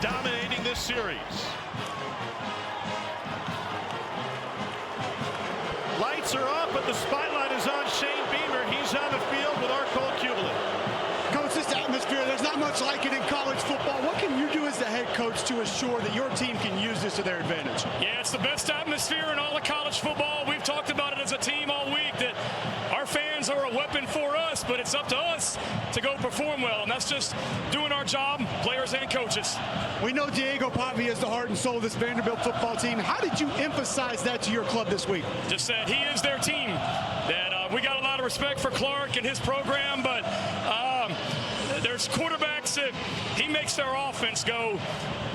dominating this series. Lights are up, but the spotlight is on Shane Beamer. He's on the field with our Cole Kubelik. Coach, this atmosphere, there's not much like it in college football. What can you do as the head coach to assure that your team can use this to their advantage? Yeah, it's the best atmosphere in all of college football. We've talked about it as a team all week, that our fans are a weapon for us, but it's up to us to go perform well, and that's just doing our job, players and coaches. We know Diego Pavia is the heart and soul of this Vanderbilt football team. How did you emphasize that to your club this week? Just that he is their team, that we got a lot of respect for Clark and his program, but there's quarterbacks that he makes their offense go.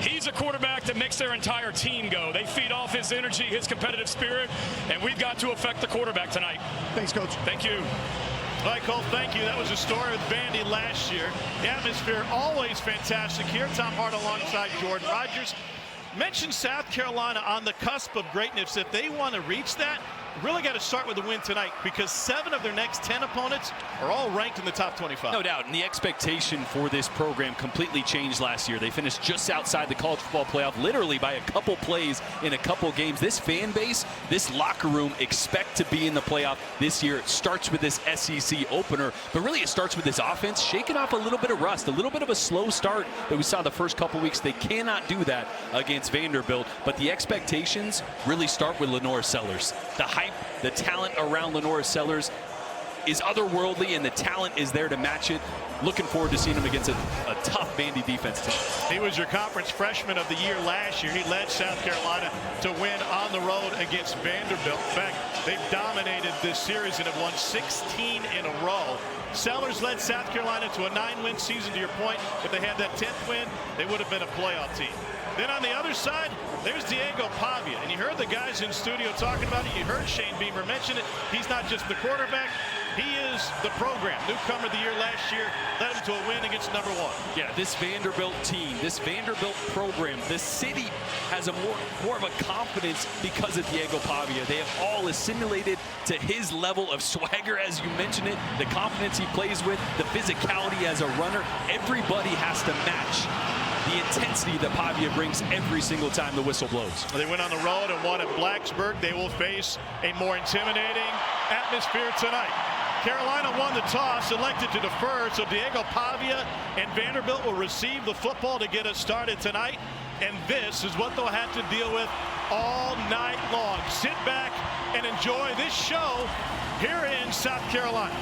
He's a quarterback that makes their entire team go. They feed off his energy, his competitive spirit, and we've got to affect the quarterback tonight. Thanks, Coach. Thank you. All right, Cole, thank you. That was a story with Vandy last year. The atmosphere always fantastic here. Tom Hart alongside Jordan Rogers. Mentioned South Carolina on the cusp of greatness. If they want to reach that, really got to start with a win tonight, because 7 of their next 10 opponents are all ranked in the top 25. No doubt, and the expectation for this program completely changed last year. They finished just outside the college football playoff, literally by a couple plays in a couple games. This fan base, this locker room expect to be in the playoff this year. It starts with this SEC opener, but really it starts with this offense shaking off a little bit of rust, a little bit of a slow start that we saw the first couple weeks. They cannot do that against Vanderbilt, but the expectations really start with Lenore Sellers. The hype, the talent around Lenore Sellers is otherworldly, and the talent is there to match it. Looking forward to seeing him against a tough Vandy defense team. He was your conference freshman of the year last year. He led South Carolina to win on the road against Vanderbilt. In fact, they've dominated this series and have won 16 in a row. Sellers led South Carolina to a 9-win season. To your point, if they had that 10th win, they would have been a playoff team. Then on the other side, there's Diego Pavia. And you heard the guys in studio talking about it. You heard Shane Beamer mention it. He's not just the quarterback. He is the program. Newcomer of the year last year, led him to a win against number 1. Yeah, this Vanderbilt team, this Vanderbilt program, the city has a more of a confidence because of Diego Pavia. They have all assimilated to his level of swagger, as you mentioned it, the confidence he plays with, the physicality as a runner. Everybody has to match the intensity that Pavia brings every single time the whistle blows. They went on the road and won at Blacksburg. They will face a more intimidating atmosphere tonight. Carolina won the toss, elected to defer, so Diego Pavia and Vanderbilt will receive the football to get us started tonight. And this is what they'll have to deal with all night long. Sit back and enjoy this show here in South Carolina.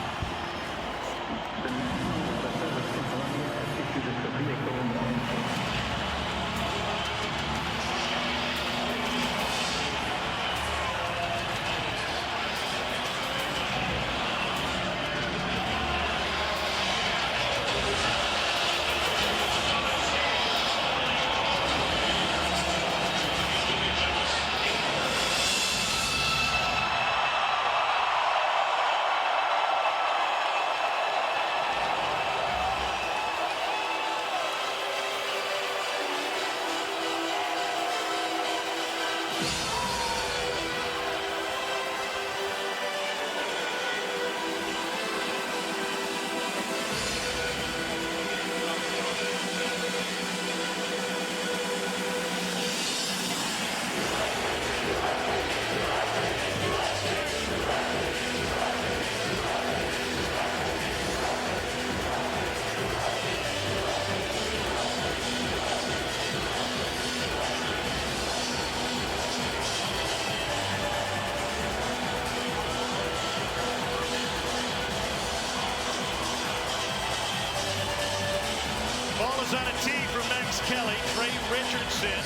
Ball is on a tee from Max Kelly. Trey Richardson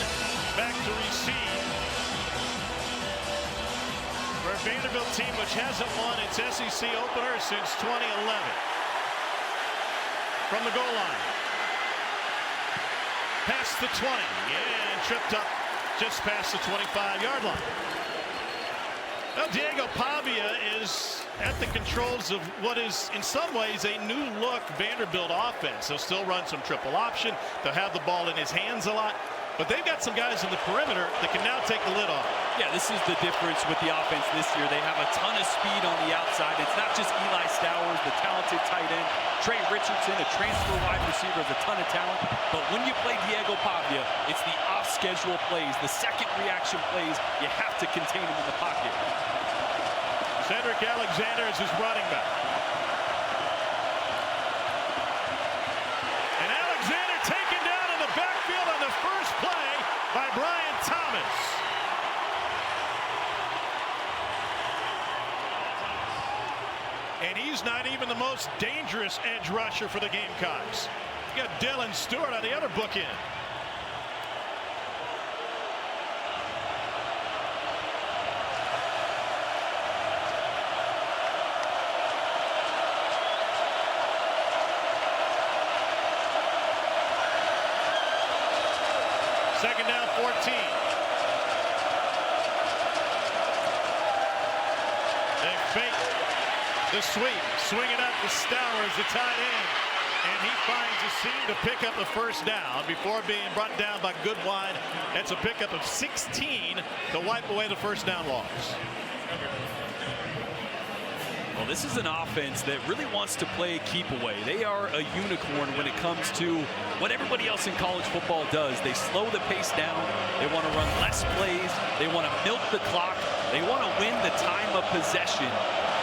back to receive. For a Vanderbilt team which hasn't won its SEC opener since 2011. From the goal line. Past the 20 and tripped up just past the 25-yard line. Well, Diego Pavia is at the controls of what is in some ways a new look Vanderbilt offense. They'll still run some triple option. They'll have the ball in his hands a lot. But they've got some guys in the perimeter that can now take the lid off. Yeah, this is the difference with the offense this year. They have a ton of speed on the outside. It's not just Eli Stowers, the talented tight end. Trey Richardson, a transfer wide receiver, has a ton of talent. But when you play Diego Pavia, it's the off-schedule plays, the second reaction plays. You have to contain him in the pocket. Cedric Alexander is his running back. And Alexander taken down in the backfield on the first play by Brian Thomas. And he's not even the most dangerous edge rusher for the Gamecocks. You got Dylan Stewart on the other bookend. Second down, 14. They fake the sweep, swing it up to Stowers, the tight end, and he finds a seam to pick up the first down before being brought down by Goodwine. That's a pickup of 16 to wipe away the first down loss. Well, this is an offense that really wants to play keep away. They are a unicorn when it comes to what everybody else in college football does. They slow the pace down. They want to run less plays. They want to milk the clock. They want to win the time of possession.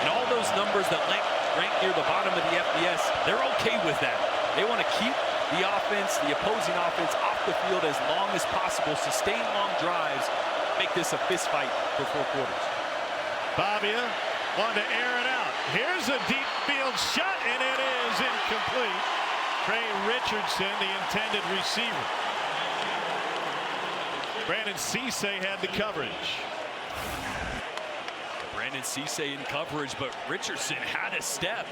And all those numbers that rank near the bottom of the FBS, they're okay with that. They want to keep the offense, the opposing offense, off the field as long as possible, sustain long drives, make this a fist fight for 4 quarters. Pavia wanted to air it out. Here's a deep field shot, and it is incomplete. Trey Richardson, the intended receiver. Brandon Cisse had the coverage. Brandon Cisse in coverage, but Richardson had a step.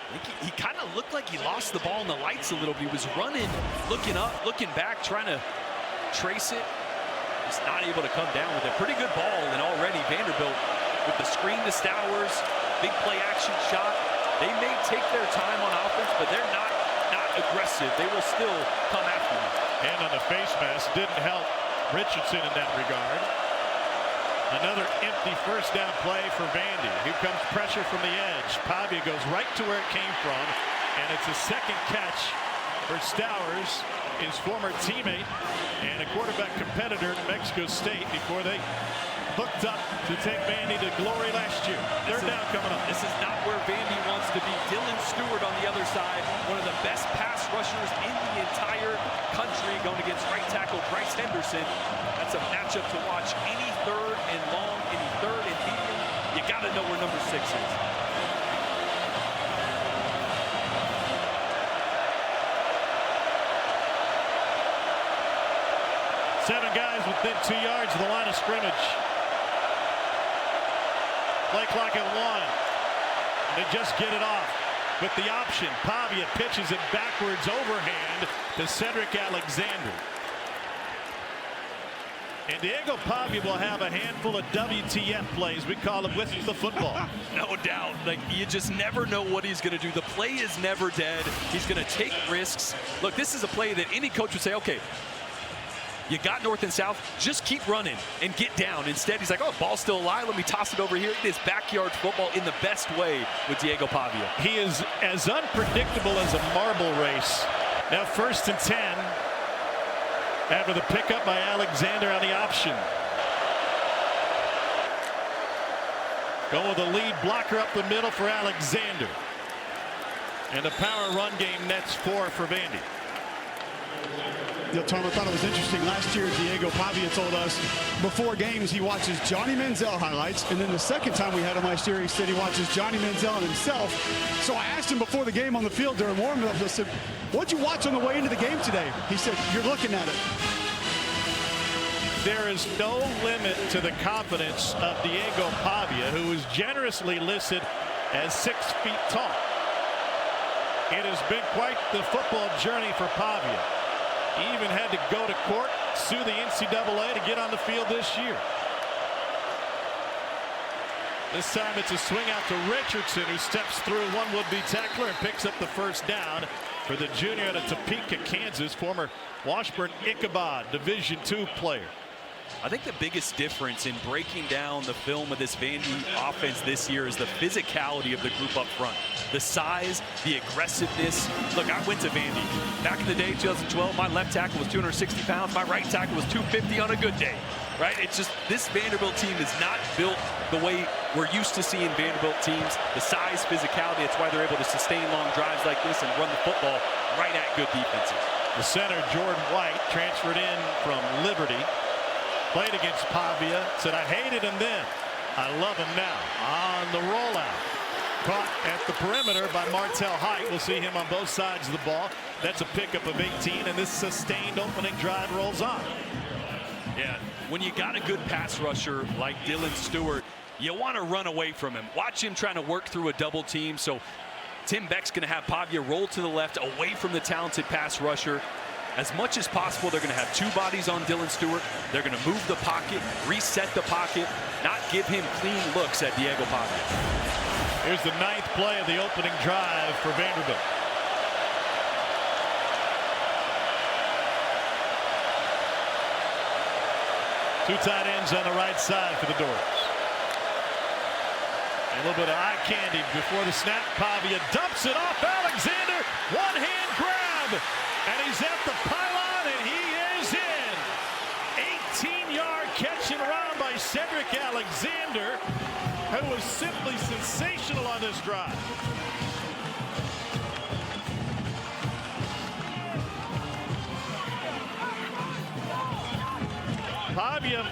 I think he kind of looked like he lost the ball in the lights a little bit. He was running, looking up, looking back, trying to trace it. Just not able to come down with it. Pretty good ball, and already Vanderbilt with the screen to Stowers, big play action shot. They may take their time on offense, but they're not aggressive. They will still come after them. And on the face mask didn't help Richardson in that regard. Another empty first down play for Vandy. Here comes pressure from the edge. Pavia goes right to where it came from, and it's a second catch for Stowers, his former teammate and a quarterback competitor in New Mexico State before they hooked up to take Vandy to glory last year. Third down coming up. This is not where Vandy wants to be. Dylan Stewart on the other side, one of the best pass rushers in the entire country, going against right tackle Bryce Henderson. That's a matchup to watch. Any third and long, any third and medium, you got to know where number 6 is. Seven guys within 2 yards of the line of scrimmage. Play clock at 1. They just get it off with the option. Pavia pitches it backwards overhand to Cedric Alexander. And Diego Pavia will have a handful of WTF plays. We call them with the football. No doubt. Like, you just never know what he's going to do. The play is never dead. He's going to take risks. Look, this is a play that any coach would say, okay, you got north and south, just keep running and get down. Instead, he's like, oh, ball's still alive. Let me toss it over here. It is backyard football in the best way with Diego Pavia. He is as unpredictable as a marble race. Now 1st and 10 after the pickup by Alexander on the option. Going with a lead blocker up the middle for Alexander. And the power run game nets 4 for Vandy. Tom, I thought it was interesting. Last year, Diego Pavia told us before games he watches Johnny Manziel highlights, and then the second time we had him last year, he said he watches Johnny Manziel and himself. So I asked him before the game on the field during warm-up, I said, what'd you watch on the way into the game today? He said, you're looking at it. There is no limit to the confidence of Diego Pavia, who is generously listed as 6 feet tall. It has been quite the football journey for Pavia. He even had to go to court, sue the NCAA to get on the field this year. This time it's a swing out to Richardson, who steps through one would-be tackler and picks up the first down for the junior out of Topeka, Kansas, former Washburn-Ichabod Division II player. I think the biggest difference in breaking down the film of this Vandy offense this year is the physicality of the group up front. The size, the aggressiveness. Look, I went to Vandy. Back in the day, 2012, my left tackle was 260 pounds. My right tackle was 250 on a good day, right? It's just this Vanderbilt team is not built the way we're used to seeing Vanderbilt teams. The size, physicality, it's why they're able to sustain long drives like this and run the football right at good defenses. The center, Jordan White, transferred in from Liberty. Played against Pavia, said, I hated him then. I love him now. On the rollout. Caught at the perimeter by Martell Height. We'll see him on both sides of the ball. That's a pickup of 18, and this sustained opening drive rolls on. Yeah, when you got a good pass rusher like Dylan Stewart, you want to run away from him. Watch him trying to work through a double team. So Tim Beck's going to have Pavia roll to the left, away from the talented pass rusher. As much as possible, they're going to have two bodies on Dylan Stewart. They're going to move the pocket, reset the pocket, not give him clean looks at Diego Pavia. Here's the 9th play of the opening drive for Vanderbilt. Two tight ends on the right side for the Doors. A little bit of eye candy before the snap. Pavia dumps it off Alexander. One-hand grab. And he's at the pylon, and he is in. 18-yard catch and run by Cedric Alexander, who was simply sensational on this drive. Pavia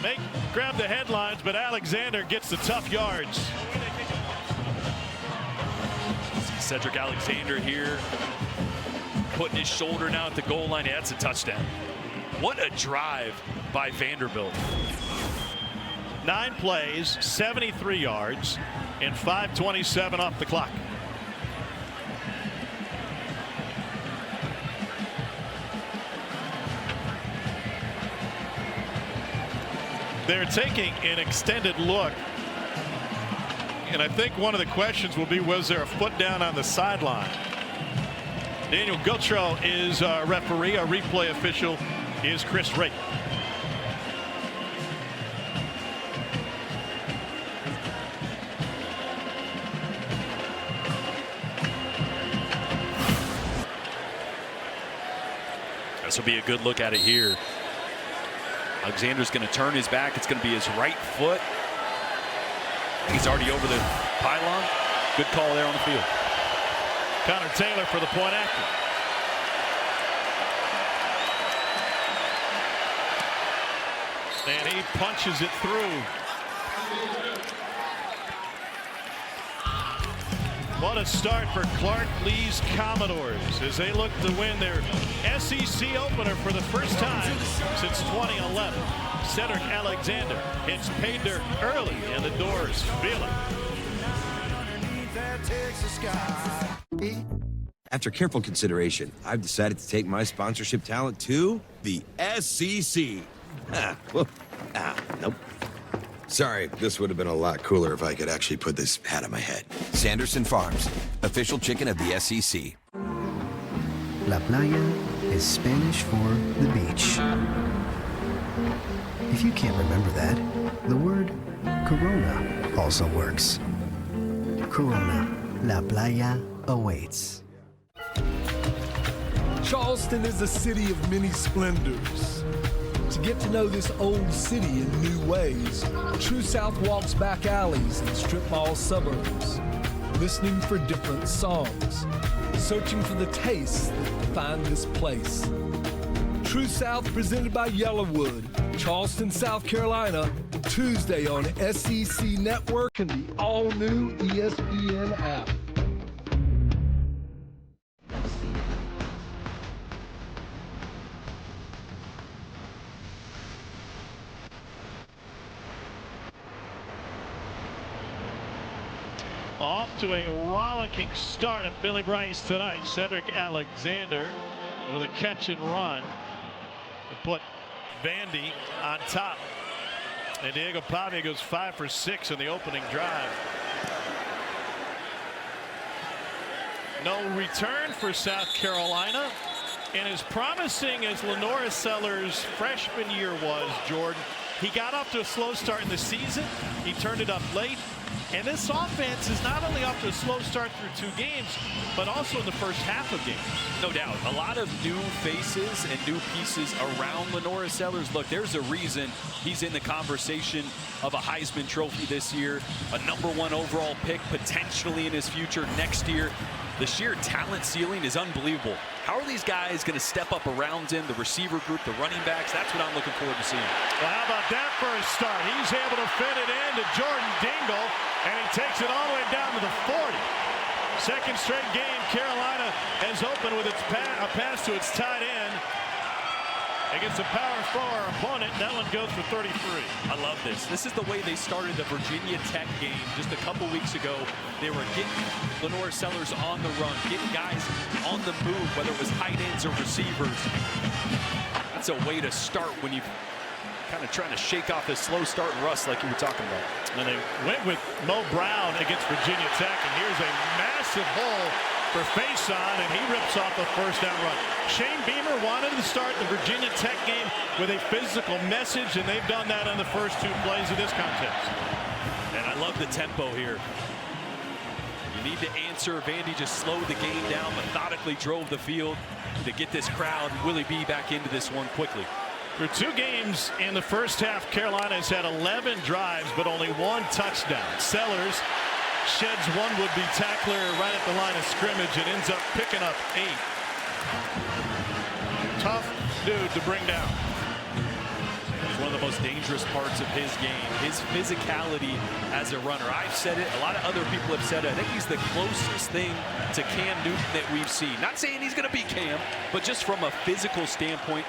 may grab the headlines, but Alexander gets the tough yards. See Cedric Alexander here, putting his shoulder now at the goal line. Yeah, that's a touchdown. What a drive by Vanderbilt. 9 plays, 73 yards, and 5:27 off the clock. They're taking an extended look, and I think one of the questions will be, was there a foot down on the sideline? Daniel Guttrow is our referee. Our replay official is Chris Rake. This will be a good look at it here. Alexander's going to turn his back. It's going to be his right foot. He's already over the pylon. Good call there on the field. Connor Taylor for the point after. And he punches it through. What a start for Clark Lee's Commodores as they look to win their SEC opener for the first time since 2011. Cedric Alexander hits pay dirt early, and the Doors feel it. After careful consideration, I've decided to take my sponsorship talent to the SEC. Nope. Sorry, this would have been a lot cooler if I could actually put this hat on my head. Sanderson Farms, official chicken of the SEC. La playa is Spanish for the beach. If you can't remember that, the word Corona also works. Corona, La playa awaits. Charleston is a city of many splendors. To get to know this old city in new ways, True South walks back alleys and strip mall suburbs, listening for different songs, searching for the tastes that define this place. True South presented by Yellowwood, Charleston, South Carolina, Tuesday on SEC Network and the all-new ESPN app. Off to a rollicking start at Billy Bryce tonight. Cedric Alexander with a catch and run to put Vandy on top. And Diego Pavia goes 5 for 6 in the opening drive. No return for South Carolina. And as promising as Lenora Sellers' freshman year was, Jordan, he got off to a slow start in the season. He turned it up late. And this offense is not only off to a slow start through 2 games, but also in the first half of games. No doubt. A lot of new faces and new pieces around Lenora Sellers. Look, there's a reason he's in the conversation of a Heisman Trophy this year, a #1 overall pick potentially in his future next year. The sheer talent ceiling is unbelievable. How are these guys going to step up around him, the receiver group, the running backs? That's what I'm looking forward to seeing. Well, how about that for a start? He's able to fit it into Jordan Dingle, and he takes it all the way down to the 40. Second straight game, Carolina has opened with a pass to its tight end. Against a Power 4 opponent, that one goes for 33. I love this. This is the way they started the Virginia Tech game just a couple weeks ago. They were getting Lenora Sellers on the run, getting guys on the move, whether it was tight ends or receivers. That's a way to start when you kind of trying to shake off this slow start and rust like you were talking about. And they went with Mo Brown against Virginia Tech, and here's a massive hole for face-on, and he rips off a first-down run. Shane Beamer wanted to start the Virginia Tech game with a physical message, and they've done that on the first 2 plays of this contest. And I love the tempo here. You need to answer. Vandy just slowed the game down, methodically drove the field to get this crowd, Willie B, back into this one quickly. For 2 games in the first half, Carolina has had 11 drives, but only 1 touchdown. Sellers sheds one would-be tackler right at the line of scrimmage and ends up picking up 8. Tough dude to bring down. It's one of the most dangerous parts of his game, his physicality as a runner. I've said it, a lot of other people have said it. I think he's the closest thing to Cam Newton that we've seen. Not saying he's going to be Cam, but just from a physical standpoint,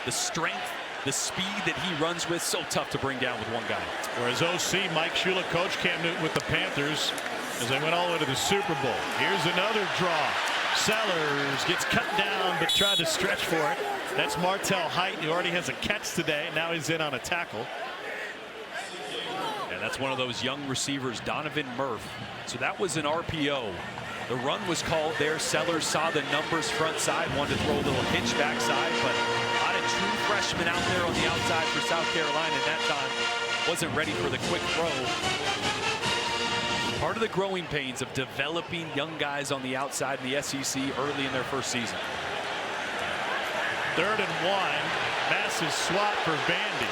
the strength, the speed that he runs with, so tough to bring down with one guy. Whereas OC Mike Shula coached Cam Newton with the Panthers as they went all the way to the Super Bowl. Here's another draw. Sellers gets cut down but tried to stretch for it. That's Martell Height. He already has a catch today. Now he's in on a tackle. And that's one of those young receivers, Donovan Murph. So that was an RPO. The run was called there. Sellers saw the numbers front side, wanted to throw a little hitch backside, but a lot of true freshmen out there on the outside for South Carolina at that time. Wasn't ready for the quick throw. Part of the growing pains of developing young guys on the outside in the SEC early in their first season. 3rd and 1. Massive swat for Vandy.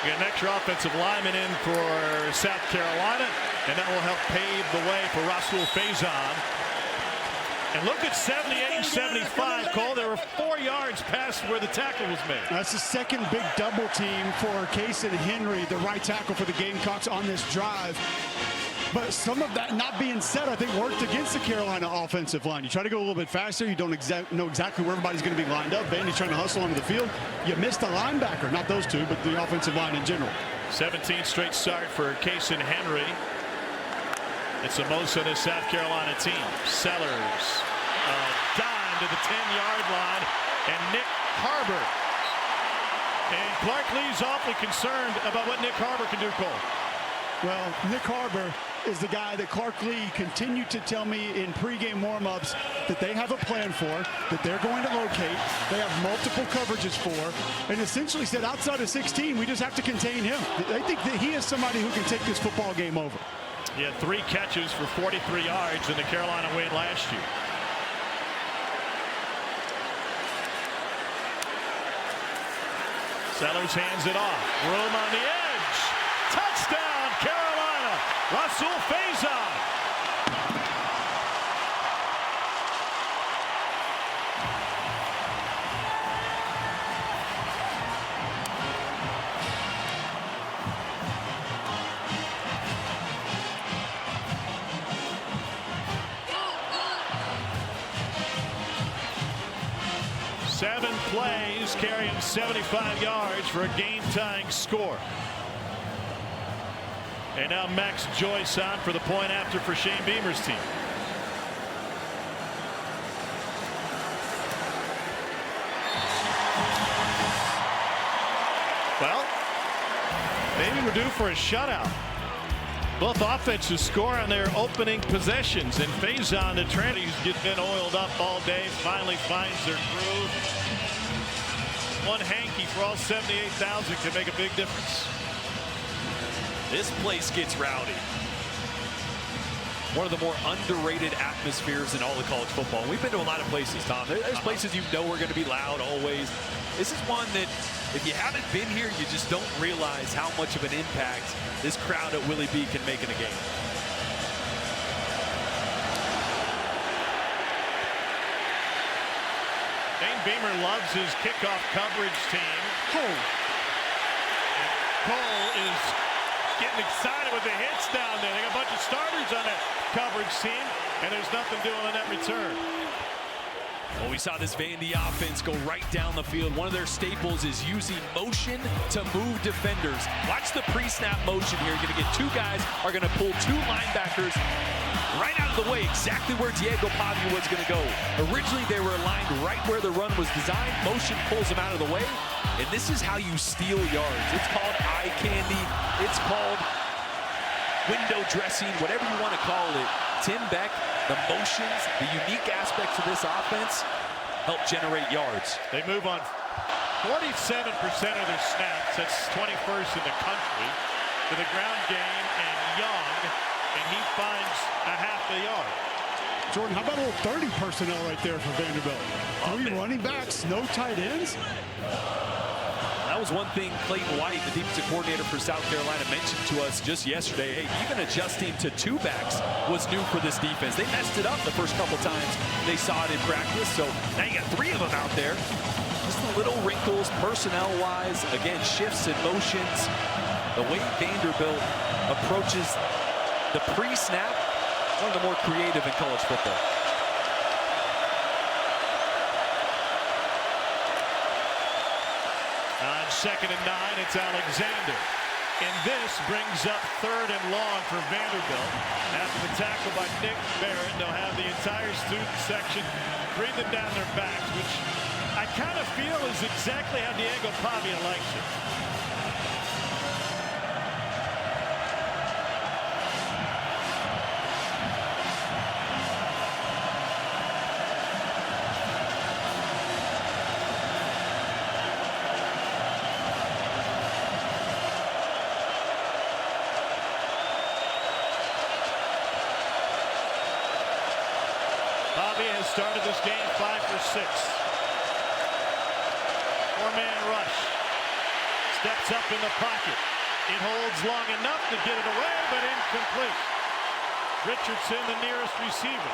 We got an extra offensive lineman in for South Carolina, and that will help pave the way for Rasul Faison. And look at 78-75, Cole. They were 4 yards past where the tackle was made. That's the second big double team for Kason Henry, the right tackle for the Gamecocks on this drive. But some of that not being said, I think, worked against the Carolina offensive line. You try to go a little bit faster. You don't know exactly where everybody's going to be lined up. Vandy's trying to hustle onto the field. You missed a linebacker, not those 2, but the offensive line in general. 17th straight start for Kason Henry. It's the most of this South Carolina team. Sellers, a dime to the 10-yard line, and Nick Harbor. And Clark Lee's awfully concerned about what Nick Harbor can do, Cole. Well, Nick Harbor is the guy that Clark Lee continued to tell me in pregame warmups that they have a plan for, that they're going to locate, they have multiple coverages for, and essentially said outside of 16, we just have to contain him. They think that he is somebody who can take this football game over. He had 3 catches for 43 yards in the Carolina win last year. Sellers hands it off. Room on the edge. Touchdown, Carolina. Rasul Faison. Seven plays, carrying 75 yards for a game-tying score. And now Max Joyce on for the point after for Shane Beamer's team. Well, maybe we're due for a shutout. Both offenses score on their opening possessions, and Faison, the trannies, get been oiled up all day, finally finds their groove. One hanky for all 78,000 can make a big difference. This place gets rowdy. One of the more underrated atmospheres in all of college football. And we've been to a lot of places, Tom. There's places you know are going to be loud always. This is one that, if you haven't been here, you just don't realize how much of an impact this crowd at Willie B can make in a game. Dane Beamer loves his kickoff coverage team. Cole is getting excited with the hits down there. They got a bunch of starters on that coverage team, and there's nothing doing on that return. Well, we saw this Vandy offense go right down the field. One of their staples is using motion to move defenders. Watch the pre-snap motion here. You're going to get two guys are going to pull two linebackers right out of the way, exactly where Diego Pavia was going to go. Originally, they were aligned right where the run was designed. Motion pulls them out of the way, and this is how you steal yards. It's called eye candy. It's called window dressing, whatever you want to call it. Tim Beck, the motions, the unique aspects of this offense help generate yards. They move on 47% of their snaps, that's 21st in the country, to the ground game, and Young, and he finds a half a yard. Jordan, how about a little 30 personnel right there for Vanderbilt? 3 running backs, no tight ends? That was one thing Clayton White, the defensive coordinator for South Carolina, mentioned to us just yesterday. Hey, even adjusting to 2 backs was new for this defense. They messed it up the first couple times they saw it in practice, so now you got 3 of them out there. Just the little wrinkles, personnel-wise, again, shifts and motions. The way Vanderbilt approaches the pre-snap, one of the more creative in college football. On 2nd and 9, it's Alexander. And this brings up 3rd and long for Vanderbilt. After the tackle by Nick Barrett, they'll have the entire student section breathing down their backs, which I kind of feel is exactly how Diego Pavia likes it. Pavia has started this game 5 for 6. 4-man rush. Steps up in the pocket. It holds long enough to get it away, but incomplete. Richardson, the nearest receiver.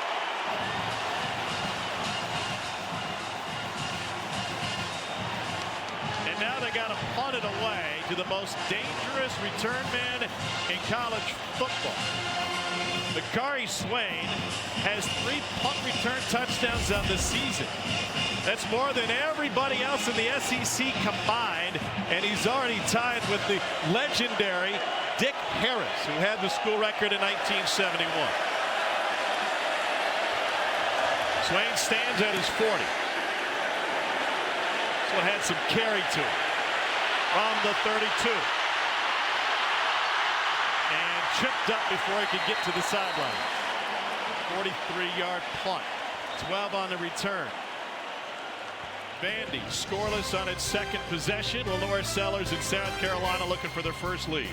And now they got to punt it away to the most dangerous return man in college football. Bakari Swain has 3 punt return touchdowns on the season. That's more than everybody else in the SEC combined, and he's already tied with the legendary Dick Harris, who had the school record in 1971. Swain stands at his 40. This one had some carry to it from the 32. And tripped up before he could get to the sideline. 43-yard punt. 12 on the return. Vandy scoreless on its 2nd possession. Lenore Sellers in South Carolina looking for their first lead.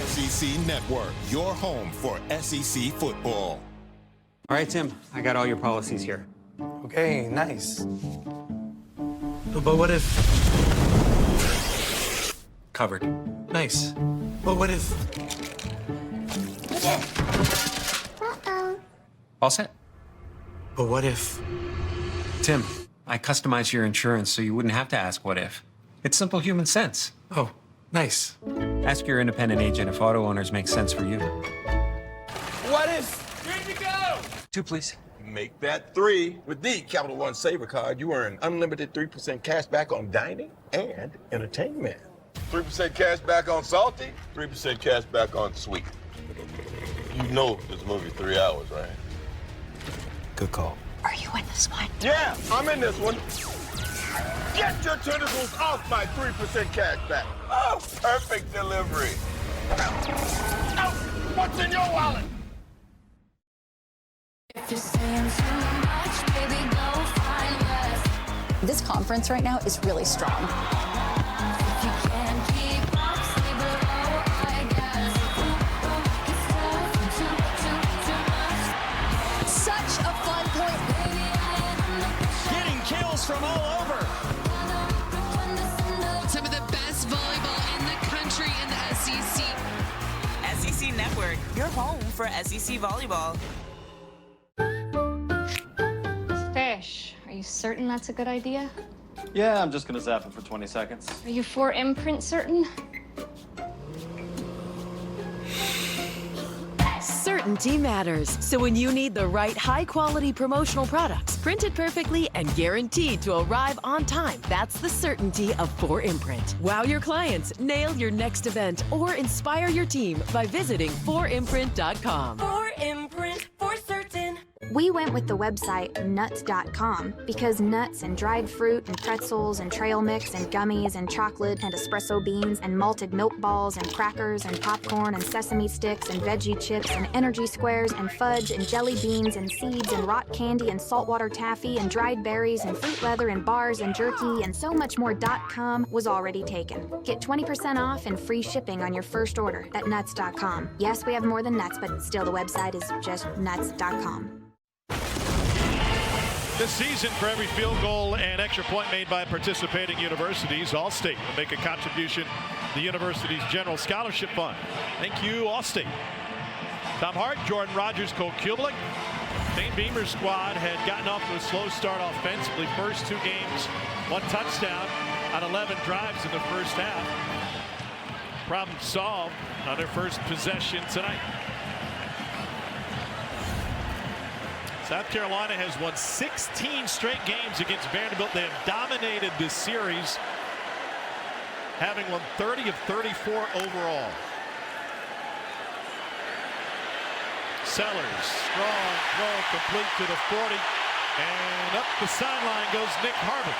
SEC Network, your home for SEC football. All right, Tim, I got all your policies here. Okay, nice. But what if... Covered. Nice. But what if... All set. But what if... Tim, I customized your insurance so you wouldn't have to ask what if. It's simple human sense. Oh, nice. Ask your independent agent if auto owners make sense for you. What if... Here you go! 2, please. Make that 3. With the Capital One Saver Card, you earn unlimited 3% cash back on dining and entertainment. 3% cash back on salty, 3% cash back on sweet. You know this movie's 3 hours, right? Good call. Are you in this one? Yeah, I'm in this one. Get your tentacles off my 3% cash back. Oh, perfect delivery. Oh, what's in your wallet? If you're saying too much, baby, go find less. This conference right now is really strong. If you can't keep up, stay below, I guess. It's too much. Such a fun point. Getting kills from all over. Some of the best volleyball in the country in the SEC. SEC Network, your home for SEC volleyball. Fish. Are you certain that's a good idea? Yeah, I'm just gonna zap it for 20 seconds. Are you for imprint certain? Certainty matters. So when you need the right high-quality promotional products, printed perfectly and guaranteed to arrive on time, that's the certainty of 4imprint. Wow your clients, nail your next event, or inspire your team by visiting 4imprint.com. 4imprint, for certain. We went with the website nuts.com because nuts and dried fruit and pretzels and trail mix and gummies and chocolate and espresso beans and malted milk balls and crackers and popcorn and sesame sticks and veggie chips and energy squares and fudge and jelly beans and seeds and rock candy and saltwater taffy and dried berries and fruit leather and bars and jerky and so much more .com was already taken. Get 20% off and free shipping on your first order at nuts.com. Yes, we have more than nuts, but still the website is just nuts.com. This season, for every field goal and extra point made by participating universities, Allstate will make a contribution to the university's general scholarship fund. Thank you, Allstate. Tom Hart, Jordan Rogers, Cole Kubelik. Shane Beamer's squad had gotten off to a slow start offensively. First 2 games, 1 touchdown on 11 drives in the first half. Problem solved on their first possession tonight. South Carolina has won 16 straight games against Vanderbilt. They have dominated this series, having won 30 of 34 overall. Sellers, strong throw, complete to the 40, and up the sideline goes Nick Harbor.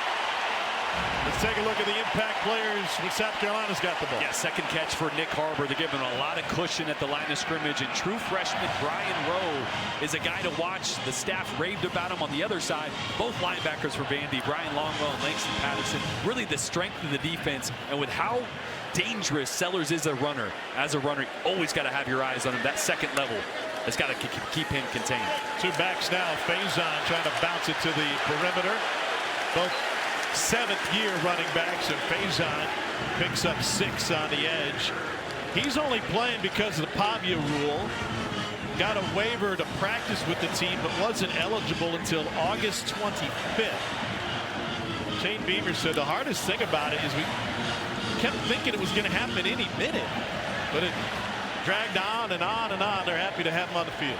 Let's take a look at the impact players when South Carolina's got the ball. Yeah, second catch for Nick Harbor. They're giving a lot of cushion at the line of scrimmage, and true freshman Brian Rowe is a guy to watch. The staff raved about him on the other side. Both linebackers for Vandy, Brian Longwell and Langston Patterson, really the strength of the defense. And with how dangerous Sellers is as a runner, you always got to have your eyes on him. That second level has got to keep him contained. 2 backs now. Faison trying to bounce it to the perimeter. Both 7th-year running backs, and Faison picks up 6 on the edge. He's only playing because of the Pavia rule. Got a waiver to practice with the team, but wasn't eligible until August 25th. Shane Beamer said the hardest thing about it is we kept thinking it was going to happen any minute, but it dragged on and on and on. They're happy to have him on the field.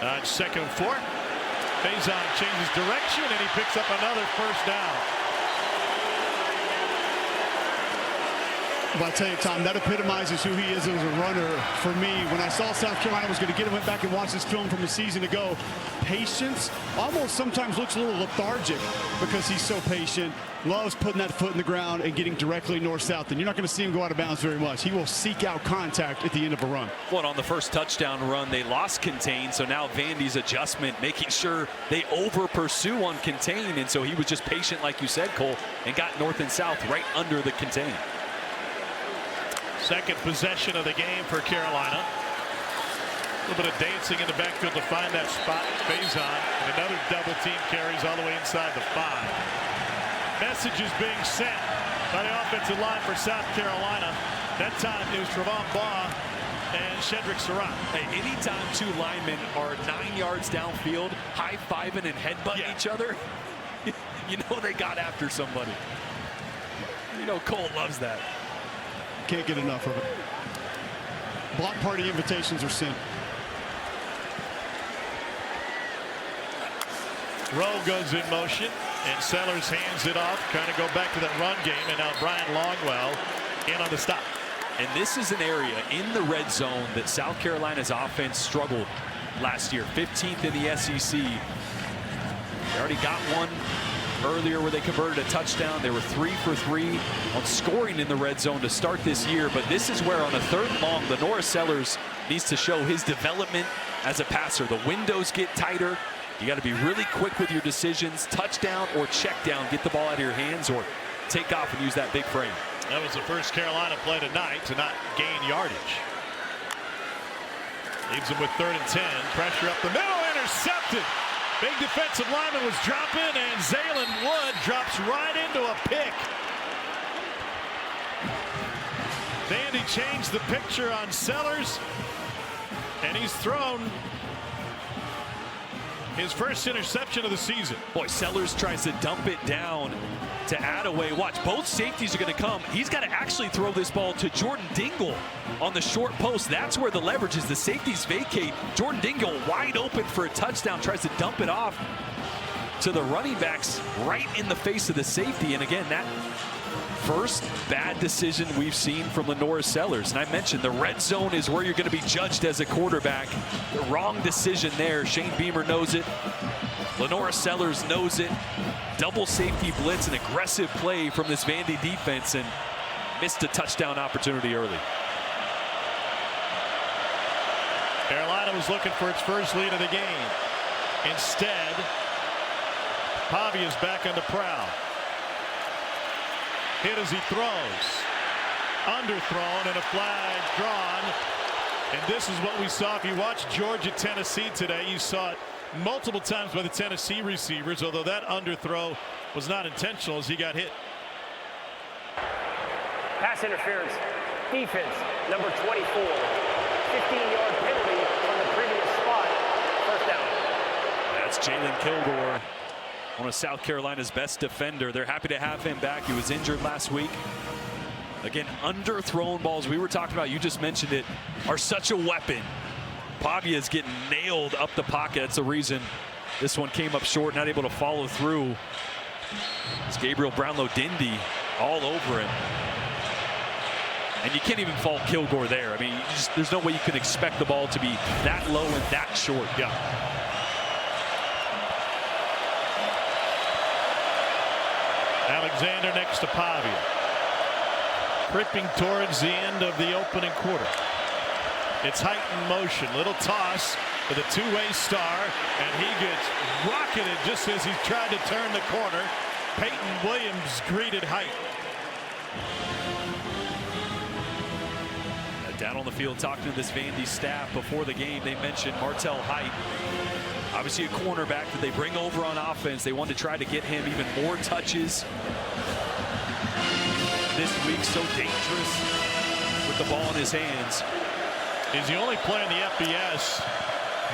On 2nd and 4, Faison changes direction and he picks up another first down. Well, I tell you, Tom, that epitomizes who he is as a runner for me. When I saw South Carolina was going to get him, went back and watched this film from a season ago. Patience, almost sometimes looks a little lethargic because he's so patient, loves putting that foot in the ground and getting directly north-south. And you're not going to see him go out of bounds very much. He will seek out contact at the end of a run. Well, on the first touchdown run, they lost contain, so now Vandy's adjustment, making sure they over-pursue on contain. And so he was just patient, like you said, Cole, and got north and south right under the contain. Second possession of the game for Carolina. A little bit of dancing in the backfield to find that spot. Faison, and another double team carries all the way inside the 5. Messages being sent by the offensive line for South Carolina. That time it was Travon Baugh and Shedrick Surratt. Hey, anytime 2 linemen are 9 yards downfield, high-fiving and headbutting each other, you know they got after somebody. You know Cole loves that. Can't get enough of it. Block party invitations are sent. Rowe goes in motion, and Sellers hands it off. Kind of go back to that run game, and now Brian Longwell in on the stop. And this is an area in the red zone that South Carolina's offense struggled last year. 15th in the SEC. They already got one earlier where they converted a touchdown. They were 3 for 3 on scoring in the red zone to start this year. But this is where on a 3rd and long, Lenora Sellers needs to show his development as a passer. The windows get tighter. You got to be really quick with your decisions. Touchdown or check down. Get the ball out of your hands or take off and use that big frame. That was the first Carolina play tonight to not gain yardage. Leaves them with 3rd and 10. Pressure up the middle. Intercepted. Big defensive lineman was dropping, and Zaylen Wood drops right into a pick. Vandy changed the picture on Sellers, and he's thrown his first interception of the season. Boy, Sellers tries to dump it down to Attaway. Watch, both safeties are going to come. He's got to actually throw this ball to Jordan Dingle on the short post. That's where the leverage is. The safeties vacate. Jordan Dingle wide open for a touchdown. Tries to dump it off to the running backs right in the face of the safety. And again, that first bad decision we've seen from Lenora Sellers. And I mentioned the red zone is where you're going to be judged as a quarterback. The wrong decision there. Shane Beamer knows it. Lenora Sellers knows it. Double safety blitz, an aggressive play from this Vandy defense, and missed a touchdown opportunity early. Carolina was looking for its first lead of the game. Instead, Pavia's back on the prowl. Hit as he throws. Underthrown and a flag drawn. And this is what we saw. If you watch Georgia Tennessee today, you saw it multiple times by the Tennessee receivers, although that underthrow was not intentional as he got hit. Pass interference. Defense, number 24. 15-yard penalty from the previous spot. First down. That's Jalen Kilgore, one of South Carolina's best defender. They're happy to have him back. He was injured last week. Again, underthrown balls, we were talking about, you just mentioned it, are such a weapon. Pavia is getting nailed up the pocket. That's the reason this one came up short, not able to follow through. It's Gabriel Brownlow-Dindy all over him. And you can't even fault Kilgore there. I mean, there's no way you can expect the ball to be that low and that short. Yeah. Alexander next to Pavia. Creeping towards the end of the opening quarter. It's heightened motion. Little toss with a two-way star, and he gets rocketed just as he tried to turn the corner. Peyton Williams greeted Height. Down on the field talking to this Vandy staff before the game, they mentioned Martel Height. Obviously a cornerback that they bring over on offense. They want to try to get him even more touches this week. So dangerous with the ball in his hands. He's the only player in the FBS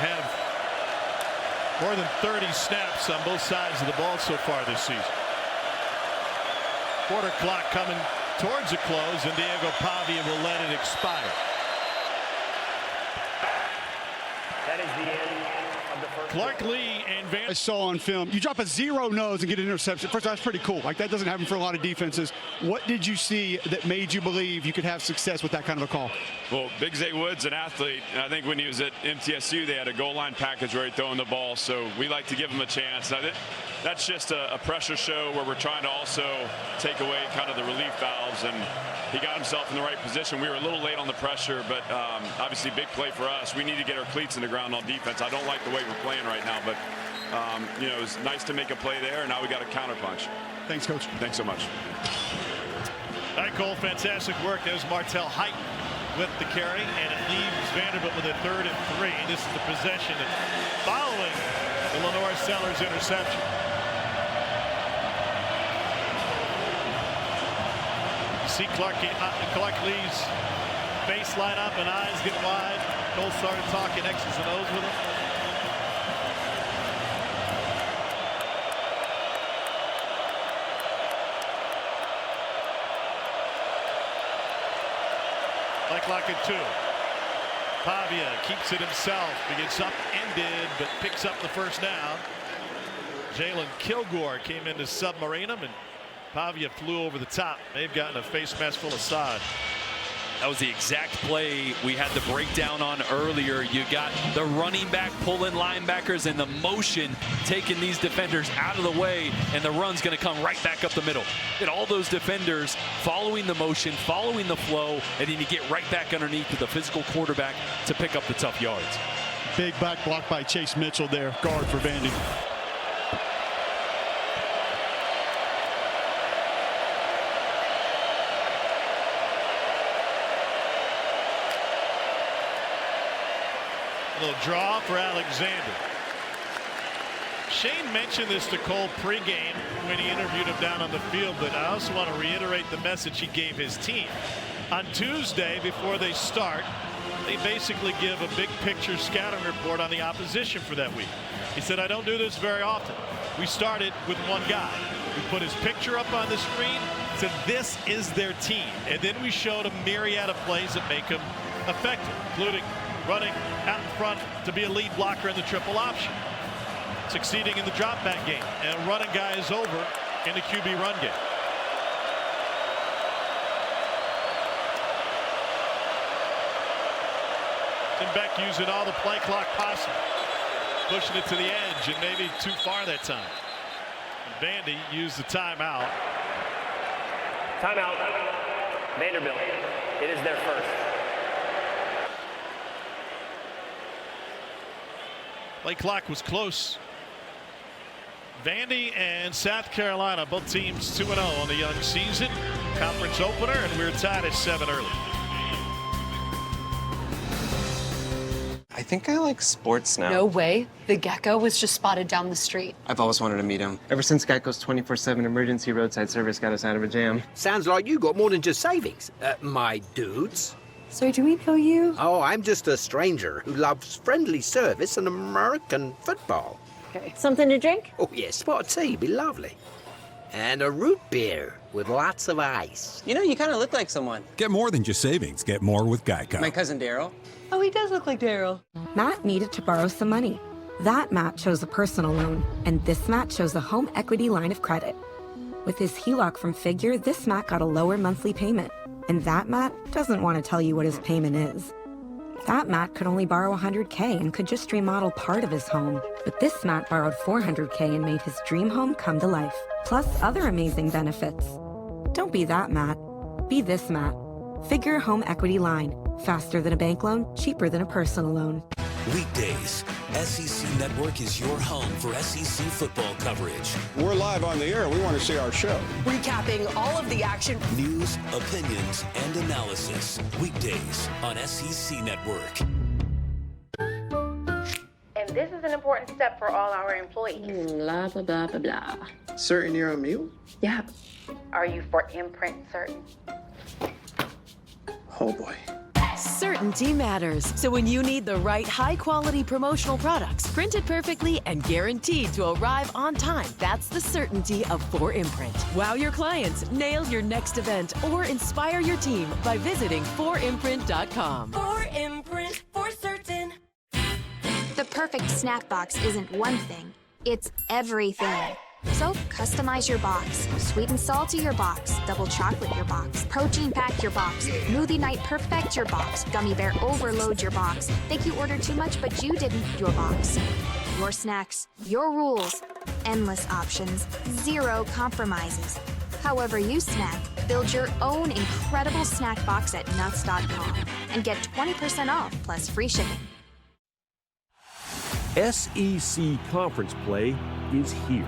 have more than 30 snaps on both sides of the ball so far this season. Quarter clock coming towards a close, and Diego Pavia will let it expire. That is the end of the first. Clark Lee and Van. I saw on film, you drop a 0 nose and get an interception. First, that's pretty cool. Like, that doesn't happen for a lot of defenses. What did you see that made you believe you could have success with that kind of a call? Well, Big Zay Wood's an athlete, and I think when he was at MTSU, they had a goal line package where he's throwing the ball, so we like to give him a chance. Now, that's just a pressure show where we're trying to also take away kind of the relief valves, and he got himself in the right position. We were a little late on the pressure, but obviously big play for us. We need to get our cleats in the ground on defense. I don't like the way we're playing right now, but you know, it was nice to make a play there, and now we got a counterpunch. Thanks, Coach. Thanks so much. All right, Cole, fantastic work. There's Martel Height with the carry, and it leaves Vanderbilt with a 3rd and 3. This is the possession following the Lenora Sellers interception. You see Clark Lee's face light up and eyes get wide. Cole started talking X's and O's with him. Clock at 2. Pavia keeps it himself. He gets upended, but picks up the first down. Jalen Kilgore came in to submarine him, and Pavia flew over the top. They've gotten a face mask full of sod. That was the exact play we had the breakdown on earlier. You got the running back pulling linebackers and the motion taking these defenders out of the way, and the run's going to come right back up the middle. And all those defenders following the motion, following the flow, and then you get right back underneath to the physical quarterback to pick up the tough yards. Big back block by Chase Mitchell there, guard for Vandy. A little draw for Alexander. Shane mentioned this to Cole pregame when he interviewed him down on the field, but I also want to reiterate the message he gave his team. On Tuesday, before they start, they basically give a big picture scouting report on the opposition for that week. He said, I don't do this very often. We started with one guy. We put his picture up on the screen, said this is their team. And then we showed a myriad of plays that make them effective, including running out in front to be a lead blocker in the triple option, succeeding in the drop back game, and running guys over in the QB run game. And Beck using all the play clock possible, pushing it to the edge and maybe too far that time. And Vandy used the timeout. Timeout. Vanderbilt. It is their first. Play clock was close. Vandy and South Carolina, both teams 2-0 on the young season. Conference opener, and we're tied at 7 early. I think I like sports now. No way. The Gecko was just spotted down the street. I've always wanted to meet him. Ever since Geico's 24/7 emergency roadside service got us out of a jam. Sounds like you got more than just savings, my dudes. So do we know you? Oh, I'm just a stranger who loves friendly service and American football. Okay. Something to drink? Oh, yes, spot of tea, be lovely. And a root beer with lots of ice. You know, you kind of look like someone. Get more than just savings. Get more with Geico. My cousin Daryl. Oh, he does look like Daryl. Matt needed to borrow some money. That Matt chose a personal loan, and this Matt chose a home equity line of credit. With his HELOC from Figure, this Matt got a lower monthly payment. And that Matt doesn't want to tell you what his payment is. That Matt could only borrow $100K and could just remodel part of his home. But this Matt borrowed $400K and made his dream home come to life. Plus other amazing benefits. Don't be that Matt. Be this Matt. Figure Home Equity Line. Faster than a bank loan, cheaper than a personal loan. Weekdays, SEC Network is your home for SEC football coverage. We're live on the air. We want to see our show. Recapping all of the action. News, opinions, and analysis. Weekdays on SEC Network. And this is an important step for all our employees. Blah, blah, blah, blah, blah. Certain you're a mule? Yeah. Are you for imprint certain? Oh boy. Certainty matters. So when you need the right high-quality promotional products, printed perfectly and guaranteed to arrive on time, that's the certainty of 4imprint. Wow your clients, nail your next event, or inspire your team by visiting 4imprint.com. 4imprint, for certain. The perfect snack box isn't one thing, it's everything. So customize your box. Sweet and salty your box. Double chocolate your box. Protein pack your box. Smoothie night perfect your box. Gummy bear overload your box. Think you ordered too much but you didn't your box. Your snacks, your rules. Endless options, zero compromises. However you snack, build your own incredible snack box at nuts.com and get 20% off plus free shipping. SEC conference play is here.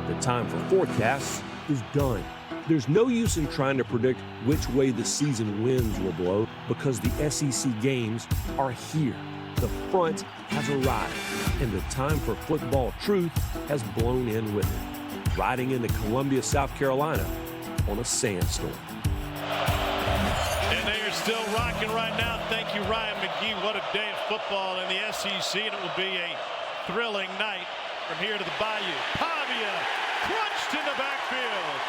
The time for forecasts is done. There's no use in trying to predict which way the season winds will blow because the SEC games are here. The front has arrived, and the time for football truth has blown in with it, riding into Columbia, South Carolina on a sandstorm. And they are still rocking right now. Thank you, Ryan McGee. What a day of football in the SEC, and it will be a thrilling night from here to the Bayou. Pavia crunched in the backfield.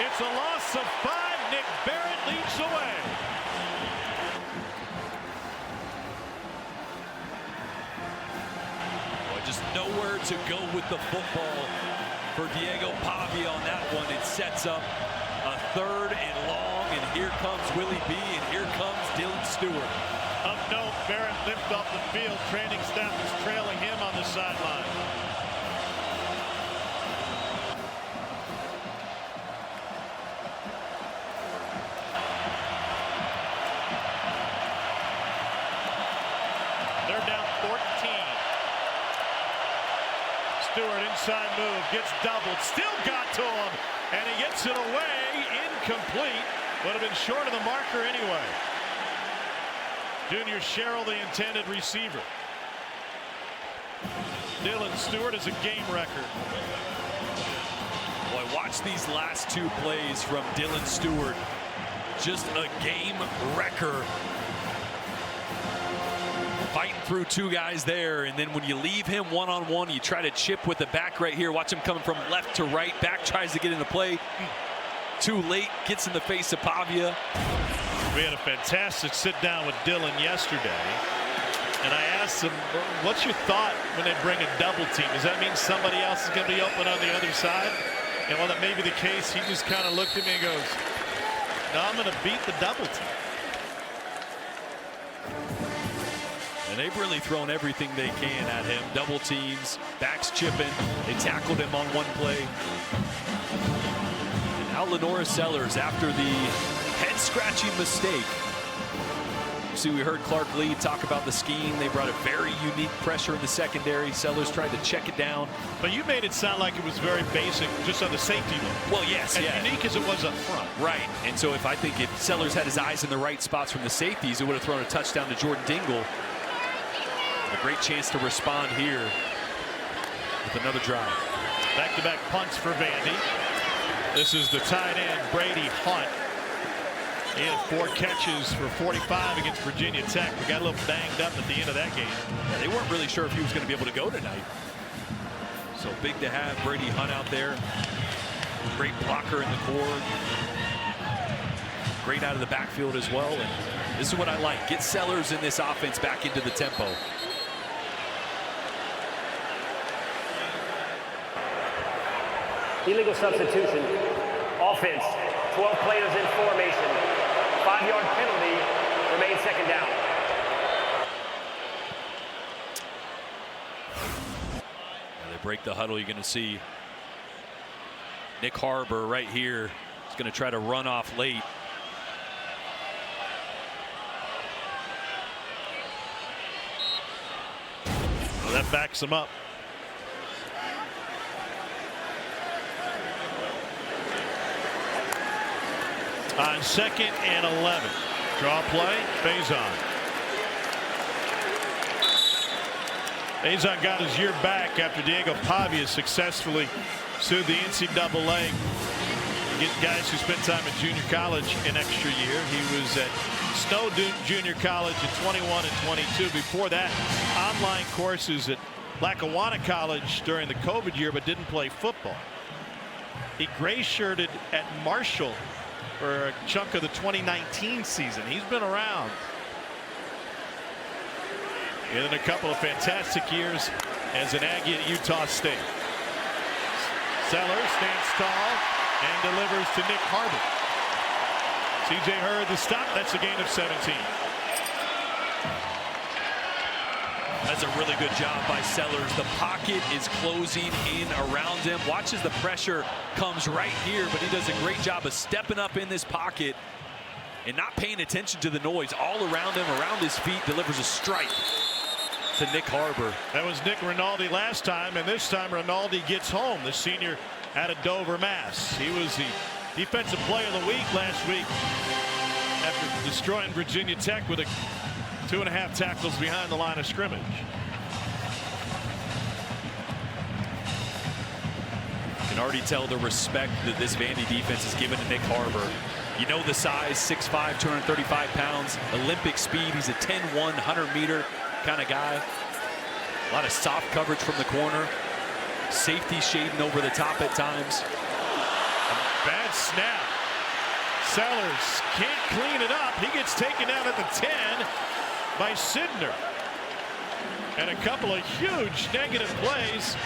It's a loss of 5. Nick Barrett leads away. Boy, just nowhere to go with the football for Diego Pavia on that one. It sets up a 3rd and long, and here comes Willie B, and here comes Dylan Stewart. Of note, Barrett limped off the field. Training staff is trailing him on the sideline. They're down 14. Stewart inside move, gets doubled, still got to him, and he gets it away, incomplete. Would have been short of the marker anyway. Junior Sherrill, the intended receiver. Dylan Stewart is a game record. Boy, watch these last 2 plays from Dylan Stewart. Just a game wrecker. Fighting through 2 guys there, and then when you leave him one-on-one, you try to chip with the back right here. Watch him coming from left to right. Back tries to get into play. Too late, gets in the face of Pavia. We had a fantastic sit-down with Dylan yesterday, and I asked him, what's your thought when they bring a double team? Does that mean somebody else is going to be open on the other side? And while that may be the case, he just kind of looked at me and goes, no, I'm going to beat the double team. And they've really thrown everything they can at him. Double teams, backs chipping. They tackled him on one play. And now Lenora Sellers, after the head-scratching mistake. See, we heard Clark Lee talk about the scheme. They brought a very unique pressure in the secondary. Sellers tried to check it down. But you made it sound like it was very basic, just on the safety move. Well, yes, as unique as it was up front. Right, and so I think if Sellers had his eyes in the right spots from the safeties, it would have thrown a touchdown to Jordan Dingle. A great chance to respond here with another drive. Back-to-back punts for Vandy. This is the tight end, Brady Hunt. He had 4 catches for 45 against Virginia Tech. We got a little banged up at the end of that game. Yeah, they weren't really sure if he was going to be able to go tonight. So big to have Brady Hunt out there. Great blocker in the core. Great out of the backfield as well. And this is what I like. Get Sellers in this offense back into the tempo. Illegal substitution. Offense. 12 players in formation. 5-yard penalty. Remains second down. They break the huddle. You're going to see Nick Harbor right here. He's going to try to run off late. Well, that backs him up. On 2nd and 11. Draw play, Faison. Faison got his year back after Diego Pavia successfully sued the NCAA. Get guys who spent time at junior college an extra year. He was at Snow Junior College in 21 and 22. Before that, online courses at Lackawanna College during the COVID year, but didn't play football. He gray-shirted at Marshall for a chunk of the 2019 season. He's been around. And then a couple of fantastic years as an Aggie at Utah State. Sellers stands tall and delivers to Nick Harbor. C.J. Hurd the stop. That's a gain of 17. That's a really good job by Sellers. The pocket is closing in around him. Watch as the pressure comes right here, but he does a great job of stepping up in this pocket and not paying attention to the noise all around him, around his feet. Delivers a strike to Nick Harbor. That was Nick Rinaldi last time, and this time Rinaldi gets home, the senior out of Dover, Mass. He was the defensive player of the week last week after destroying Virginia Tech with 2.5 tackles behind the line of scrimmage. You can already tell the respect that this Vandy defense is given to Nick Harbor. You know the size, 6'5", 235 pounds, Olympic speed. He's a 10-1, 100-meter kind of guy. A lot of soft coverage from the corner. Safety shading over the top at times. Bad snap. Sellers can't clean it up. He gets taken down at the 10 by Sidner. And a couple of huge negative plays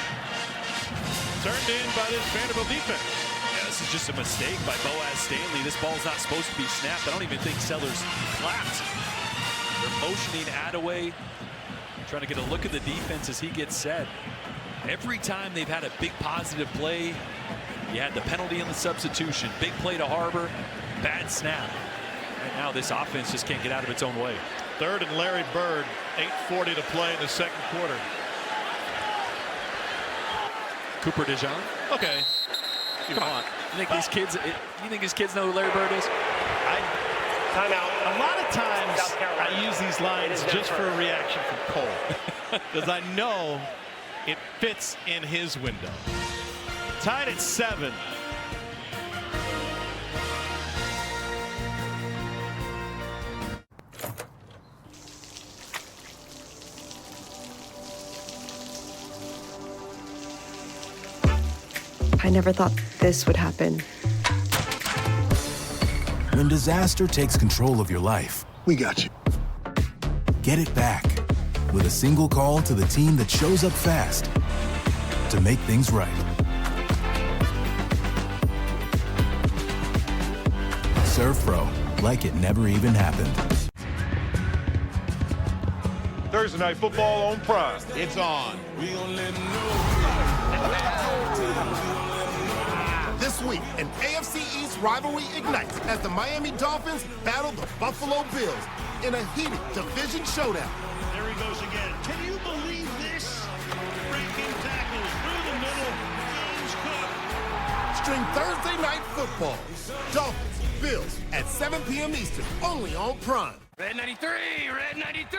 turned in by this Vanderbilt defense. Yeah, this is just a mistake by Boaz Stanley. This ball's not supposed to be snapped. I don't even think Sellers clapped. They're motioning Attaway, trying to get a look at the defense as he gets set. Every time they've had a big positive play, you had the penalty and the substitution. Big play to Harbor, bad snap. And now this offense just can't get out of its own way. 3rd and Larry Bird, 8:40 to play in the second quarter. Cooper DeJean. Okay. Come on. You think these kids know who Larry Bird is? Timeout. A lot of times I use these lines just for a reaction from Cole. Because I know it fits in his window. Tied at 7. I never thought this would happen. When disaster takes control of your life, we got you. Get it back with a single call to the team that shows up fast to make things right. Serve Pro, like it never even happened. Thursday Night Football on Prime. It's on. This week, an AFC East rivalry ignites as the Miami Dolphins battle the Buffalo Bills in a heated division showdown. There he goes again. Can you believe this? Breaking tackles through the middle. James Cook. Stream Thursday Night Football. Dolphins, Bills at 7 p.m. Eastern, only on Prime. Red 93, Red 93.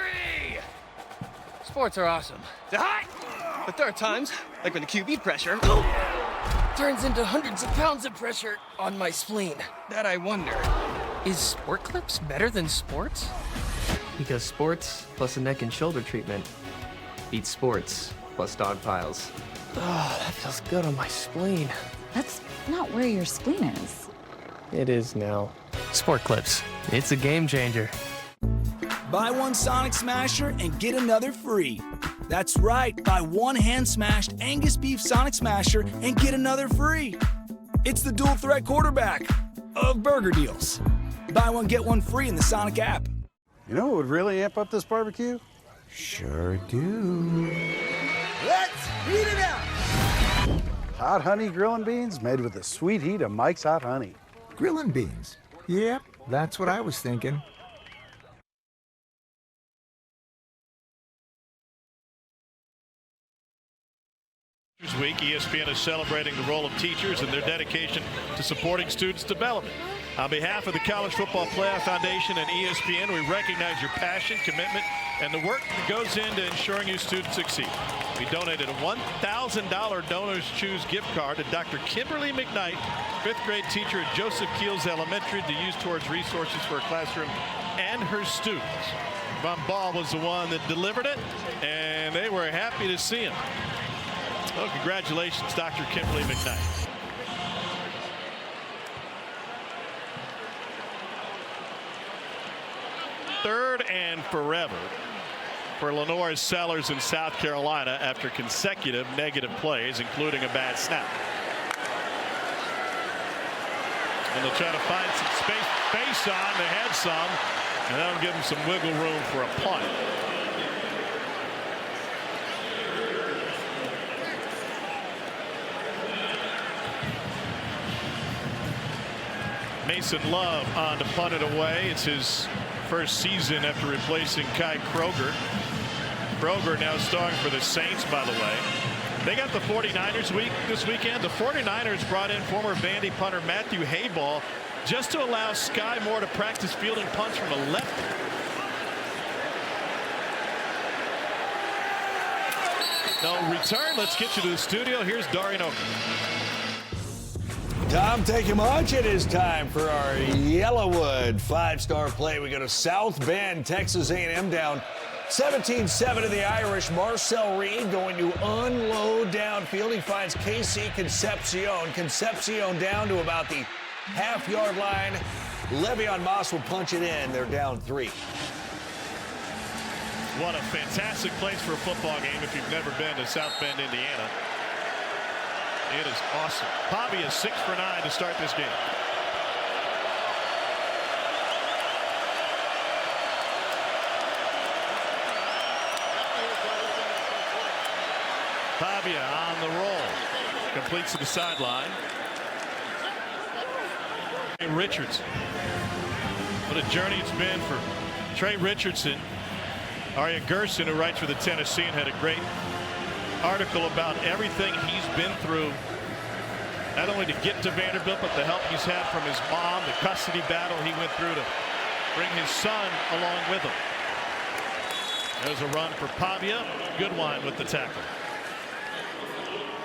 Sports are awesome. They're hot, but there are times, like when the QB pressure turns into hundreds of pounds of pressure on my spleen. That I wonder, is Sport Clips better than sports? Because sports plus a neck and shoulder treatment beats sports plus dog piles. Oh, that feels good on my spleen. That's not where your spleen is. It is now. Sport Clips. It's a game changer. Buy one Sonic Smasher and get another free. That's right, buy one hand-smashed Angus beef Sonic Smasher and get another free. It's the dual threat quarterback of burger deals. Buy one, get one free in the Sonic app. You know what would really amp up this barbecue? Sure do. Let's heat it up! Hot honey grilling beans made with the sweet heat of Mike's Hot Honey. Grilling beans? Yep, that's what I was thinking. Week, ESPN is celebrating the role of teachers and their dedication to supporting students' development. On behalf of the College Football Playoff Foundation and ESPN, we recognize your passion, commitment, and the work that goes into ensuring you students succeed. We donated a $1,000 Donors Choose gift card to Dr. Kimberly McKnight, 5th grade teacher at Joseph Keels Elementary, to use towards resources for her classroom and her students. Von Ball was the one that delivered it, and they were happy to see him. Well, congratulations, Dr. Kimberly McKnight. Third and forever for Lenore's Sellers in South Carolina after consecutive negative plays, including a bad snap. And they'll try to find some space. Face on, they had some, and that'll give them some wiggle room for a punt. Mason Love on to punt it away. It's his first season after replacing Kai Kroger. Kroger now starring for the Saints, by the way. They got the 49ers this weekend. The 49ers brought in former Vandy punter Matthew Hayball just to allow Sky Moore to practice fielding punts from the left. No return. Let's get you to the studio. Here's Darian Oakley. Tom, thank you much. It is time for our Yellowwood 5-star play. We go to South Bend, Texas A&M, down 17-7 to the Irish. Marcel Reed going to unload downfield. He finds KC Concepcion. Concepcion down to about the half-yard line. Le'Veon Moss will punch it in. They're down 3. What a fantastic place for a football game if you've never been to South Bend, Indiana. It is awesome. Pavia is 6 for 9 to start this game. Pavia on the roll. Completes to the sideline. Richardson. What a journey it's been for Trey Richardson. Arya Gerson, who writes for the Tennessean, had a great article about everything he's been through, not only to get to Vanderbilt, but the help he's had from his mom, the custody battle he went through to bring his son along with him. There's a run for Pavia. Goodwine with the tackle.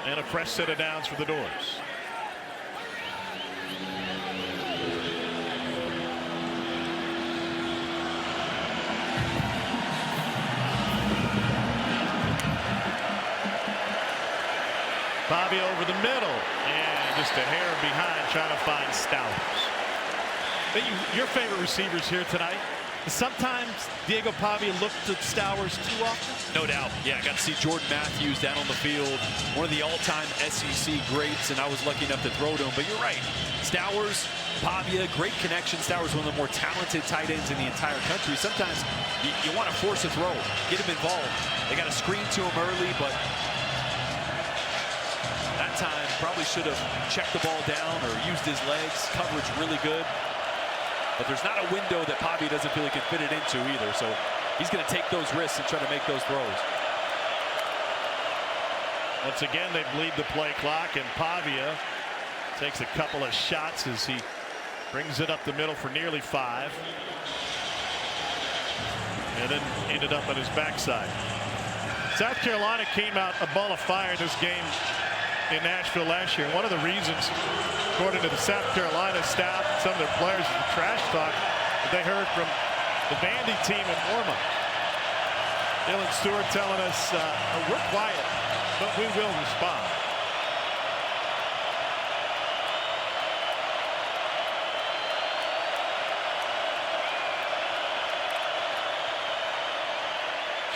And a fresh set of downs for the Doors. Pavia over the middle, and just a hair behind, trying to find Stowers. Your favorite receivers here tonight? Sometimes Diego Pavia looked at Stowers too often. No doubt. Yeah, I got to see Jordan Matthews down on the field, one of the all-time SEC greats, and I was lucky enough to throw to him. But you're right. Stowers, Pavia, great connection. Stowers, one of the more talented tight ends in the entire country. Sometimes you want to force a throw, get him involved. They got a screen to him early, but that time probably should have checked the ball down or used his legs. Coverage really good. But there's not a window that Pavia doesn't feel he can fit it into either. So he's going to take those risks and try to make those throws. Once again, they bleed the play clock, and Pavia takes a couple of shots as he brings it up the middle for nearly 5. And then ended up on his backside. South Carolina came out a ball of fire in this game in Nashville last year. One of the reasons, according to the South Carolina staff, some of their players, the trash talk that they heard from the Vandy team in warm-up. Dylan Stewart telling us, we're quiet, but we will respond.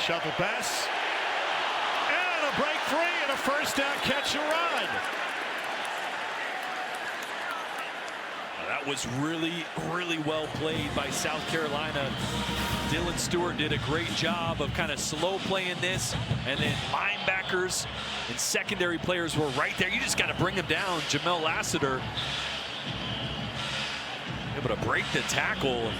Shuffle pass. And a break free and a first down catch and run. That was really, really well played by South Carolina. Dylan Stewart did a great job of kind of slow playing this, and then linebackers and secondary players were right there. You just got to bring them down. Jamel Lassiter able to break the tackle.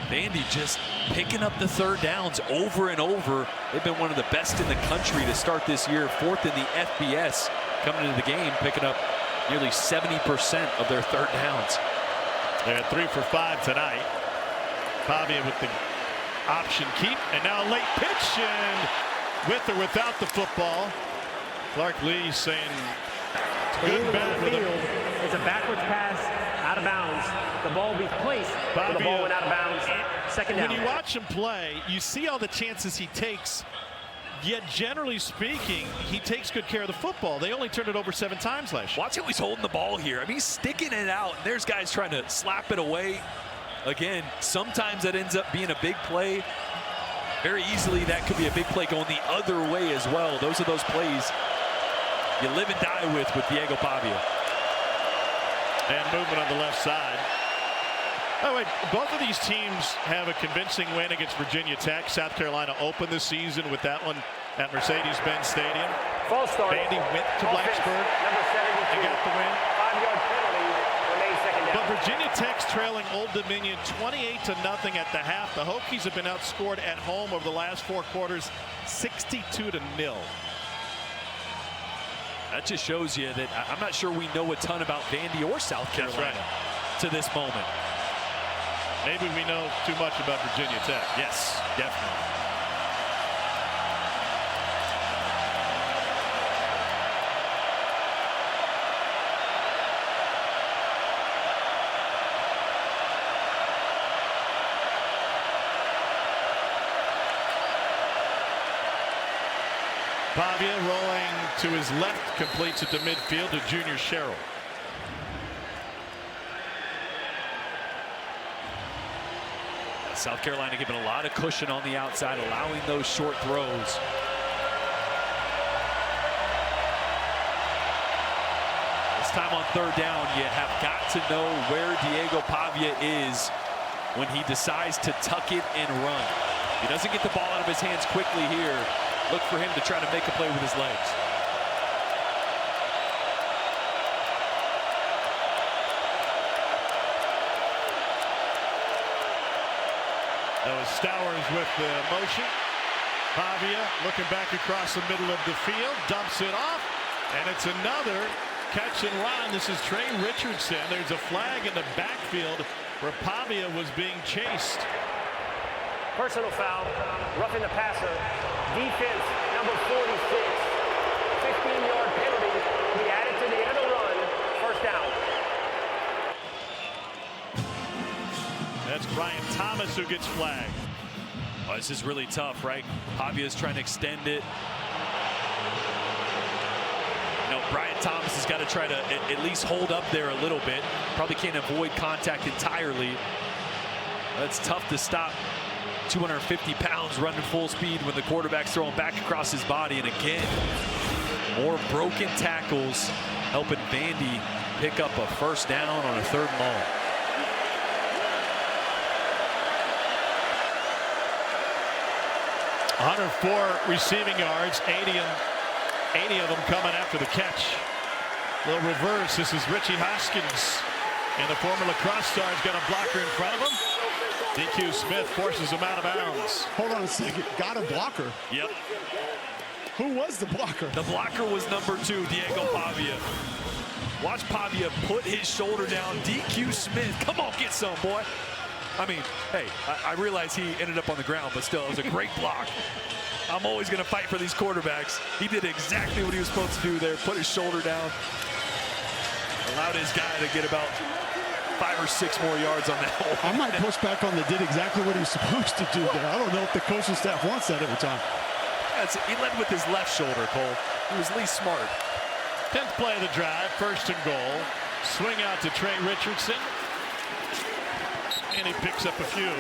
Vandy just picking up the third downs over and over. They've been one of the best in the country to start this year. 4th in the FBS coming into the game, picking up nearly 70% of their third downs. They're at 3 for 5 tonight. Pavia with the option keep, and now a late pitch, and with or without the football. Clark Lee saying good and bad with him. It's a backwards pass out of bounds. The ball will be placed, but the ball went out of bounds. Second down. When you watch him play, you see all the chances he takes. Yet, generally speaking, he takes good care of the football. They only turned it over 7 times last year. Watch how he's holding the ball here. I mean, he's sticking it out. And there's guys trying to slap it away. Again, sometimes that ends up being a big play. Very easily, that could be a big play going the other way as well. Those are those plays you live and die with Diego Pavia. And movement on the left side. By the way, both of these teams have a convincing win against Virginia Tech. South Carolina opened the season with that one at Mercedes-Benz Stadium. False start. Vandy went to Blacksburg and got the win. 5-yard penalty. Remains second down. But Virginia Tech's trailing Old Dominion 28-0 at the half. The Hokies have been outscored at home over the last 4 quarters, 62-0. That just shows you that I'm not sure we know a ton about Vandy or South Carolina to this moment. Maybe we know too much about Virginia Tech. Yes, definitely. Pavia rolling to his left, completes it to midfield to Junior Sherrill. South Carolina giving a lot of cushion on the outside, allowing those short throws. time on third down, you have got to know where Diego Pavia is when he decides to tuck it and run. He doesn't get the ball out of his hands quickly here. Look for him to try to make a play with his legs. That was Stowers with the motion. Pavia looking back across the middle of the field, dumps it off, and it's another catch and run. This is Trey Richardson. There's a flag in the backfield where Pavia was being chased. Personal foul, roughing the passer. Defense number 46. 15-yard penalty will be added to the end of the run. First down. That's Brian Thomas who gets flagged. Oh, this is really tough, right? Pavia's trying to extend it. You know, Brian Thomas has got to try to at least hold up there a little bit. Probably can't avoid contact entirely. That's tough to stop. 250 pounds running full speed when the quarterback's throwing back across his body. And again, more broken tackles helping Vandy pick up a first down on a third and long. $104 receiving yards, 80 of them coming after the catch. Little reverse. This is Richie Hoskins, and the former lacrosse star has got a blocker in front of him. DQ Smith forces him out of bounds. Hold on a second. Got a blocker. Yep. Who was the blocker? The blocker was number 2, Diego Pavia. Watch Pavia put his shoulder down. DQ Smith, come on, get some, boy. I mean, hey, I realize he ended up on the ground, but still, it was a great block. I'm always going to fight for these quarterbacks. He did exactly what he was supposed to do there, put his shoulder down. Allowed his guy to get about 5 or 6 more yards on that hole. I might push back on the did exactly what he was supposed to do there. I don't know if the coaching staff wants that every time. He led with his left shoulder, Cole. He was least smart. 10th play of the drive, first and goal. Swing out to Trey Richardson. And he picks up a few.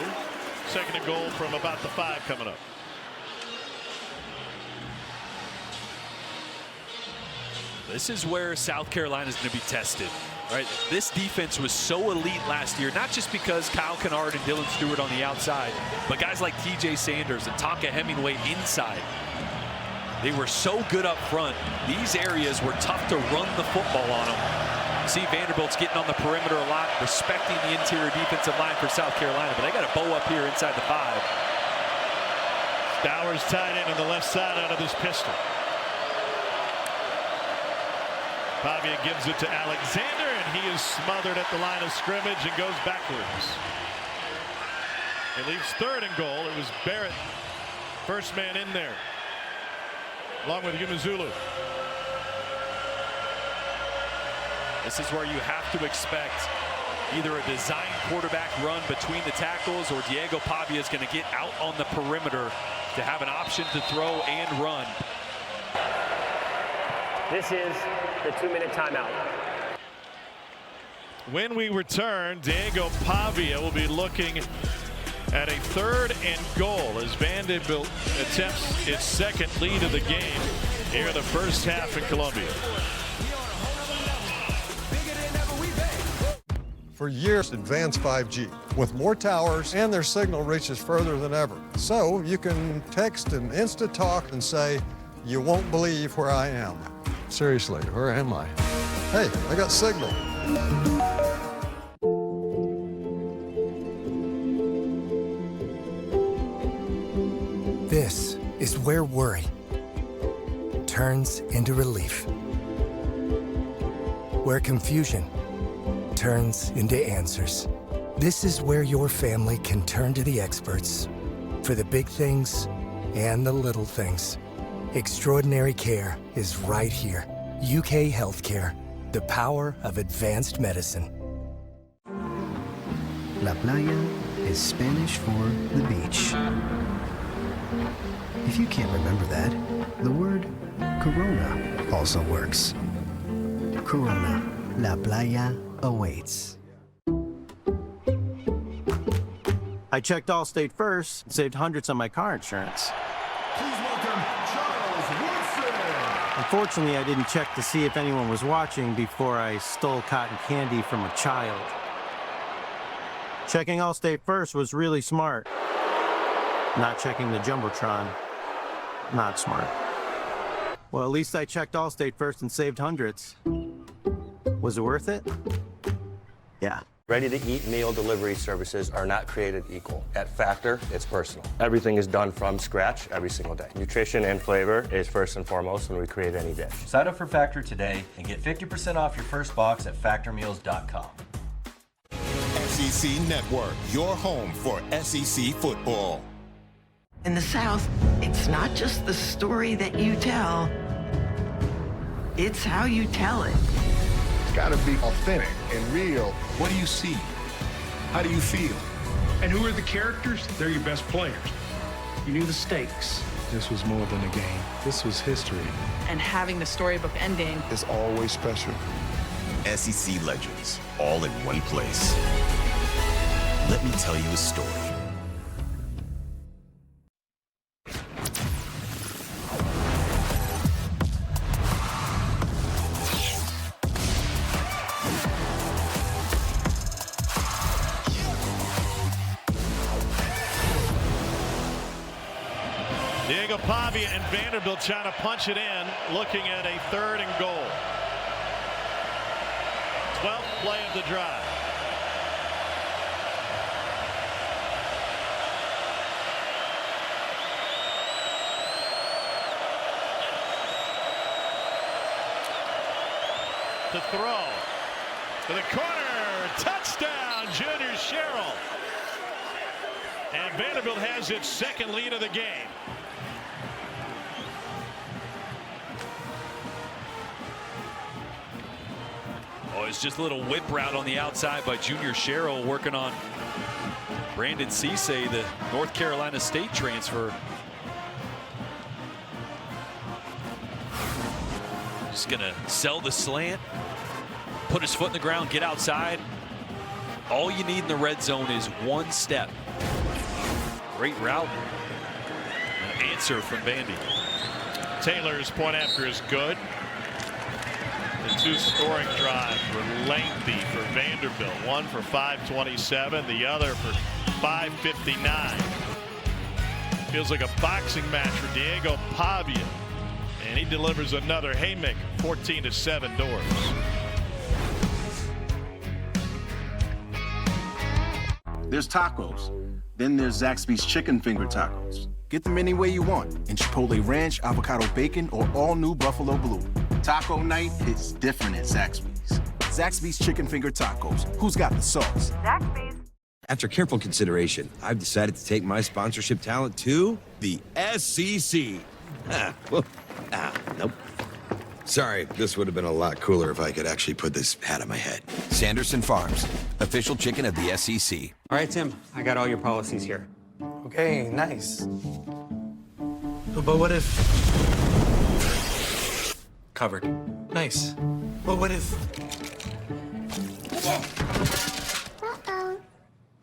Second and goal from about the 5 coming up. This is where South Carolina is going to be tested. Right? This defense was so elite last year, not just because Kyle Kennard and Dylan Stewart on the outside, but guys like TJ Sanders and Tonka Hemingway inside. They were so good up front. These areas were tough to run the football on them. See Vanderbilt's getting on the perimeter a lot, respecting the interior defensive line for South Carolina, but they got a bow up here inside the 5. Stowers tied in on the left side out of this pistol. Pavia gives it to Alexander, and he is smothered at the line of scrimmage and goes backwards. It leaves third and goal. It was Barrett, first man in there, along with Umazulu. This is where you have to expect either a design quarterback run between the tackles, or Diego Pavia is going to get out on the perimeter to have an option to throw and run. This is the 2-minute timeout. When we return, Diego Pavia will be looking at a third and goal as Vanderbilt attempts its second lead of the game here in the first half in Columbia. For years, advanced 5G with more towers, and their signal reaches further than ever. So you can text and instant talk and say, "You won't believe where I am." Seriously, where am I? Hey, I got signal. This is where worry turns into relief. Where confusion turns into answers. This is where your family can turn to the experts for the big things and the little things. Extraordinary care is right here. UK Healthcare, the power of advanced medicine. La playa is Spanish for the beach. If you can't remember that, the word Corona also works. Corona, La playa awaits. I checked Allstate first and saved hundreds on my car insurance. Please welcome Charles Woodson. Unfortunately, I didn't check to see if anyone was watching before I stole cotton candy from a child. Checking Allstate first was really smart. Not checking the Jumbotron, not smart. Well, at least I checked Allstate first and saved hundreds. Was it worth it? Yeah. Ready-to-eat meal delivery services are not created equal. At Factor, it's personal. Everything is done from scratch every single day. Nutrition and flavor is first and foremost when we create any dish. Sign up for Factor today and get 50% off your first box at factormeals.com. SEC Network, your home for SEC football. In the South, it's not just the story that you tell, it's how you tell it. It's got to be authentic and real. What do you see? How do you feel? And who are the characters? They're your best players. You knew the stakes. This was more than a game. This was history. And having the storybook ending It's always special. SEC legends, all in one place. Let me tell you a story. Diego Pavia and Vanderbilt trying to punch it in, looking at a 3rd and goal. 12th play of the drive. To throw to the corner, touchdown, Junior Sherrill. And Vanderbilt has its 2nd lead of the game. Oh, it's just a little whip route on the outside by Junior Sherrill, working on Brandon Cisse, the North Carolina State transfer. Just gonna sell the slant, put his foot in the ground, get outside. All you need in the red zone is one step. Great route. An answer from Vandy. Taylor's point after is good. The 2 scoring drives were lengthy for Vanderbilt. One for 5:27, the other for 5:59. Feels like a boxing match for Diego Pavia. And he delivers another haymaker, 14-7 Doors. There's tacos. Then there's Zaxby's chicken finger tacos. Get them any way you want, in Chipotle Ranch, avocado bacon, or all new Buffalo Blue. Taco night is different at Zaxby's. Zaxby's chicken finger tacos. Who's got the sauce? Zaxby's. After careful consideration, I've decided to take my sponsorship talent to the SEC. Nope. Sorry, this would have been a lot cooler if I could actually put this hat on my head. Sanderson Farms, official chicken of the SEC. All right, Tim, I got all your policies here. Okay, nice. But what if... Covered. Nice. But what if...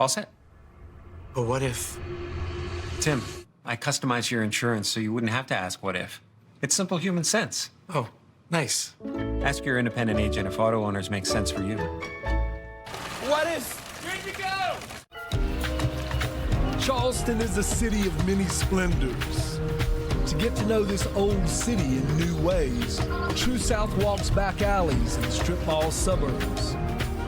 All set. But what if... Tim, I customized your insurance so you wouldn't have to ask what if. It's simple human sense. Oh, nice. Ask your independent agent if auto owners make sense for you. What if... Where'd you go? Charleston is a city of many splendors. To get to know this old city in new ways, True South walks back alleys and strip mall suburbs,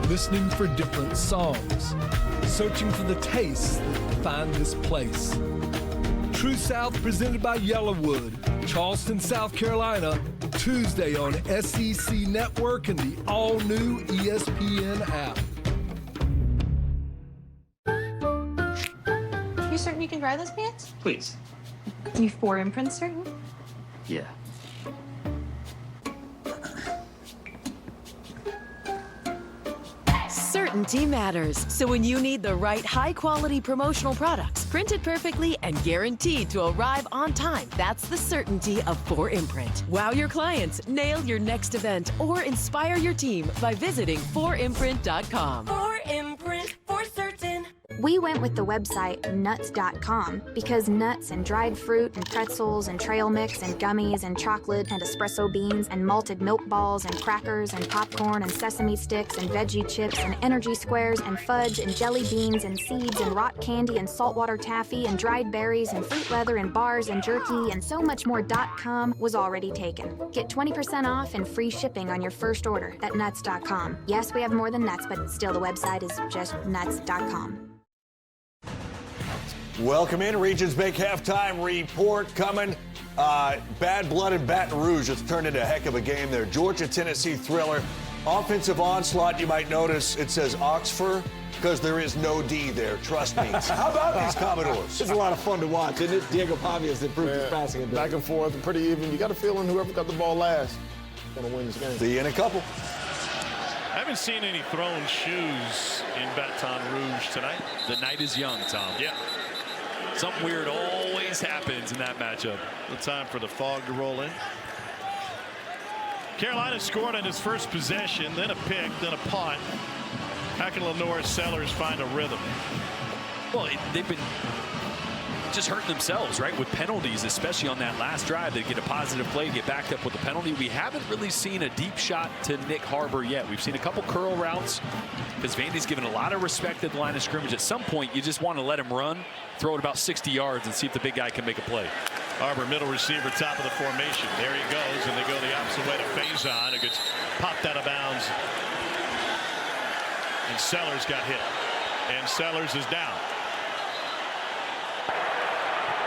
listening for different songs, searching for the tastes that define this place. True South presented by Yellowwood, Charleston, South Carolina, Tuesday on SEC Network and the all-new ESPN app. You certain you can dry those pants? Please. You 4Imprint certain? Yeah. Certainty matters. So when you need the right high-quality promotional products, printed perfectly and guaranteed to arrive on time, that's the certainty of 4Imprint. Wow your clients, nail your next event, or inspire your team by visiting 4Imprint.com. 4Imprint, for certain. We went with the website nuts.com because nuts and dried fruit and pretzels and trail mix and gummies and chocolate and espresso beans and malted milk balls and crackers and popcorn and sesame sticks and veggie chips and energy squares and fudge and jelly beans and seeds and rock candy and saltwater taffy and dried berries and fruit leather and bars and jerky and so much more .com was already taken. Get 20% off and free shipping on your first order at nuts.com. Yes, we have more than nuts, but still the website is just nuts.com. Welcome in. Regions Big halftime report coming. Bad blood in Baton Rouge. It's turned into a heck of a game there. Georgia-Tennessee thriller. Offensive onslaught, you might notice it says Oxford because there is no D there. Trust me. How about these Commodores? It's a lot of fun to watch, isn't it? Diego Pavia's improved his passing ability. Back and forth, pretty even. You got a feeling whoever got the ball last is going to win this game. See you in a couple. I haven't seen any thrown shoes in Baton Rouge tonight. The night is young, Tom. Yeah. Something weird always happens in that matchup. The time for the fog to roll in. Carolina scored on his first possession, then a pick, then a punt. How can Lenore Sellers find a rhythm? Well, they've been just hurting themselves, right, with penalties, especially on that last drive. They get a positive play, get backed up with a penalty. We haven't really seen a deep shot to Nick Harbor yet. We've seen a couple curl routes because Vandy's given a lot of respect at the line of scrimmage. At some point, you just want to let him run, throw it about 60 yards, and see if the big guy can make a play. Harbor, middle receiver, top of the formation. There he goes, and they go the opposite way to Faison. It gets popped out of bounds. And Sellers got hit. And Sellers is down.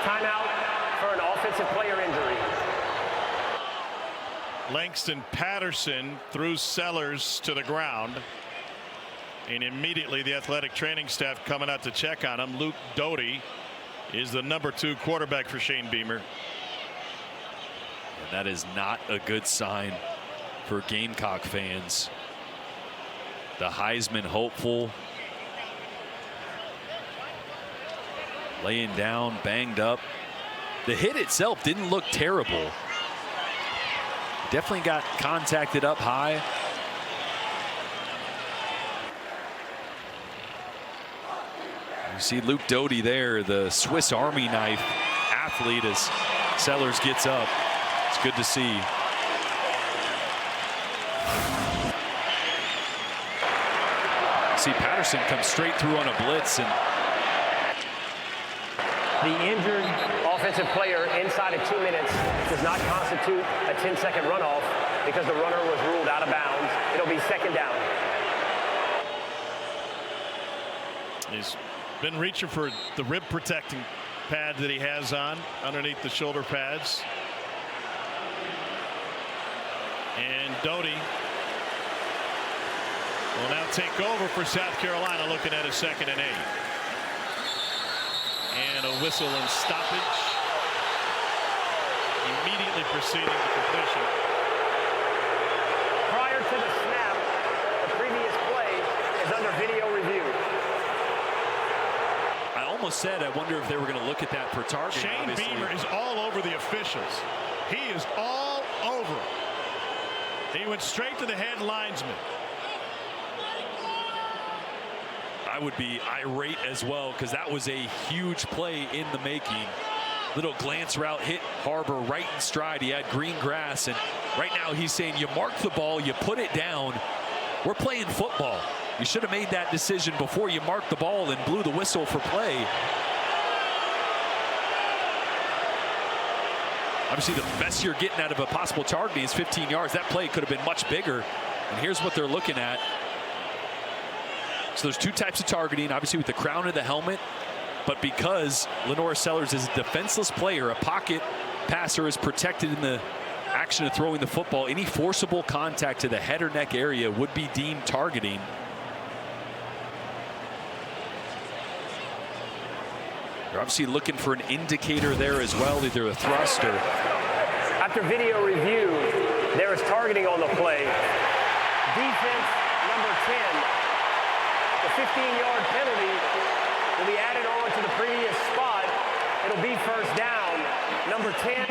Timeout for an offensive player injury. Langston Patterson threw Sellers to the ground. And immediately the athletic training staff coming out to check on him. Luke Doty is the #2 quarterback for Shane Beamer. And that is not a good sign for Gamecock fans. The Heisman hopeful laying down, banged up. The hit itself didn't look terrible. Definitely got contacted up high. You see Luke Doty there, the Swiss Army knife athlete, as Sellers gets up. It's good to see. See Patterson come straight through on a blitz, and The injured offensive player inside of 2 minutes does not constitute a 10-second runoff because the runner was ruled out of bounds. It'll be second down. He's been reaching for the rib protecting pad that he has on underneath the shoulder pads. And Doty will now take over for South Carolina, looking at a 2nd and 8. And a whistle and stoppage. Immediately preceding the completion. Prior to the snap, the previous play is under video review. I almost said I wonder if they were going to look at that for targeting. Shane obviously. Beamer is all over the officials. He is all over. He went straight to the head linesman. I would be irate as well, because that was a huge play in the making. Little glance route hit Harbor right in stride. He had green grass, and right now he's saying you mark the ball, you put it down. We're playing football. You should have made that decision before you marked the ball and blew the whistle for play. Obviously, the best you're getting out of a possible targeting is 15 yards. That play could have been much bigger. And here's what they're looking at. So there's two types of targeting, obviously with the crown of the helmet, but because Lenore Sellers is a defenseless player, a pocket passer is protected in the action of throwing the football. Any forcible contact to the head or neck area would be deemed targeting. They're obviously looking for an indicator there as well, either a thrust or... After video review, there is targeting on the play. Defense number 10. The 15-yard penalty will be added on to the previous spot. It'll be first down. Number 10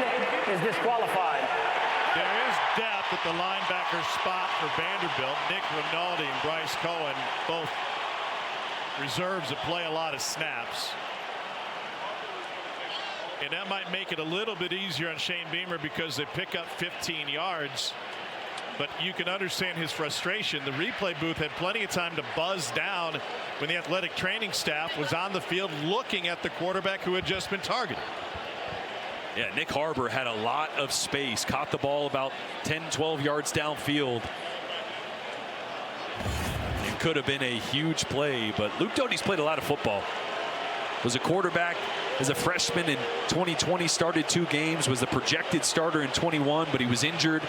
is disqualified. There is depth at the linebacker spot for Vanderbilt. Nick Rinaldi and Bryce Cohen both reserves that play a lot of snaps. And that might make it a little bit easier on Shane Beamer because they pick up 15 yards. But you can understand his frustration. The replay booth had plenty of time to buzz down when the athletic training staff was on the field looking at the quarterback who had just been targeted. Yeah, Nick Harbor had a lot of space, caught the ball about 10, 12 yards downfield. It could have been a huge play, but Luke Doty's played a lot of football. Was a quarterback as a freshman in 2020, started 2 games, was the projected starter in 21, but he was injured,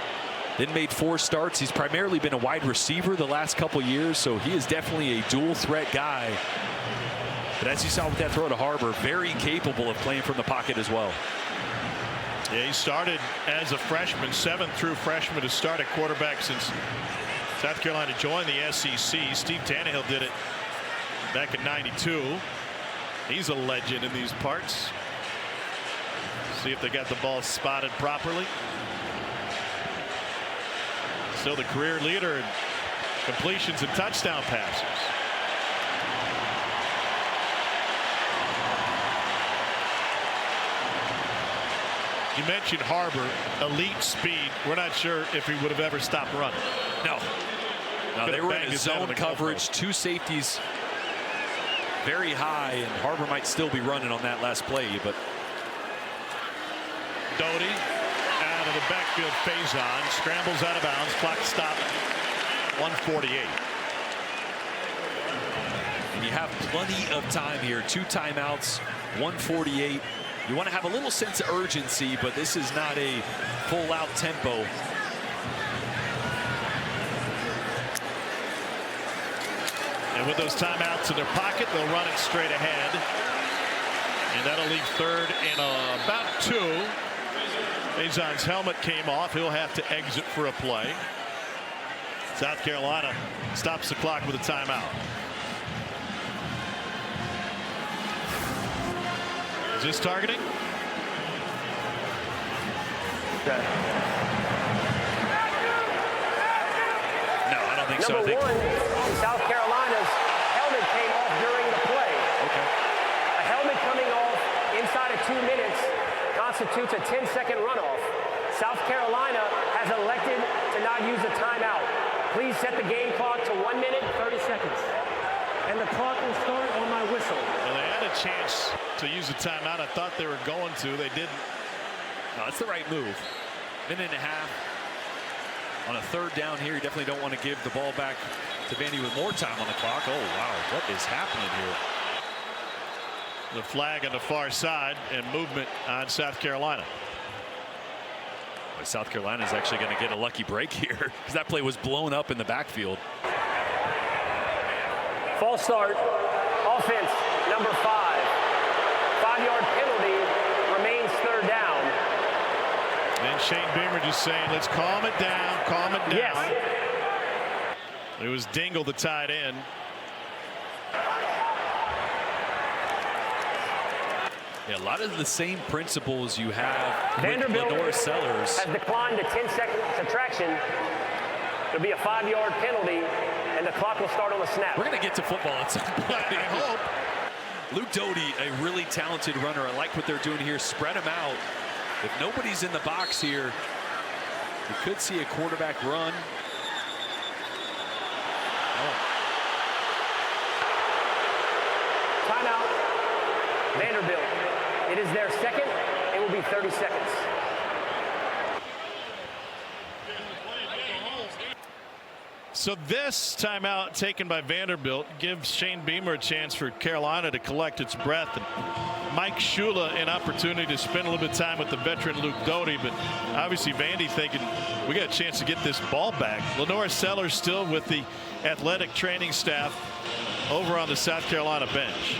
then made 4 starts. He's primarily been a wide receiver the last couple years, so he is definitely a dual threat guy. But as you saw with that throw to Harbor, very capable of playing from the pocket as well. Yeah, he started as a freshman, 7th true freshman to start at quarterback since South Carolina joined the SEC. Steve Tannehill did it back in '92. He's a legend in these parts. See if they got the ball spotted properly. Still the career leader in completions and touchdown passes. You mentioned Harbor, elite speed. We're not sure if he would have ever stopped running. No, they were in zone coverage, 2 safeties very high, and Harbor might still be running on that last play. But Doty out of the backfield, Faison scrambles out of bounds. Clock stop 1:48. And you have plenty of time here. 2 timeouts, 1:48. You want to have a little sense of urgency, but this is not a full-out tempo. And with those timeouts in their pocket, they'll run it straight ahead. And that'll leave 3rd and about 2. Faison's helmet came off. He'll have to exit for a play. South Carolina stops the clock with a timeout. Is this targeting? Okay. No, I don't think so. Number 1, South Carolina's helmet came off during the play. Okay. A helmet coming off inside of 2 minutes constitutes a 10-second runoff. South Carolina has elected to not use a timeout. Please set the game clock to 1 minute, 30 seconds. And the clock will start on my whistle. Well, they had a chance to use a timeout. I thought they were going to. They didn't. No, that's the right move. Minute and a half on a 3rd down here. You definitely don't want to give the ball back to Vandy with more time on the clock. Oh, wow. What is happening here? The flag on the far side and movement on South Carolina. Well, South Carolina is actually going to get a lucky break here because that play was blown up in the backfield. False start. Offense, number 5. 5-yard penalty, remains 3rd down. And Shane Beamer just saying, let's calm it down, calm it down. Yes. It was Dingle, the tight end. Yeah, a lot of the same principles you have Vanderbilt with Lenore Sellers. has declined the 10-second subtraction. It'll be a 5-yard penalty, and the clock will start on the snap. We're going to get to football at some point. I hope. Luke Doty, a really talented runner. I like what they're doing here. Spread him out. If nobody's in the box here, you could see a quarterback run. Timeout. Vanderbilt. It is their 2nd. It will be 30 seconds. So this timeout taken by Vanderbilt gives Shane Beamer a chance for Carolina to collect its breath, and Mike Shula an opportunity to spend a little bit of time with the veteran Luke Doty. But obviously Vandy thinking we got a chance to get this ball back. Lenore Sellers still with the athletic training staff over on the South Carolina bench.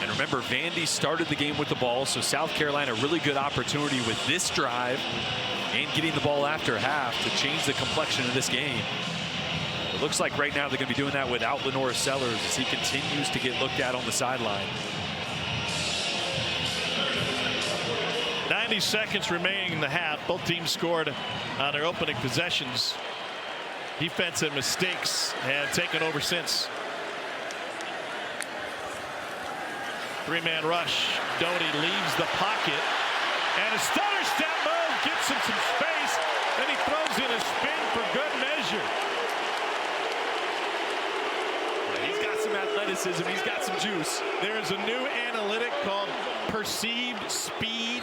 And remember, Vandy started the game with the ball, so South Carolina a really good opportunity with this drive and getting the ball after half to change the complexion of this game. It looks like right now they're going to be doing that without Lenore Sellers as he continues to get looked at on the sideline. 90 seconds remaining in the half. Both teams scored on their opening possessions. defensive mistakes have taken over since. Three-man rush. Doty leaves the pocket. And a stutter step move gets him some space. Then he throws in a spin for good measure. He's got some athleticism. He's got some juice. There is a new analytic called perceived speed.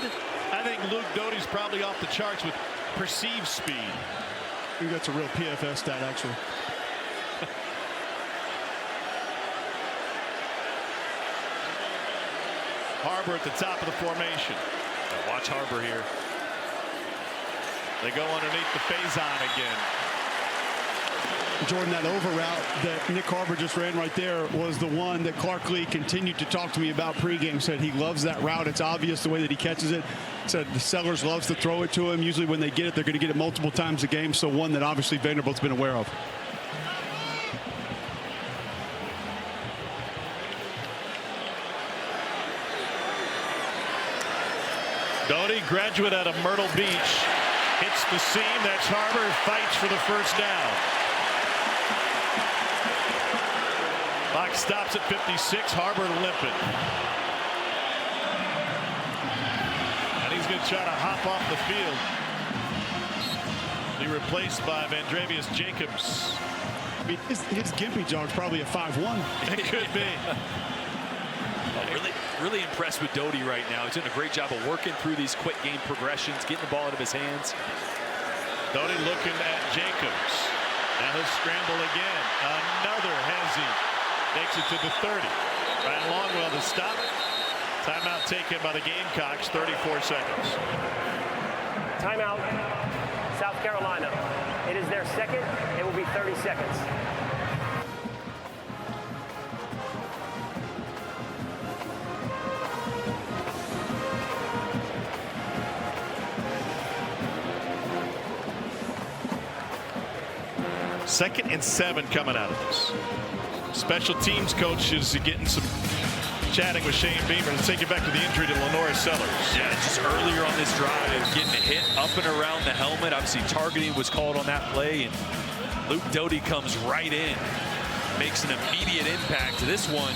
I think Luke Doty's probably off the charts with perceived speed. I think that's a real PFS stat, actually. Harbor at the top of the formation. Now watch Harbor here. They go underneath the phase-on again. Jordan, that over route that Nick Harbor just ran right there was the one that Clark Lee continued to talk to me about pregame. Said he loves that route. It's obvious the way that he catches it. Said the Sellers loves to throw it to him. Usually when they get it, they're going to get it multiple times a game. So one that obviously Vanderbilt's been aware of. Doty, graduate out of Myrtle Beach, hits the seam. That's Harbor, fights for the first down. Clock stops at 56. Harbor limping. And he's going to try to hop off the field. Be replaced by Vanderbilt Jacobs. I mean, his gimpy jog's probably a 5'1". It could be. Really impressed with Doty right now. He's doing a great job of working through these quick game progressions, getting the ball out of his hands. Doty looking at Jacobs. Now he'll scramble again. Another Hezzy. Makes it to the 30. Ryan Longwell to stop. Timeout taken by the Gamecocks. 34 seconds. Timeout, South Carolina. It is their second. It will be 30 seconds. Second and 7 coming out of this. Special teams coach is getting some chatting with Shane Beamer. Let's take it back to the injury to Lenora Sellers. Yeah, just earlier on this drive, getting a hit up and around the helmet. Obviously, targeting was called on that play, and Luke Doty comes right in, makes an immediate impact. This one,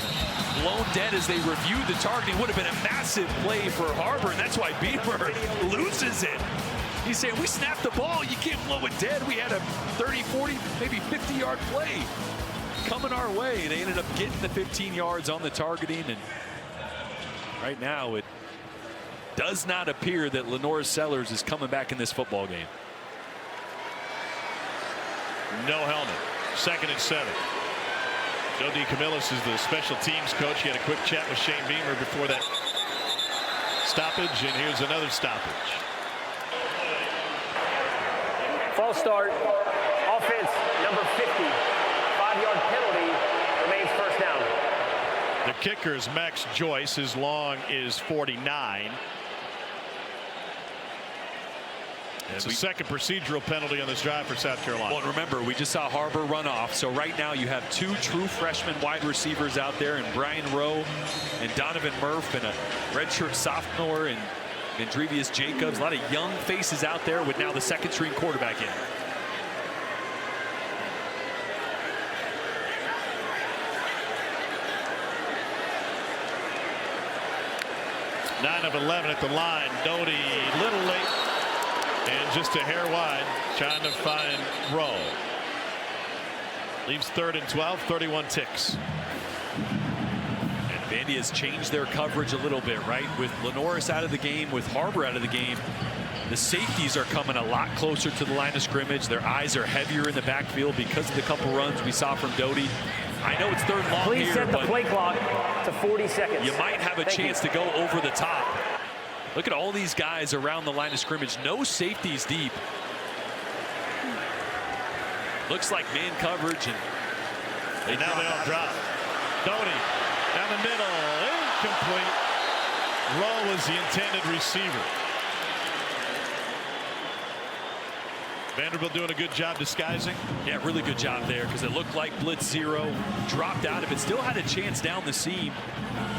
blown dead as they reviewed the targeting. Would have been a massive play for Harbor, and that's why Beamer loses it. He's saying, we snapped the ball. You can't blow it dead. We had a 30, 40, maybe 50-yard play coming our way. They ended up getting the 15 yards on the targeting, and right now it does not appear that Lenora Sellers is coming back in this football game. No helmet. Second and 7. Joe DeCamillis is the special teams coach. He had a quick chat with Shane Beamer before that stoppage, and here's another stoppage. False start. Offense number 50. 5-yard penalty. Remains first down. The kicker is Max Joyce. His long is 49. It's a second procedural penalty on this drive for South Carolina. Well, remember, we just saw Harbor run off. So right now you have two true freshman wide receivers out there, and Brian Rowe and Donovan Murph, and a redshirt sophomore and Vandrevius Jacobs. A lot of young faces out there with now the second string quarterback in. Nine of 11 at the line. Doty little late and just a hair wide, trying to find Rowe. Leaves 3rd and 12, 31 ticks. And Vandy has changed their coverage a little bit, right? With Lenoris out of the game, with Harbor out of the game, the safeties are coming a lot closer to the line of scrimmage. Their eyes are heavier in the backfield because of the couple runs we saw from Doty. I know it's 3rd long Please here, set the but play clock to 40 seconds. You might have a chance to go over the top. Look at all these guys around the line of scrimmage. No safeties deep. Looks like man coverage, and now they all drop. Doty down the middle, incomplete. Rowe was the intended receiver. Vanderbilt doing a good job disguising. Yeah, really good job there, because it looked like blitz 0, dropped out of it, still had a chance down the seam.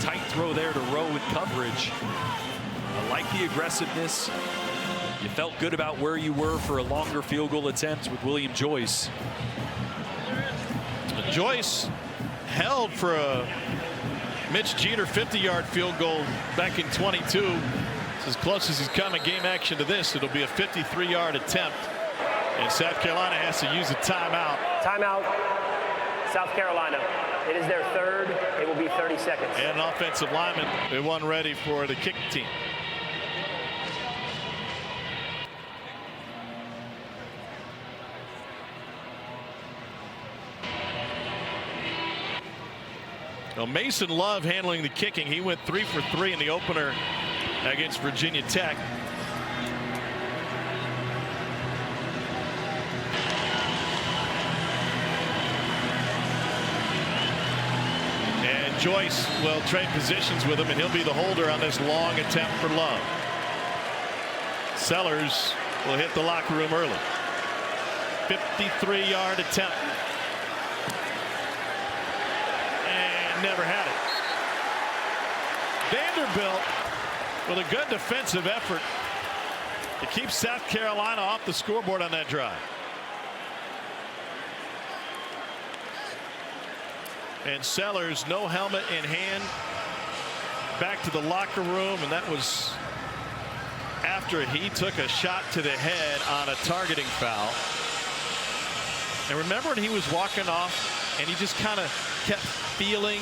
Tight throw there to Rowe in coverage. I like the aggressiveness. You felt good about where you were for a longer field goal attempt with William Joyce. Joyce held for a Mitch Jeter 50-yard field goal back in 22. It's as close as he's come in game action to this. It'll be a 53-yard attempt. And South Carolina has to use a timeout. Timeout, South Carolina. It is their third. It will be 30 seconds. And an offensive lineman, they one ready for the kick team. Well, Mason Love handling the kicking. He went 3 for 3 in the opener against Virginia Tech. And Joyce will trade positions with him, and he'll be the holder on this long attempt for Love. Sellers will hit the locker room early. 53-yard attempt. Never had it. Vanderbilt with a good defensive effort to keep South Carolina off the scoreboard on that drive. And Sellers, no helmet in hand, back to the locker room, and that was after he took a shot to the head on a targeting foul. And remember when he was walking off and he just kind of kept feeling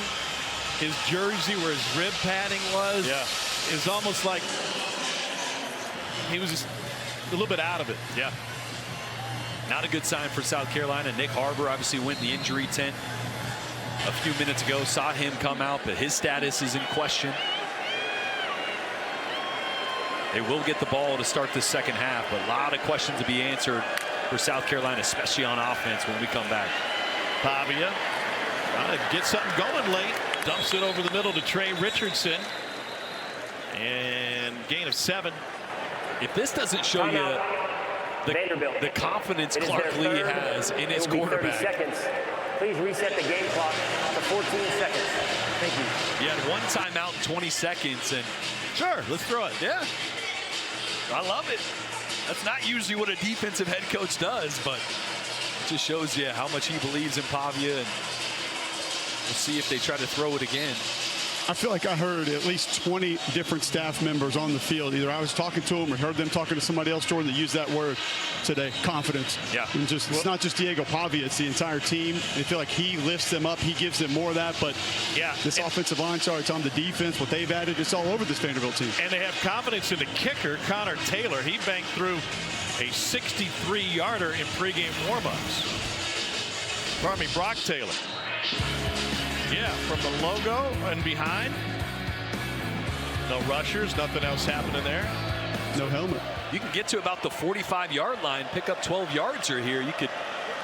his jersey where his rib padding was? Yeah. It was almost like he was just a little bit out of it. Yeah. Not a good sign for South Carolina. Nick Harbor obviously went in the injury tent a few minutes ago. Saw him come out, but his status is in question. They will get the ball to start the second half, but a lot of questions to be answered for South Carolina, especially on offense when we come back. Pavia trying to get something going late. Dumps it over the middle to Trey Richardson. And gain of 7. If this doesn't show you the confidence Clark Lee has in his quarterback. 30 seconds. Please reset the game clock to 14 seconds. Thank you. You had one timeout in 20 seconds. And sure, let's throw it. Yeah. I love it. That's not usually what a defensive head coach does, but it just shows you how much he believes in Pavia. And we'll see if they try to throw it again. I feel like I heard at least 20 different staff members on the field. Either I was talking to them or heard them talking to somebody else, Jordan, that used that word today, confidence. Yeah. And just, it's not just Diego Pavia, it's the entire team. They feel like he lifts them up. He gives them more of that. But yeah, this offensive line, it's on the defense, what they've added, it's all over this Vanderbilt team. And they have confidence in the kicker, Connor Taylor. He banked through a 63-yarder in pregame warmups. Pardon me, Brock Taylor. Yeah, from the logo and behind. No rushers, nothing else happening there. No helmet. You can get to about the 45-yard line, pick up 12 yards or here. You could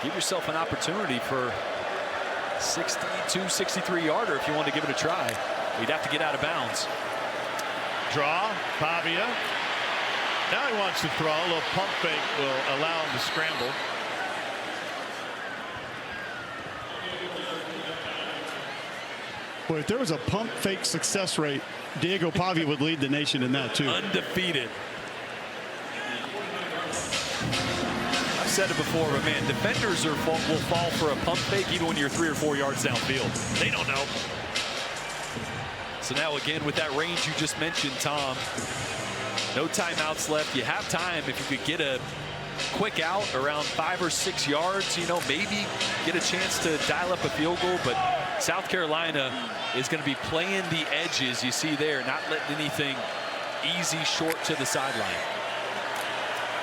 give yourself an opportunity for 62, 63-yarder if you want to give it a try. You'd have to get out of bounds. Draw, Pavia. Now he wants to throw. A little pump fake will allow him to scramble. Boy, if there was a pump fake success rate, Diego Pavia would lead the nation in that too. Undefeated. I've said it before, but man, defenders will fall for a pump fake even when you're 3 or 4 yards downfield. They don't know. So now again with that range you just mentioned, Tom, no timeouts left. You have time if you could get a quick out around 5 or 6 yards, you know, maybe get a chance to dial up a field goal. But South Carolina is going to be playing the edges, you see there, not letting anything easy short to the sideline.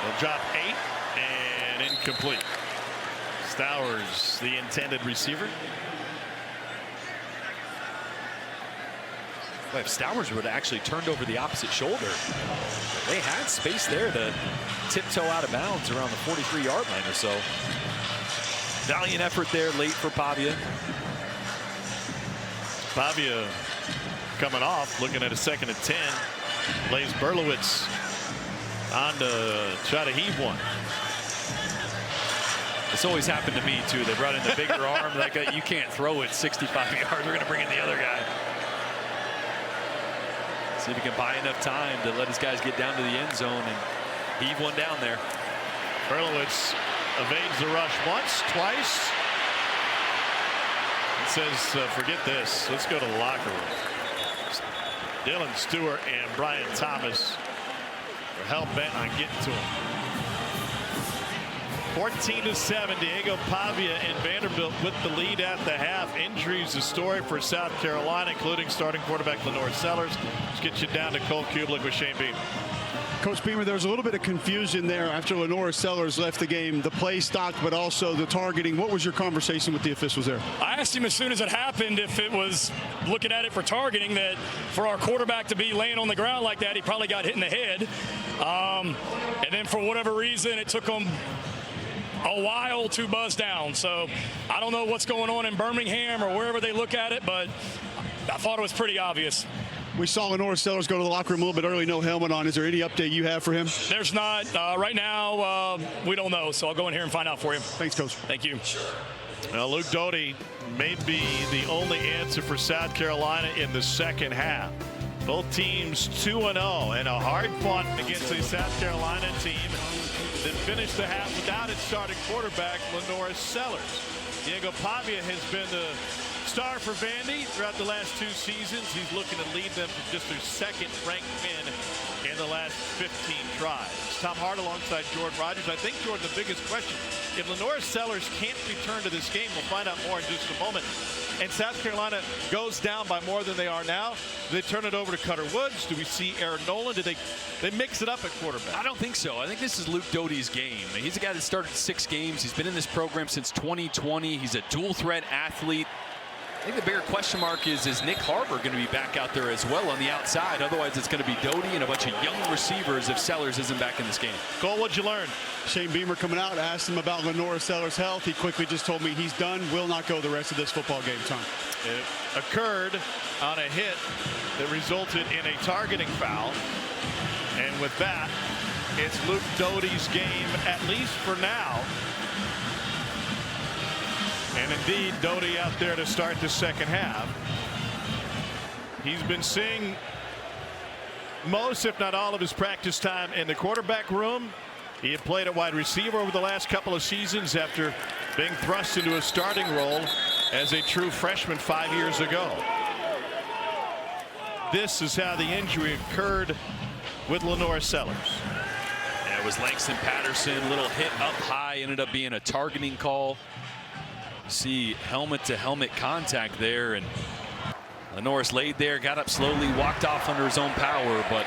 They'll drop 8 and incomplete. Stowers, the intended receiver. Well, if Stowers would have actually turned over the opposite shoulder, they had space there to tiptoe out of bounds around the 43-yard line or so. Valiant effort there late for Pavia. Pavia coming off, looking at a 2nd and 10. Lays Berlowitz on to try to heave one. It's always happened to me too. They brought in the bigger arm. Like you can't throw it 65 yards. We're going to bring in the other guy. See if he can buy enough time to let his guys get down to the end zone and Heave one down there. Berlowitz evades the rush once, twice. It says, forget this. Let's go to the locker room. Dylan Stewart and Brian Thomas are hell-bent on getting to him. 14-7, Diego Pavia and Vanderbilt with the lead at the half. Injuries the story for South Carolina, including starting quarterback Lenore Sellers. Let's get you down to Cole Kublik with Shane Beamer. Coach Beamer, there was a little bit of confusion there after Lenore Sellers left the game. The play stopped, but also the targeting. What was your conversation with the officials there? I asked him as soon as it happened if it was looking at it for targeting, that for our quarterback to be laying on the ground like that, he probably got hit in the head. And then for whatever reason, it took him a while to buzz down. So I don't know what's going on in Birmingham or wherever they look at it, but I thought it was pretty obvious. We saw Lenore Sellers go to the locker room a little bit early, no helmet on. Is there any update you have for him? There's not. Right now, we don't know, so I'll go in here and find out for you. Thanks, Coach. Thank you. Now, Luke Doty may be the only answer for South Carolina in the second half. Both teams 2-0 and a hard fought against a South Carolina team that finished the half without its starting quarterback, Lenore Sellers. Diego Pavia has been the star for Vandy throughout the last 2 seasons. He's looking to lead them to just their second-ranked win in the last 15 tries. Tom Hart alongside Jordan Rogers. I think, Jordan, the biggest question, if Lenore Sellers can't return to this game, we'll find out more in just a moment, and South Carolina goes down by more than they are now, do they turn it over to Cutter Woods? Do we see Aaron Nolan? Do they mix it up at quarterback? I don't think so. I think this is Luke Doty's game. He's a guy that started 6 games. He's been in this program since 2020. He's a dual-threat athlete. I think the bigger question mark is Nick Harbor going to be back out there as well on the outside? Otherwise, it's going to be Doty and a bunch of young receivers if Sellers isn't back in this game. Cole, what'd you learn? Shane Beamer coming out, asked him about Lenore Sellers' health. He quickly just told me he's done, will not go the rest of this football game, Tom. It occurred on a hit that resulted in a targeting foul. And with that, it's Luke Doty's game, at least for now. And indeed, Doty out there to start the second half. He's been seeing most, if not all, of his practice time in the quarterback room. He had played at wide receiver over the last couple of seasons after being thrust into a starting role as a true freshman 5 years ago. This is how the injury occurred with Lenore Sellers. And it was Langston Patterson, little hit up high, ended up being a targeting call. See helmet-to-helmet contact there, and Lenore's laid there, got up slowly, walked off under his own power, but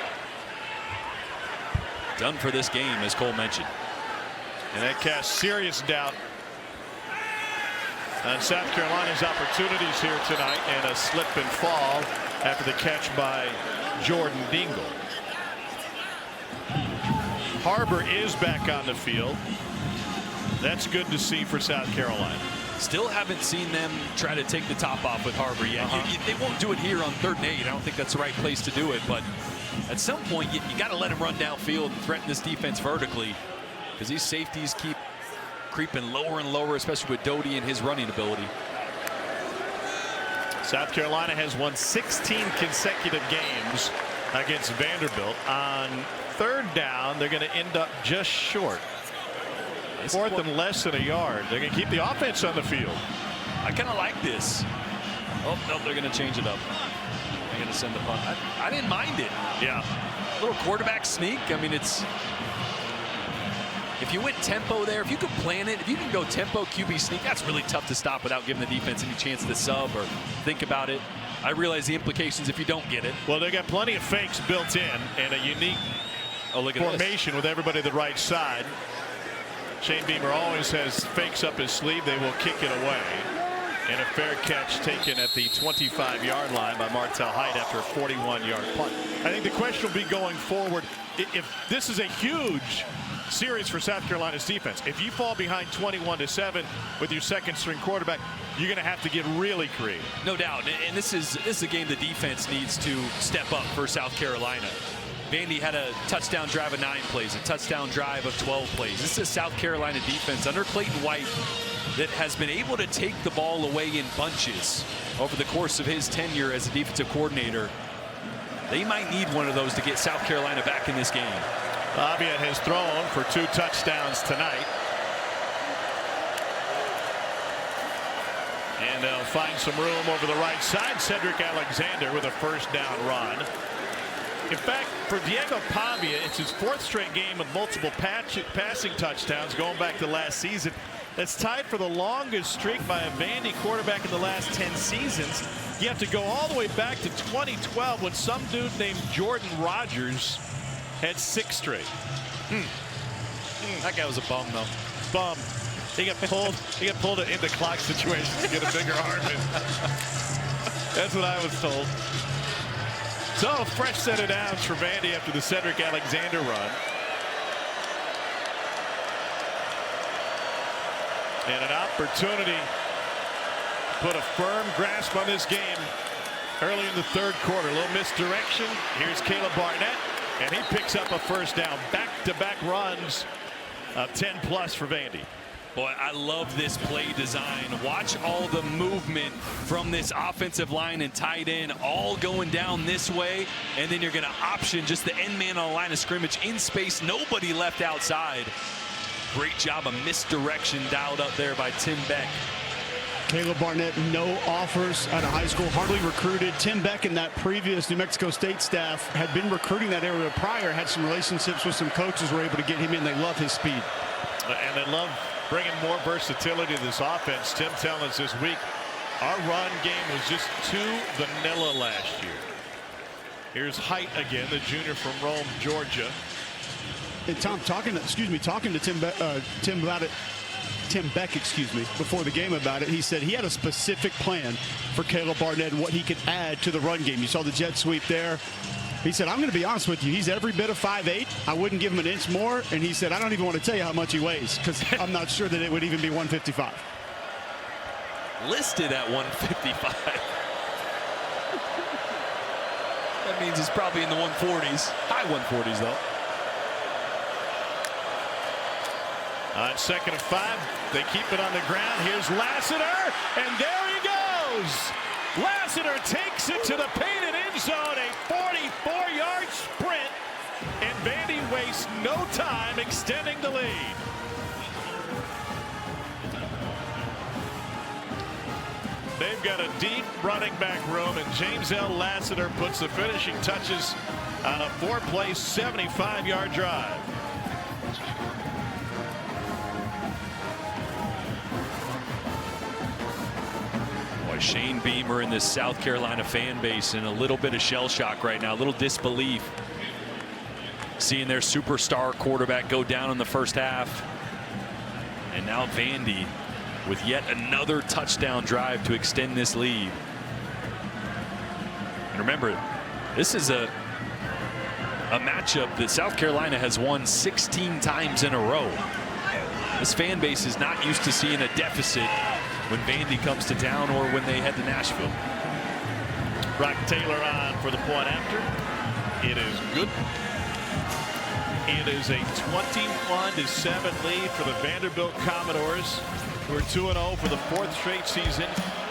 done for this game, as Cole mentioned. And that casts serious doubt on South Carolina's opportunities here tonight, and a slip and fall after the catch by Jordan Dingle. Harbor is back on the field. That's good to see for South Carolina. Still haven't seen them try to take the top off with Harbor yet. They won't do it here on 3rd and 8. I don't think that's the right place to do it, but at some point you got to let him run downfield and threaten this defense vertically, because these safeties keep creeping lower and lower, especially with Doty and his running ability. South Carolina has won 16 consecutive games against Vanderbilt. On 3rd down, they're going to end up just short. 4th and less than a yard. They're going to keep the offense on the field. I kind of like this. Oh, no, they're going to change it up. They're going to send the punt. I didn't mind it. Yeah. A little quarterback sneak. I mean, it's... If you went tempo there, if you could plan it, if you can go tempo, QB sneak, that's really tough to stop without giving the defense any chance to sub or think about it. I realize the implications if you don't get it. Well, they got plenty of fakes built in and a unique formation with everybody to the right side. Shane Beamer always has fakes up his sleeve. They will kick it away. And a fair catch taken at the 25-yard line by Martell Height after a 41-yard punt. I think the question will be going forward, if this is a huge series for South Carolina's defense. If you fall behind 21-7 with your second-string quarterback, you're going to have to get really creative. No doubt. And this is a game the defense needs to step up for South Carolina. Vandy had a touchdown drive of 9 plays, a touchdown drive of 12 plays. This is a South Carolina defense under Clayton White that has been able to take the ball away in bunches over the course of his tenure as a defensive coordinator. They might need one of those to get South Carolina back in this game. Pavia has thrown for 2 touchdowns tonight. And they'll find some room over the right side. Cedric Alexander with a first down run. In fact, for Diego Pavia, it's his 4th straight game with multiple passing touchdowns going back to last season. That's tied for the longest streak by a Vandy quarterback in the last 10 seasons. You have to go all the way back to 2012 when some dude named Jordan Rogers had 6 straight. That guy was a bum, though. Bum. He got pulled into clock situations to get a bigger arm in. That's what I was told. So a fresh set of downs for Vandy after the Cedric Alexander run. And an opportunity to put a firm grasp on this game early in the 3rd quarter. A little misdirection. Here's Caleb Barnett, and he picks up a first down. Back-to-back runs of 10+ for Vandy. Boy, I love this play design. Watch all the movement from this offensive line and tight end all going down this way. And then you're going to option just the end man on the line of scrimmage in space. Nobody left outside. Great job of misdirection dialed up there by Tim Beck. Caleb Barnett, no offers out of high school, hardly recruited. Tim Beck and that previous New Mexico State staff had been recruiting that area prior, had some relationships with some coaches, were able to get him in. They love his speed. And they love bringing more versatility to this offense. Tim telling us this week, our run game was just too vanilla last year. Here's Height again, the junior from Rome, Georgia. And Tom, talking to Tim Beck, before the game about it, he said he had a specific plan for Caleb Barnett and what he could add to the run game. You saw the jet sweep there. He said, I'm going to be honest with you, he's every bit of 5'8". I wouldn't give him an inch more. And he said, I don't even want to tell you how much he weighs because I'm not sure that it would even be 155. Listed at 155. That means it's probably in the 140s. High 140s, though. On 2nd and 5, they keep it on the ground. Here's Lassiter, and there he goes. Lassiter takes it to the painted end zone, a 44-yard sprint, and Vandy wastes no time extending the lead. They've got a deep running back room, and James L. Lassiter puts the finishing touches on a 4-play, 75-yard drive. Shane Beamer and this South Carolina fan base in a little bit of shell shock right now, a little disbelief. Seeing their superstar quarterback go down in the first half. And now Vandy with yet another touchdown drive to extend this lead. And remember, this is a matchup that South Carolina has won 16 times in a row. This fan base is not used to seeing a deficit when Vandy comes to town or when they head to Nashville. Brock Taylor on for the point after. It is good. It is a 21-7 lead for the Vanderbilt Commodores, who are 2-0 for the 4th straight season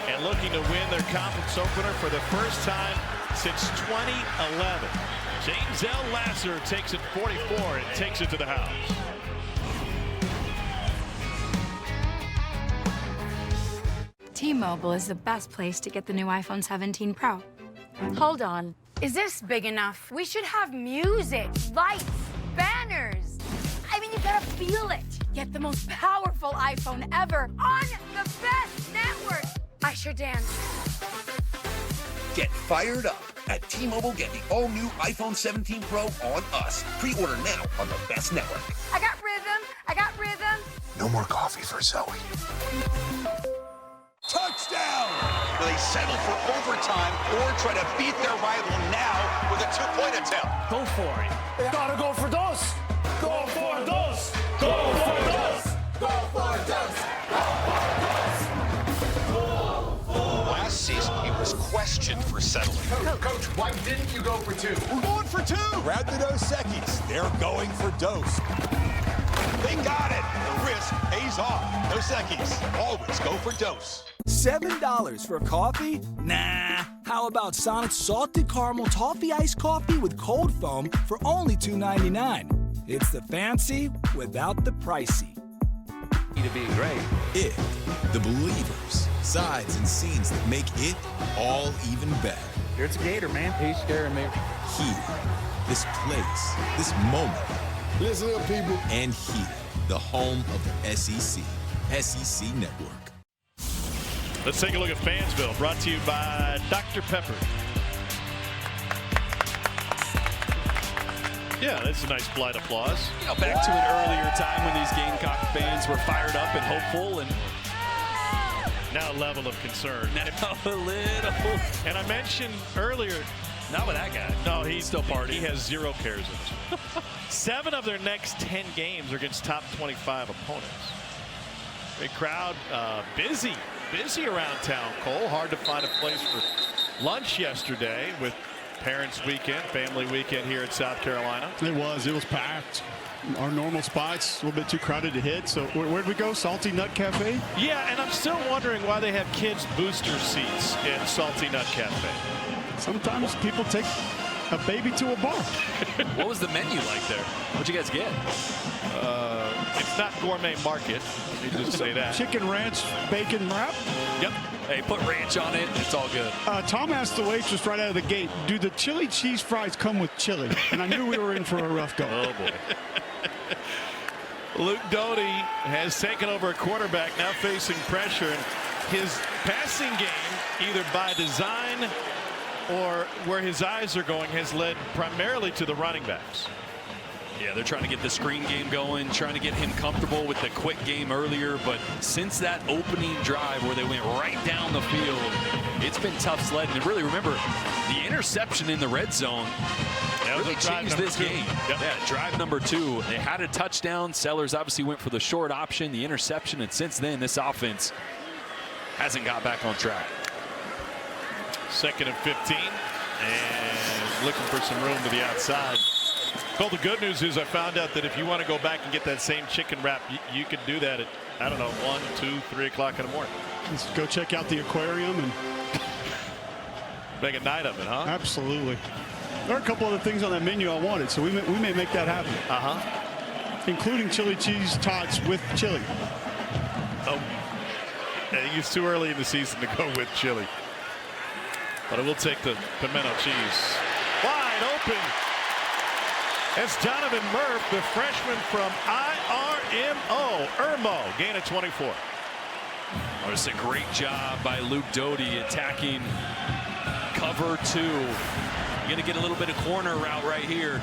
and looking to win their conference opener for the first time since 2011. James L. Lassiter takes it 44 and takes it to the house. T-Mobile is the best place to get the new iPhone 17 Pro. Hold on. Is this big enough? We should have music, lights, banners. I mean, you gotta feel it. Get the most powerful iPhone ever on the best network. I sure dance. Get fired up. At T-Mobile, get the all-new iPhone 17 Pro on us. Pre-order now on the best network. I got rhythm. I got rhythm. No more coffee for Zoe. Touchdown! Will they settle for overtime or try to beat their rival now with a two-point attempt? Go for it. Gotta go for those. Go for those. Go for those. Go for those. Last season, he was questioned for settling. Coach, why didn't you go for 2? We're going for 2. Grab the Dos Equis. They're going for Dos. They got it. The risk pays off. Dos Equis. Always go for Dos. $7 for coffee? Nah. How about Sonic's salted caramel toffee iced coffee with cold foam for only $2.99? It's the fancy without the pricey. To be great. It, the believers, sides and scenes that make it all even better. It's a gator, man. He's scaring me. Here, this place, this moment. Listen up, people. And here, the home of the SEC, SEC Network. Let's take a look at Fansville, brought to you by Dr. Pepper. Yeah, that's a nice polite applause. You know, back to an earlier time when these Gamecock fans were fired up and hopeful, and now a level of concern. Now a little. And I mentioned earlier, not with that guy. No, he's still partying. He has zero cares in this. 7 of their next 10 games are against top 25 opponents. Big crowd, busy around town. Cole, hard to find a place for lunch yesterday with Parents Weekend, Family Weekend here in South Carolina. It was packed. Our normal spots a little bit too crowded to hit. So where'd we go? Salty Nut Cafe? Yeah, and I'm still wondering why they have kids booster seats in Salty Nut Cafe. Sometimes people take a baby to a bar. What was the menu like there? What'd you guys get? It's not gourmet market. Let me just say that. Chicken ranch bacon wrap. Yep. Hey, put ranch on it. It's all good. Tom asked the waitress right out of the gate, do the chili cheese fries come with chili? And I knew we were in for a rough go. Oh, boy. Luke Doty has taken over a quarterback, now facing pressure. And his passing game, either by design or where his eyes are going, has led primarily to the running backs. Yeah, they're trying to get the screen game going, trying to get him comfortable with the quick game earlier. But since that opening drive where they went right down the field, it's been tough sledding. And really, remember, the interception in the red zone really changed this game. Yep. Yeah, drive number 2. They had a touchdown. Sellers obviously went for the short option, the interception. And since then, this offense hasn't got back on track. 2nd and 15. And looking for some room to the outside. Well, the good news is I found out that if you want to go back and get that same chicken wrap, you could do that at, I don't know, 1, 2, 3 o'clock in the morning. Let's go check out the aquarium and make a night of it, huh? Absolutely. There are a couple other things on that menu I wanted, so we may make that happen. Including chili cheese tots with chili. Oh, I think it's too early in the season to go with chili. But I will take the pimento cheese. Wide open. It's Donovan Murph, the freshman from Irmo, gain of 24. Oh, it's a great job by Luke Doty attacking cover 2. You're going to get a little bit of corner route right here.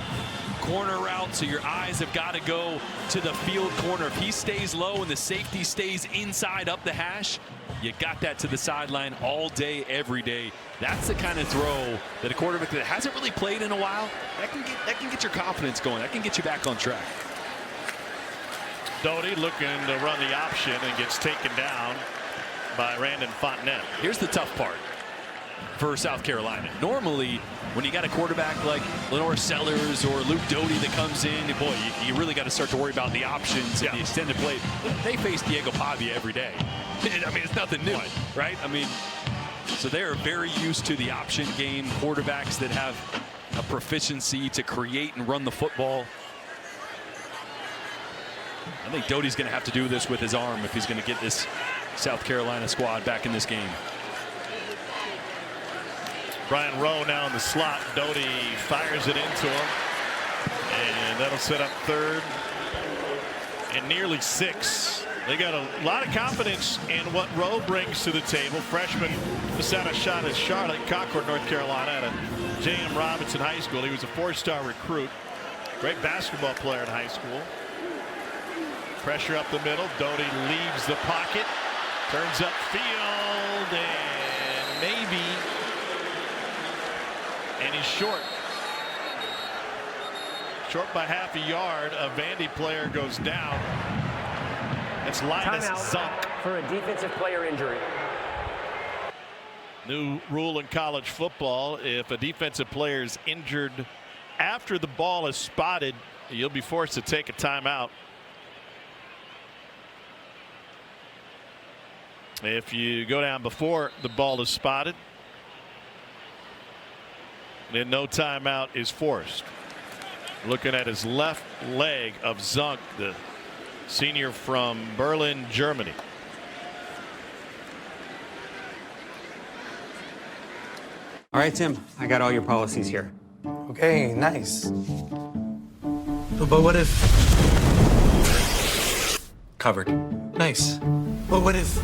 Corner route, so your eyes have got to go to the field corner. If he stays low and the safety stays inside up the hash, you got that to the sideline all day, every day. That's the kind of throw that a quarterback that hasn't really played in a while, that can get your confidence going. That can get you back on track. Doty looking to run the option and gets taken down by Randon Fontenette. Here's the tough part for South Carolina. Normally, when you got a quarterback like Lenore Sellers or Luke Doty that comes in, boy, you really got to start to worry about the options and the extended play. They face Diego Pavia every day. I mean, it's nothing new, right? I mean, so they are very used to the option game, quarterbacks that have a proficiency to create and run the football. I think Doty's going to have to do this with his arm if he's going to get this South Carolina squad back in this game. Brian Rowe now in the slot. Doty fires it into him. And that'll set up 3rd and nearly 6. They got a lot of confidence in what Rowe brings to the table. Freshman just had a shot at Charlotte, Concord, North Carolina, at a J.M. Robinson High School. He was a 4-star recruit. Great basketball player in high school. Pressure up the middle. Doty leaves the pocket. Turns up field. And maybe. And he's short. Short by half a yard. A Vandy player goes down. It's Linus Zunk for a defensive player injury. New rule in college football: if a defensive player is injured after the ball is spotted, you'll be forced to take a timeout. If you go down before the ball is spotted, then no timeout is forced. Looking at his left leg of Zunk, the senior from Berlin, Germany. All right, Tim, I got all your policies here. Okay, nice. But what if... Covered. Nice. But what if...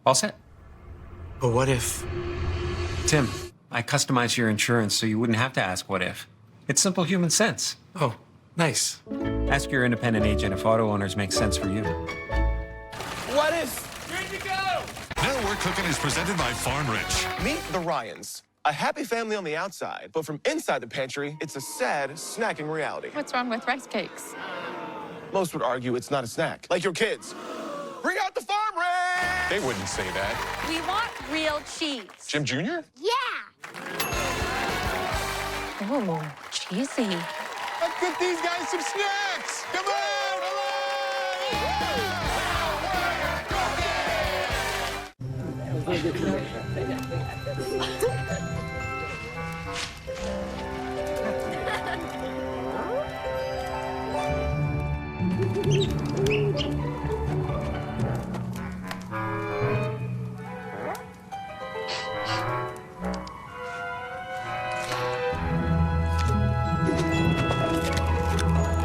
All set? But what if... Tim, I customized your insurance so you wouldn't have to ask what if. It's simple human sense. Oh, nice. Ask your independent agent if auto owners make sense for you. What if... Good to go! Now We're Cooking is presented by Farm Rich. Meet the Ryans. A happy family on the outside, but from inside the pantry, it's a sad, snacking reality. What's wrong with rice cakes? Most would argue it's not a snack. Like your kids. Bring out the Farm Rich! They wouldn't say that. We want real cheese. Jim Jr.? Yeah! Ooh, cheesy. Let's get these guys some snacks! Come on!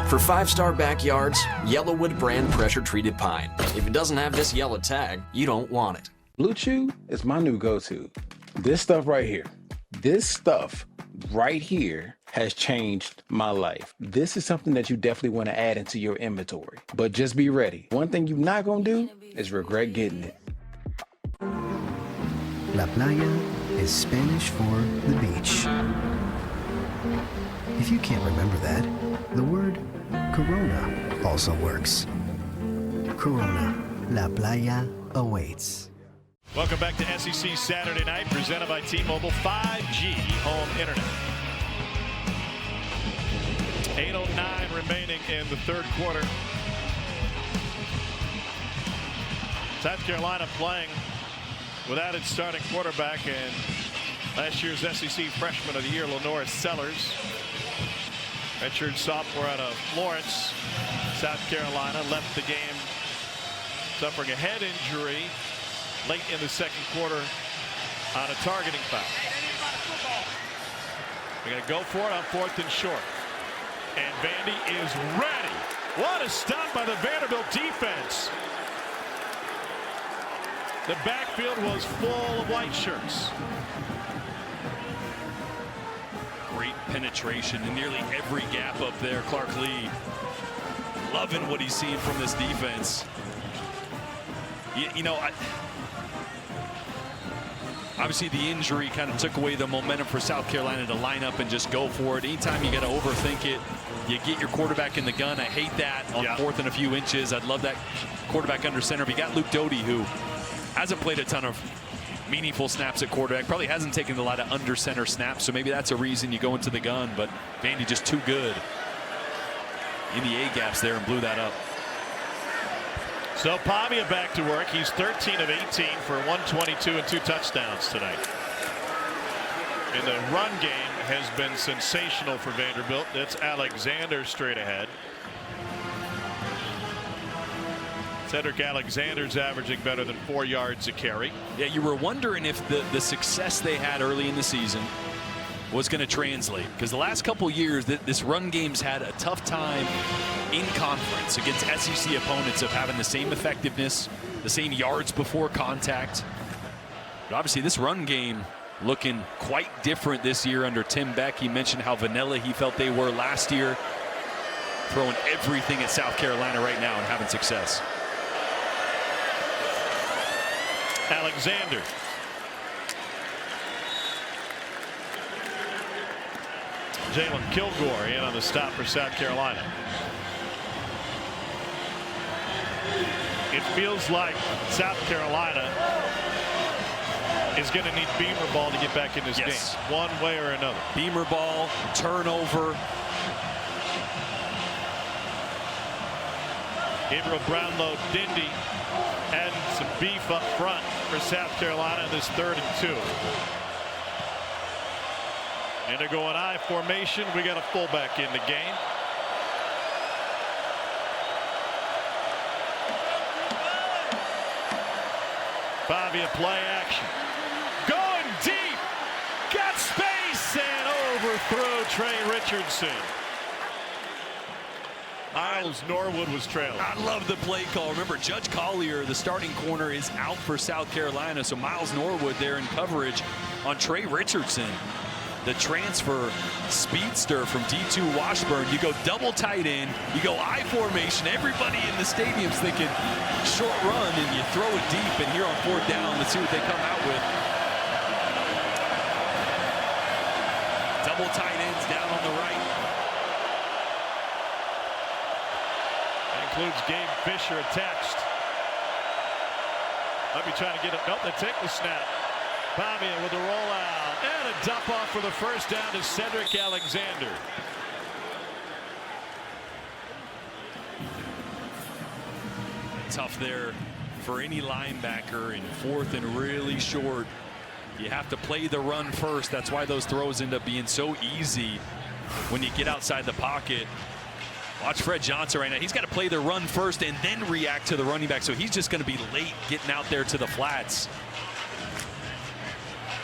For 5-star backyards, Yellowwood brand pressure-treated pine. If it doesn't have this yellow tag, you don't want it. Blue Chew is my new go-to. This stuff right here, has changed my life. This is something that you definitely want to add into your inventory. But just be ready. One thing you're not gonna do is regret getting it. La playa is Spanish for the beach. If you can't remember that, the word Corona also works. Corona, La Playa awaits. Welcome back to SEC Saturday Night, presented by T-Mobile 5G home internet. 8:09 remaining in the third quarter. South Carolina playing without its starting quarterback and last year's SEC Freshman of the Year, Lenore Sellers. Redshirt sophomore out of Florence, South Carolina, left the game suffering a head injury late in the second quarter on a targeting foul. They're going to go for it on 4th and short. And Vandy is ready. What a stop by the Vanderbilt defense. The backfield was full of white shirts. Great penetration in nearly every gap up there. Clark Lee loving what he's seeing from this defense. You know, obviously the injury kind of took away the momentum for South Carolina to line up and just go for it. Anytime you got to overthink it, you get your quarterback in the gun. I hate that on 4th and a few inches. I'd love that quarterback under center. But you got Luke Doty, who hasn't played a ton of meaningful snaps at quarterback, probably hasn't taken a lot of under center snaps, so maybe that's a reason you go into the gun. But Vandy just too good in the A gaps there and blew that up. So Pavia back to work. He's 13 of 18 for 122 and 2 touchdowns tonight. And the run game has been sensational for Vanderbilt. That's Alexander straight ahead. Cedric Alexander's averaging better than 4 yards a carry. Yeah, you were wondering if the success they had early in the season was going to translate, because the last couple years this run game's had a tough time in conference against SEC opponents of having the same effectiveness, the same yards before contact. But obviously this run game looking quite different this year under Tim Beck. He mentioned how vanilla he felt they were last year, throwing everything at South Carolina right now and having success. Alexander. Jalen Kilgore in on the stop for South Carolina. It feels like South Carolina is going to need Beamer ball to get back in this game, one way or another. Beamer ball, turnover. Gabriel Brownlow, Dindy, and some beef up front for South Carolina in this 3rd and 2. And they're going I formation. We got a fullback in the game. Pavia play action. Going deep. Got space and overthrow Trey Richardson. Miles Norwood was trailing. I love the play call. Remember, Judge Collier, the starting corner, is out for South Carolina. So Miles Norwood there in coverage on Trey Richardson. The transfer speedster from D2 Washburn. You go double tight end, you go I formation. Everybody in the stadium's thinking short run, and you throw it deep. And here on 4th down, let's see what they come out with. Double tight ends down on the right. Includes Gabe Fisher attached. Might be trying to get it. Nope, they take the snap. Pavia with the rollout and a dump off for the first down to Cedric Alexander. Tough there for any linebacker in 4th and really short. You have to play the run first. That's why those throws end up being so easy when you get outside the pocket. Watch Fred Johnson right now. He's got to play the run first and then react to the running back. So he's just going to be late getting out there to the flats.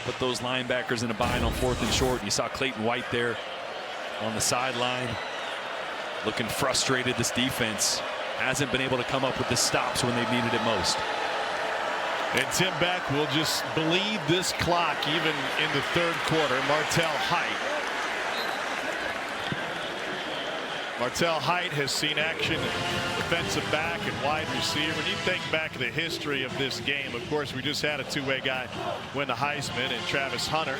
Put those linebackers in a bind on 4th and short. You saw Clayton White there on the sideline looking frustrated. This defense hasn't been able to come up with the stops when they've needed it most. And Tim Beck will just bleed this clock even in the 3rd quarter. Martell Height. Martell Height has seen action defensive back and wide receiver. When you think back to the history of this game, of course, we just had a two-way guy win the Heisman and Travis Hunter.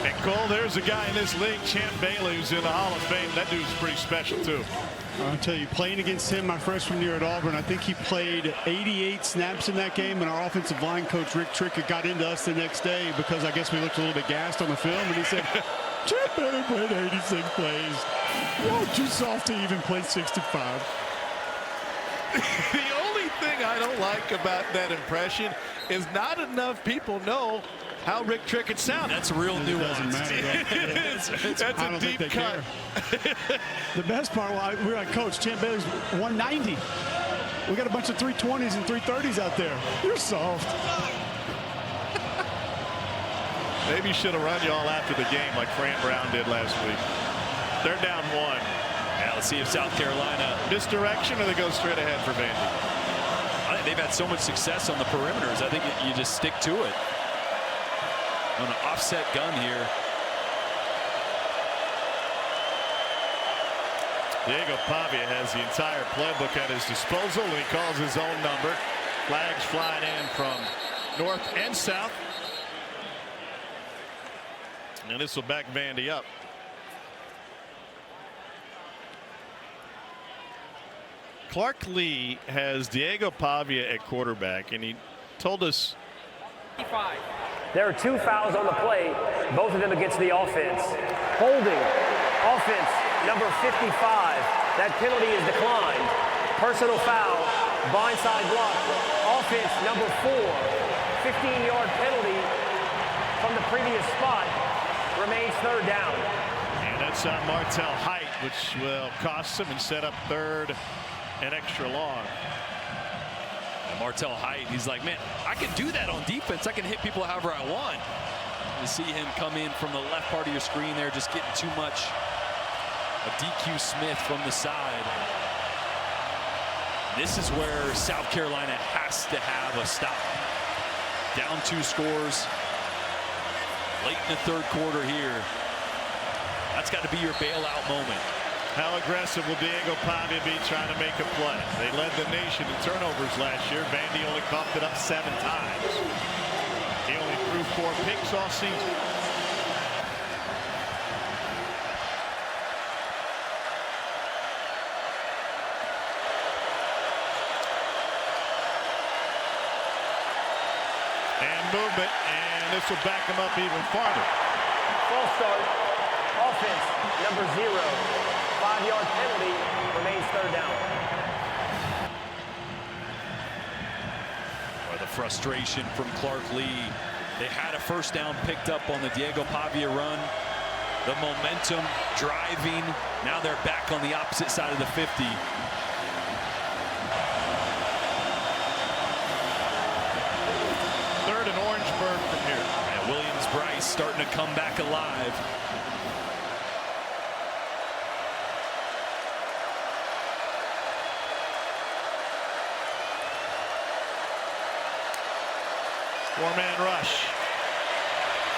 And Cole, there's a guy in this league, Champ Bailey, who's in the Hall of Fame. That dude's pretty special, too. I'll tell you, playing against him my freshman year at Auburn, I think he played 88 snaps in that game, and our offensive line coach, Rick Trickett, got into us the next day because I guess we looked a little bit gassed on the film, and he said, Champ Bailey played 86 plays. You're too soft to even play 65. The only thing I don't like about that impression is not enough people know how Rick Trickett sounded. That's real nuance. That's a deep cut. The best part, we were like, Coach, Champ Bailey's 190. We got a bunch of 320s and 330s out there. You're soft. Maybe you should have run you all after the game like Fran Brown did last week. They're down 1. Yeah, let's see if South Carolina misdirection or they go straight ahead for Vandy. I think they've had so much success on the perimeters. I think you just stick to it. On an offset gun here. Diego Pavia has the entire playbook at his disposal, and he calls his own number. Flags flying in from north and south. And this will back Vandy up. Clark Lee has Diego Pavia at quarterback, and he told us. There are 2 fouls on the play, both of them against the offense. Holding, offense, number 55. That penalty is declined. Personal foul, blindside block. Offense, number 4. 15-yard penalty from the previous spot. Remains 3rd down. And that's on Martell Height, which will cost him and set up 3rd and extra long. Martell Height, he's like, man, I can do that on defense. I can hit people however I want. You see him come in from the left part of your screen there, just getting too much of DQ Smith from the side. This is where South Carolina has to have a stop. Down 2 scores late in the 3rd quarter here. That's got to be your bailout moment. How aggressive will Diego Pavia be trying to make a play? They led the nation in turnovers last year. Vandy only coughed it up 7 times. He only threw 4 picks all season. And movement, and this will back him up even farther. False start. Offense, number 0. 5-yard penalty, remains 3rd down. Well, the frustration from Clark Lee. They had a first down picked up on the Diego Pavia run. The momentum driving. Now they're back on the opposite side of the 50. Third and Orangeburg from here. And Williams-Brice starting to come back alive. Four-man rush.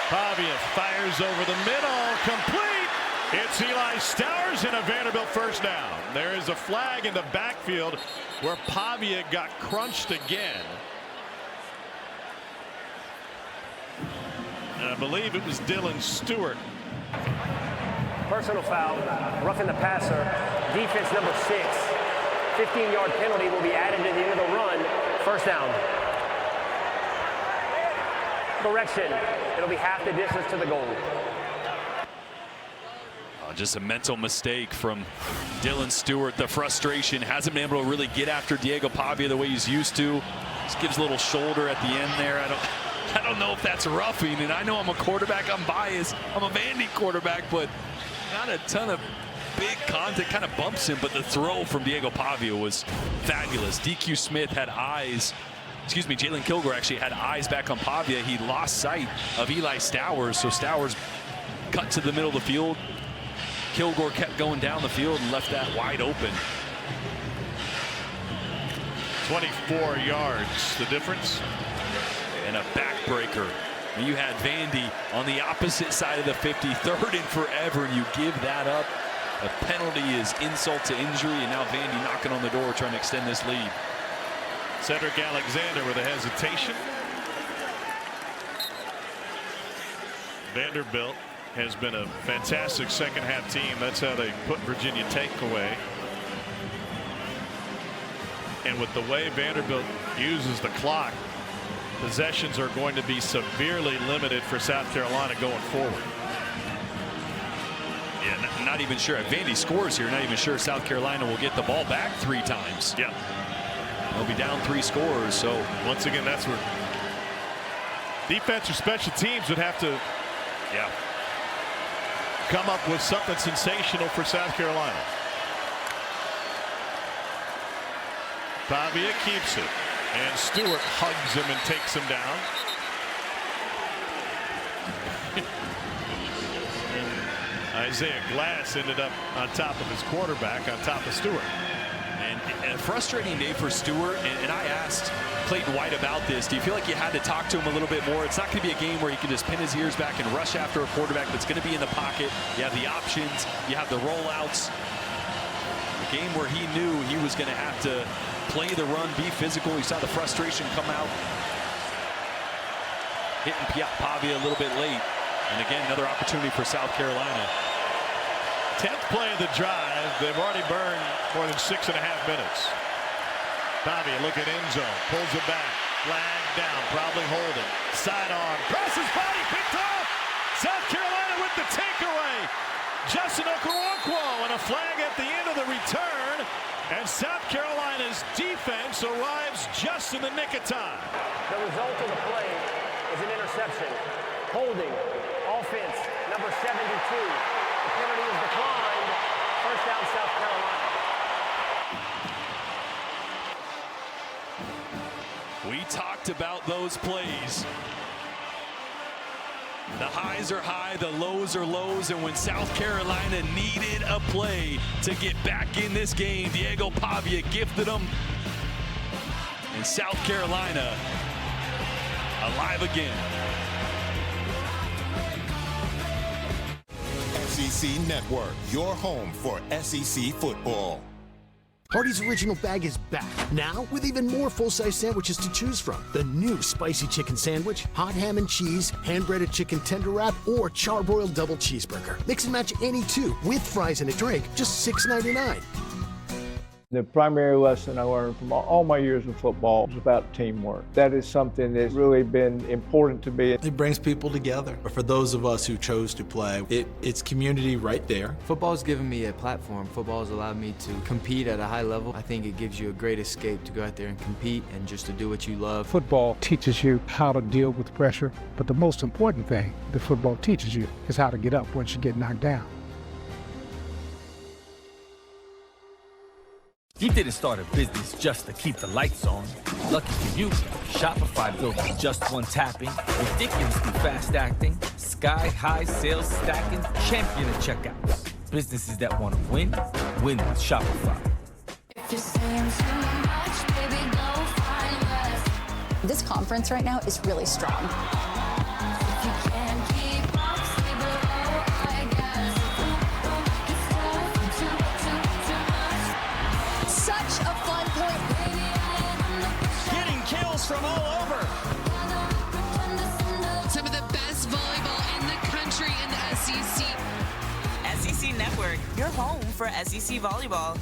Pavia fires over the middle, complete. It's Eli Stowers and a Vanderbilt first down. There is a flag in the backfield where Pavia got crunched again. And I believe it was Dylan Stewart. Personal foul, roughing the passer. Defense number 6. 15-yard penalty will be added to the end of the run. First down. Correction, it'll be half the distance to the goal. Just a mental mistake from Dylan Stewart. The frustration, hasn't been able to really get after Diego Pavia the way he's used to. Just gives a little shoulder at the end there. I don't know if that's roughing, and I know I'm a quarterback, I'm biased. I'm a Vandy quarterback, but not a ton of big contact, kind of bumps him, but the throw from Diego Pavia was fabulous. DQ Smith had eyes. Excuse me, Jalen Kilgore actually had eyes back on Pavia. He lost sight of Eli Stowers, so Stowers cut to the middle of the field. Kilgore kept going down the field and left that wide open. 24 yards, the difference. And a backbreaker. You had Vandy on the opposite side of the 50, third and forever. You give that up. A penalty is insult to injury, and now Vandy knocking on the door trying to extend this lead. Cedric Alexander with a hesitation. Vanderbilt has been a fantastic second half team. That's how they put Virginia Tech away. And with the way Vanderbilt uses the clock, possessions are going to be severely limited for South Carolina going forward. Yeah, not even sure if Vandy scores here. Not even sure South Carolina will get the ball back 3 times. Yeah. They'll be down 3 scores. So once again, that's where defense or special teams would have to come up with something sensational for South Carolina. Pavia keeps it, and Stewart hugs him and takes him down. Isaiah Glass ended up on top of his quarterback, on top of Stewart. And a frustrating day for Stewart, and I asked Clayton White about this. Do you feel like you had to talk to him a little bit more? It's not going to be a game where he can just pin his ears back and rush after a quarterback that's going to be in the pocket. You have the options, you have the rollouts. A game where he knew he was going to have to play the run, be physical. You saw the frustration come out. Hitting Pavia a little bit late. And again, another opportunity for South Carolina. 10th play of the drive. They've already burned more than 6.5 minutes. Pavia look at end zone, pulls it back, flag down, probably holding. Sidearm, presses body, picked off. South Carolina with the takeaway. Justin Okoronkwo, and a flag at the end of the return. And South Carolina's defense arrives just in the nick of time. The result of the play is an interception. Holding, offense, number 72. The penalty is declined. First down, South Carolina. We talked about those plays. The highs are high, the lows are lows, and when South Carolina needed a play to get back in this game, Diego Pavia gifted them. And South Carolina alive again. SEC Network, your home for SEC football. Hardee's Original Bag is back, now with even more full-size sandwiches to choose from. The new Spicy Chicken Sandwich, Hot Ham and Cheese, Hand-Breaded Chicken Tender Wrap, or Charbroiled Double Cheeseburger. Mix and match any two, with fries and a drink, just $6.99. The primary lesson I learned from all my years of football was about teamwork. That is something that's really been important to me. It brings people together. For those of us who chose to play, it's community right there. Football's given me a platform. Football's allowed me to compete at a high level. I think it gives you a great escape to go out there and compete and just to do what you love. Football teaches you how to deal with pressure, but the most important thing that football teaches you is how to get up once you get knocked down. You didn't start a business just to keep the lights on. Lucky for you, Shopify built with just one tapping, ridiculously fast acting, sky-high sales stacking, champion of checkouts. Businesses that want to win, win with Shopify. If you're saying too much, baby, go find less. This conference right now is really strong. If you can't keep up, stay below, I guess. It's too much. Such a fun point. Getting kills from all over. Some of the best volleyball in the country in the SEC. SEC Network, your home for SEC volleyball.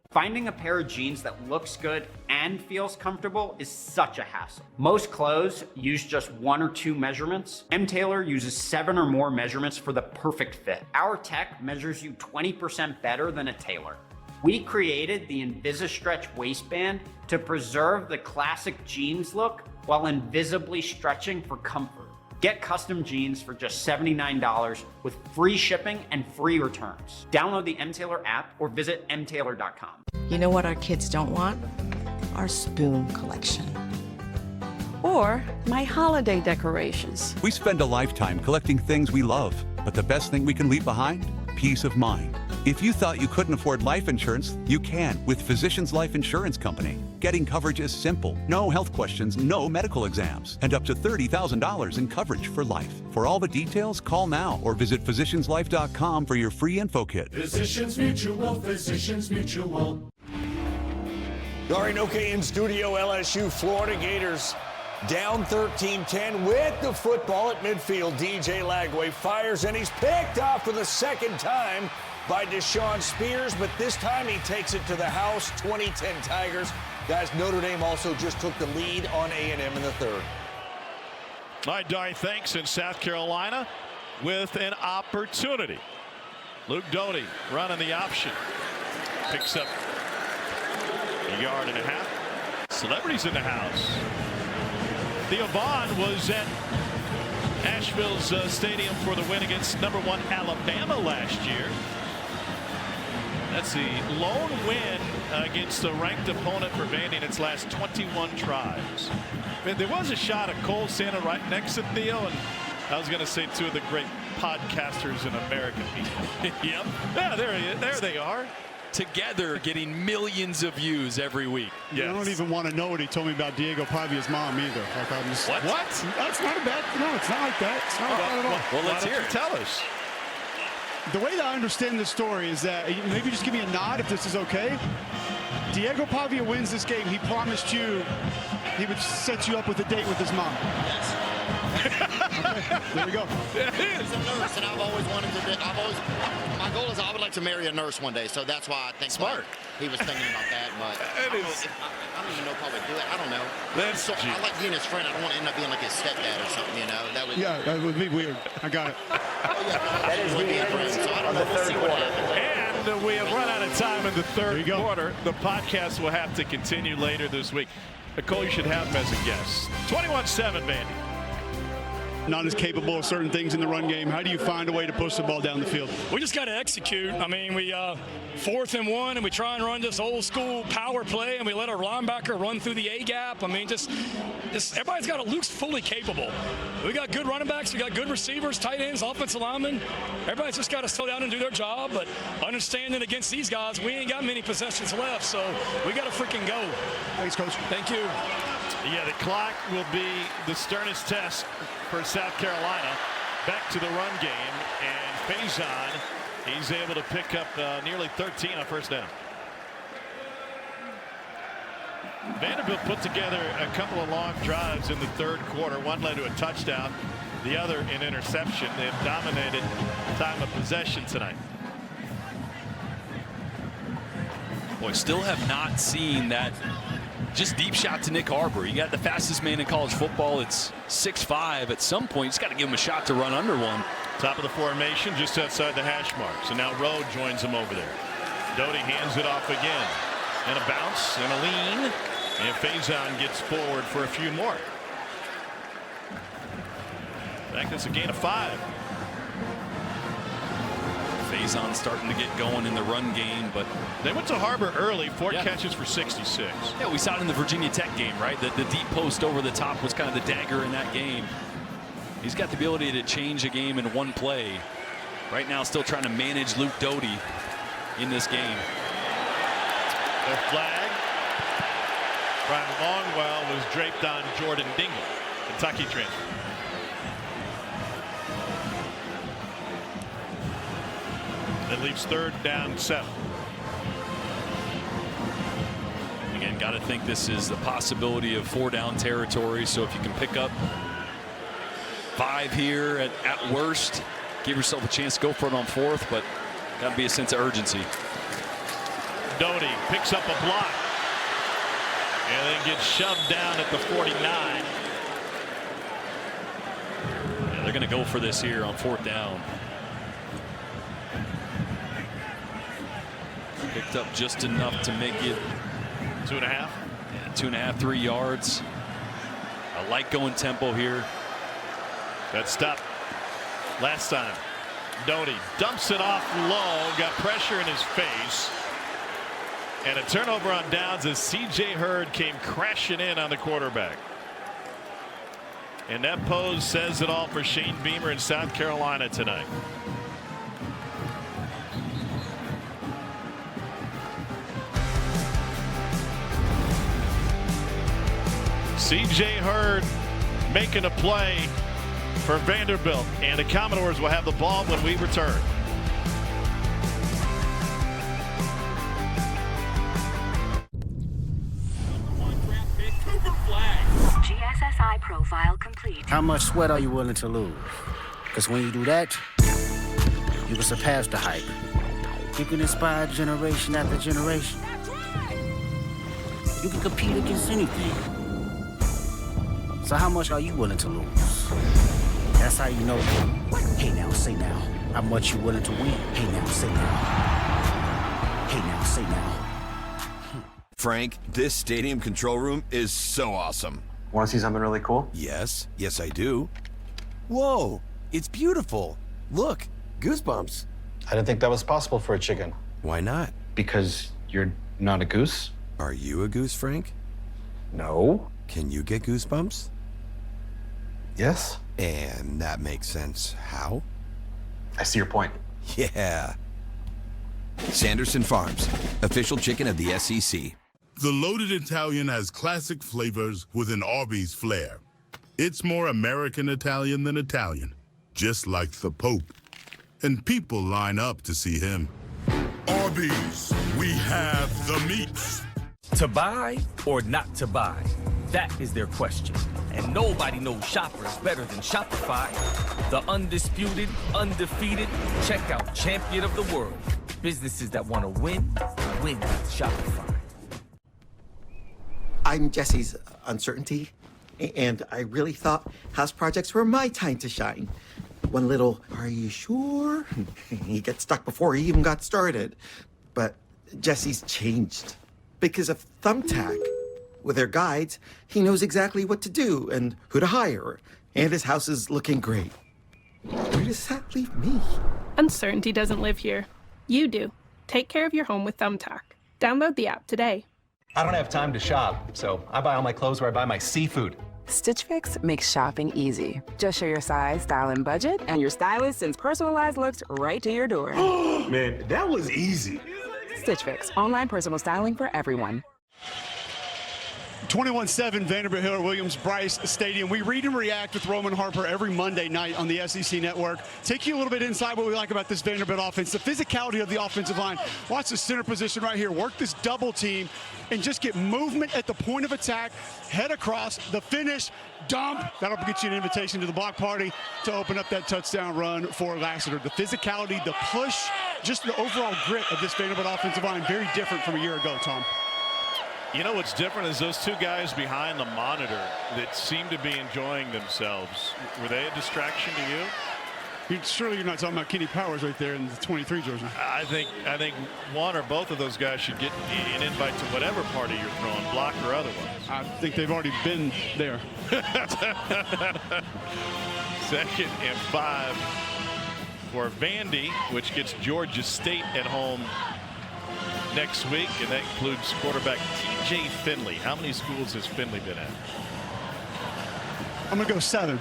Finding a pair of jeans that looks good and feels comfortable is such a hassle. Most clothes use just 1 or 2 measurements. M. Taylor uses 7 or more measurements for the perfect fit. Our tech measures you 20% better than a tailor. We created the InvisiStretch waistband to preserve the classic jeans look while invisibly stretching for comfort. Get custom jeans for just $79 with free shipping and free returns. Download the MTaylor app or visit mtaylor.com. You know what our kids don't want? Our spoon collection. Or my holiday decorations. We spend a lifetime collecting things we love, but the best thing we can leave behind? Peace of mind. If you thought you couldn't afford life insurance, you can with Physicians Life Insurance Company. Getting coverage is simple. No health questions, no medical exams, and up to $30,000 in coverage for life. For all the details, call now or visit physicianslife.com for your free info kit. Physicians Mutual, Physicians Mutual. Dari Noke in studio, LSU Florida Gators down 13-10 with the football at midfield. DJ Lagway fires and he's picked off for the second time by Deshaun Spears, but this time he takes it to the house. 2010 Tigers. Guys, Notre Dame also just took the lead on A&M in the third. All right, Dari, thanks. In South Carolina with an opportunity. Luke Doty running the option. Picks up a yard and a half. Celebrities in the house. Theo Vaughn was at Asheville's stadium for the win against #1 Alabama last year. That's the lone win against a ranked opponent for Vandy in its last 21 tries. There was a shot of Cole Santa right next to Theo, and I was going to say 2 of the great podcasters in America. Yep. Yeah, there they are. Together getting millions of views every week. Yes. I don't even want to know what he told me about Diego Pavia's mom either. Like I'm just, what? That's not a bad. No, it's not like that. It's not like that at all. Well, let's hear it. Tell us. The way that I understand the story is that, maybe just give me a nod if this is okay. Diego Pavia wins this game. He promised you he would set you up with a date with his mom. Yes. Okay, there we go. He's a nurse, and I've always wanted to. My goal is I would like to marry a nurse one day, so that's why I think smart. He was thinking about that, but I don't even know if I would do it. I don't know. That's I like being his friend. I don't want to end up being like his stepdad or something, you know. That would be weird. I got it. That is the end so I don't know. We'll see what happens. And we have run out of time in the third quarter. The podcast will have to continue later this week. Nicole, you should have him as a guest. 21-7, Vandy. Not as capable of certain things in the run game. How do you find a way to push the ball down the field? We just got to execute. I mean, we 4th and 1, and we try and run this old school power play, and we let our linebacker run through the A gap. I mean, just everybody's got Luke's fully capable. We got good running backs, we got good receivers, tight ends, offensive linemen. Everybody's just got to slow down and do their job. But understanding against these guys, we ain't got many possessions left, so we got to freaking go. Thanks, Coach. Thank you. Yeah, the clock will be the sternest test for South Carolina. Back to the run game, and Faison, he's able to pick up nearly 13 on first down. Vanderbilt put together a couple of long drives in the third quarter. One led to a touchdown, the other an interception. They've dominated time of possession tonight. Boy, still have not seen that just deep shot to Nick Harbor. You got the fastest man in college football. It's 6'5". At some point, you just got to give him a shot to run under one. Top of the formation, just outside the hash mark. So now Rode joins him over there. Doty hands it off again. And a bounce and a lean. And Faison gets forward for a few more. In fact, that's a gain of 5. Faison starting to get going in the run game, but they went to Harbor early. 4 catches for 66. Yeah, we saw it in the Virginia Tech game, right? The deep post over the top was kind of the dagger in that game. He's got the ability to change a game in one play. Right now, still trying to manage Luke Doty in this game. The flag. Brian Longwell was draped on Jordan Dingle, Kentucky transfer. That leaves 3rd down 7. Again, got to think this is the possibility of 4-down territory. So if you can pick up 5 here at worst, give yourself a chance to go for it on 4th, but got to be a sense of urgency. Doty picks up a block and then gets shoved down at the 49. Yeah, they're going to go for this here on 4th down. Picked up just enough to make it 2.5. Yeah, 2.5, 3 yards. I like going tempo here. That stop last time. Doty dumps it off low, got pressure in his face. And a turnover on downs as C.J. Hurd came crashing in on the quarterback. And that pose says it all for Shane Beamer in South Carolina tonight. C.J. Hurd making a play for Vanderbilt, and the Commodores will have the ball when we return. GSSI profile complete. How much sweat are you willing to lose? Because when you do that, you can surpass the hype. You can inspire generation after generation. You can compete against anything. So how much are you willing to lose? That's how you know. Hey now, say now. How much you willing to win? Hey now, say now. Hey now, say now. Frank, this stadium control room is so awesome. Want to see something really cool? Yes, yes I do. Whoa, it's beautiful. Look, goosebumps. I didn't think that was possible for a chicken. Why not? Because you're not a goose? Are you a goose, Frank? No. Can you get goosebumps? Yes. And that makes sense. How? I see your point. Yeah. Sanderson Farms, official chicken of the SEC. The Loaded Italian has classic flavors with an Arby's flair. It's more American Italian than Italian, just like the Pope. And people line up to see him. Arby's, we have the meats. To buy or not to buy? That is their question. And nobody knows shoppers better than Shopify. The undisputed, undefeated checkout champion of the world. Businesses that want to win, win with Shopify. I'm Jesse's uncertainty, and I really thought house projects were my time to shine. One little, are you sure? He gets stuck before he even got started. But Jesse's changed. Because of Thumbtack. With their guides, he knows exactly what to do and who to hire. And his house is looking great. Where does that leave me? Uncertainty doesn't live here. You do. Take care of your home with Thumbtack. Download the app today. I don't have time to shop, so I buy all my clothes where I buy my seafood. Stitch Fix makes shopping easy. Just show your size, style, and budget, and your stylist sends personalized looks right to your door. Man, that was easy. Stitch Fix, online personal styling for everyone. 21-7 Vanderbilt Hillard Williams-Brice Stadium. We read and react with Roman Harper every Monday night on the SEC Network. Take you a little bit inside what we like about this Vanderbilt offense, the physicality of the offensive line. Watch the center position right here. Work this double team and just get movement at the point of attack. Head across, the finish, dump. That'll get you an invitation to the block party to open up that touchdown run for Lassiter. The physicality, the push, just the overall grit of this Vanderbilt offensive line, very different from a year ago, Tom. You know what's different is those two guys behind the monitor that seem to be enjoying themselves. Were they a distraction to you? Surely you're not talking about Kenny Powers right there in the 23 jersey. I think one or both of those guys should get an invite to whatever party you're throwing, block or otherwise. I think they've already been there. 2nd and 5 for Vandy, which gets Georgia State at home next week, and that includes quarterback TJ Finley. How many schools has Finley been at? I'm going to go 7.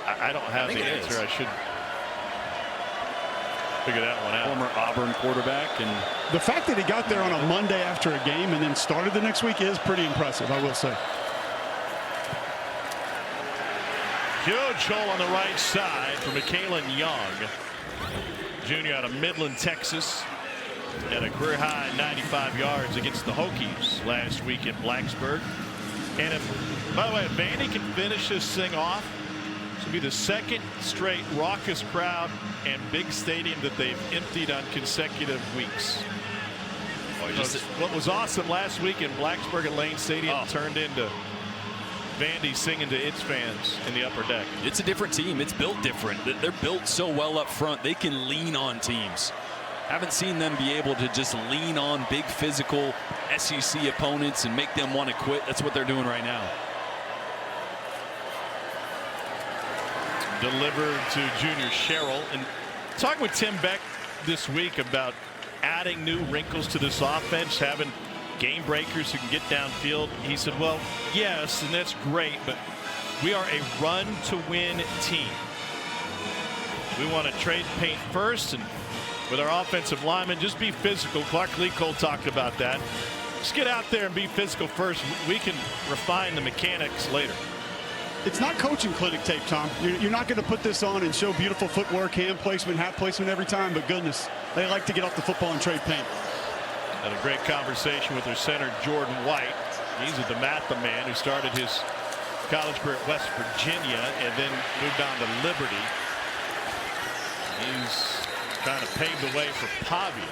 I don't have the answer. I should figure that one out. Former Auburn quarterback. And the fact that he got there on a Monday after a game and then started the next week is pretty impressive, I will say. Huge hole on the right side for McKalen Young, junior out of Midland, Texas, and a career high 95 yards against the Hokies last week in Blacksburg. And if, by the way, if Vandy can finish this thing off, this will be the second straight raucous crowd and big stadium that they've emptied on consecutive weeks. What was awesome last week in Blacksburg at Lane Stadium turned into Vandy singing to its fans in the upper deck. It's a different team. It's built different. They're built so well up front. They can lean on teams. Haven't seen them be able to just lean on big physical SEC opponents and make them want to quit. That's what they're doing right now. Delivered to junior Sherrill. And talking with Tim Beck this week about adding new wrinkles to this offense, having game breakers who can get downfield. He said, well, yes, and that's great, but we are a run to win team. We want to trade paint first, and with our offensive linemen, just be physical. Clark Lee Cole talked about that. Just get out there and be physical first. We can refine the mechanics later. It's not coaching clinic tape, Tom. You're not going to put this on and show beautiful footwork, hand placement, hat placement every time, but goodness, they like to get off the football and trade paint. Had a great conversation with their center, Jordan White. He's a DeMatha man who started his college career at West Virginia and then moved on to Liberty. He's kind of paved the way for Pavia.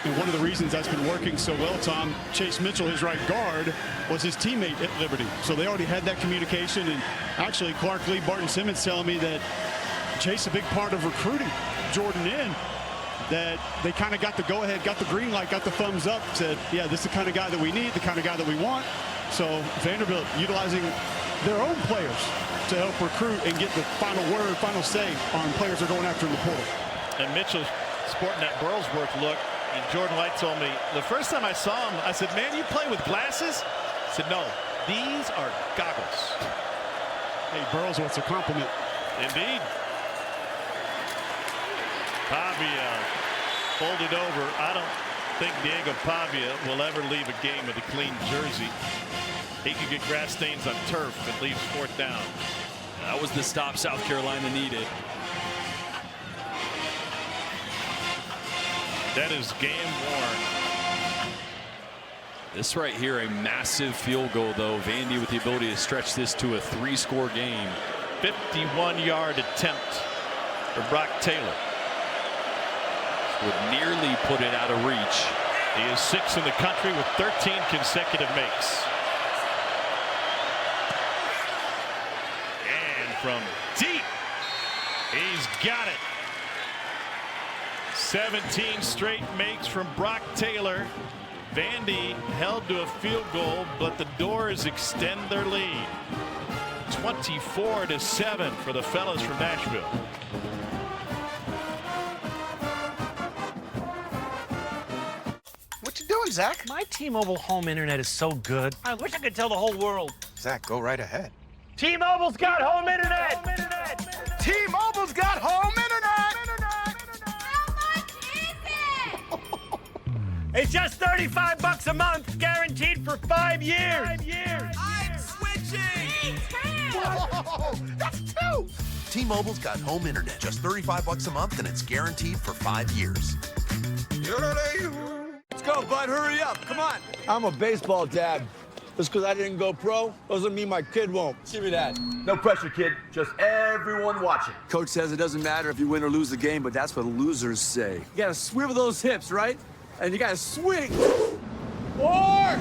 And one of the reasons that's been working so well, Tom, Chase Mitchell, his right guard, was his teammate at Liberty. So they already had that communication. And actually, Clark Lee, Barton Simmons telling me that Chase a big part of recruiting Jordan in, that they kind of got the go-ahead, got the green light, got the thumbs up, said, yeah, this is the kind of guy that we need, the kind of guy that we want. So Vanderbilt utilizing their own players to help recruit and get the final word, final say on players they're going after in the portal. And Mitchell's sporting that Burlsworth look. And Jordan White told me the first time I saw him, I said, man, you play with glasses? He said, no, these are goggles. Hey, Burlsworth's a compliment. Indeed. Pavia folded over. I don't think Diego Pavia will ever leave a game with a clean jersey. He could get grass stains on turf and leaves 4th down. That was the stop South Carolina needed. That is game worn. This right here, a massive field goal, though. Vandy with the ability to stretch this to a 3-score game. 51-yard attempt for Brock Taylor. Would nearly put it out of reach. He is 6th in the country with 13 consecutive makes. And from deep, he's got it. 17 straight makes from Brock Taylor. Vandy held to a field goal, but the Doors extend their lead. 24-7 for the fellas from Nashville. What you doing, Zach? My T-Mobile home internet is so good. I wish I could tell the whole world. Zach, go right ahead. T-Mobile's got home internet. T-Mobile's got home internet. It's just $35 a month, guaranteed for 5 years. 5 years. I'm switching. Whoa, that's 2. T-Mobile's got home internet, just $35 a month, and it's guaranteed for 5 years. Let's go, bud. Hurry up. Come on. I'm a baseball dad. Just because I didn't go pro doesn't mean my kid won't. Give me that. No pressure, kid. Just everyone watching. Coach says it doesn't matter if you win or lose the game, but that's what losers say. You gotta swivel those hips, right? And you gotta swing. Or!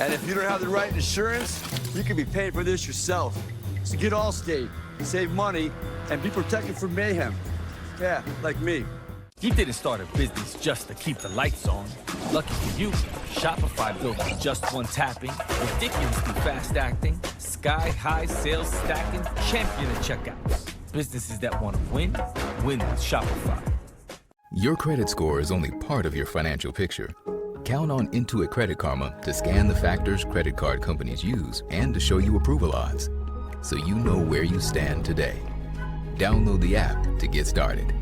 And if you don't have the right insurance, you can be paying for this yourself. So get Allstate, save money, and be protected from mayhem. Yeah, like me. He didn't start a business just to keep the lights on. Lucky for you, Shopify built with just one tapping, ridiculously fast acting, sky-high sales stacking, champion of checkouts. Businesses that want to win, win with Shopify. Your credit score is only part of your financial picture. Count on Intuit Credit Karma to scan the factors credit card companies use and to show you approval odds, so you know where you stand today. Download the app to get started.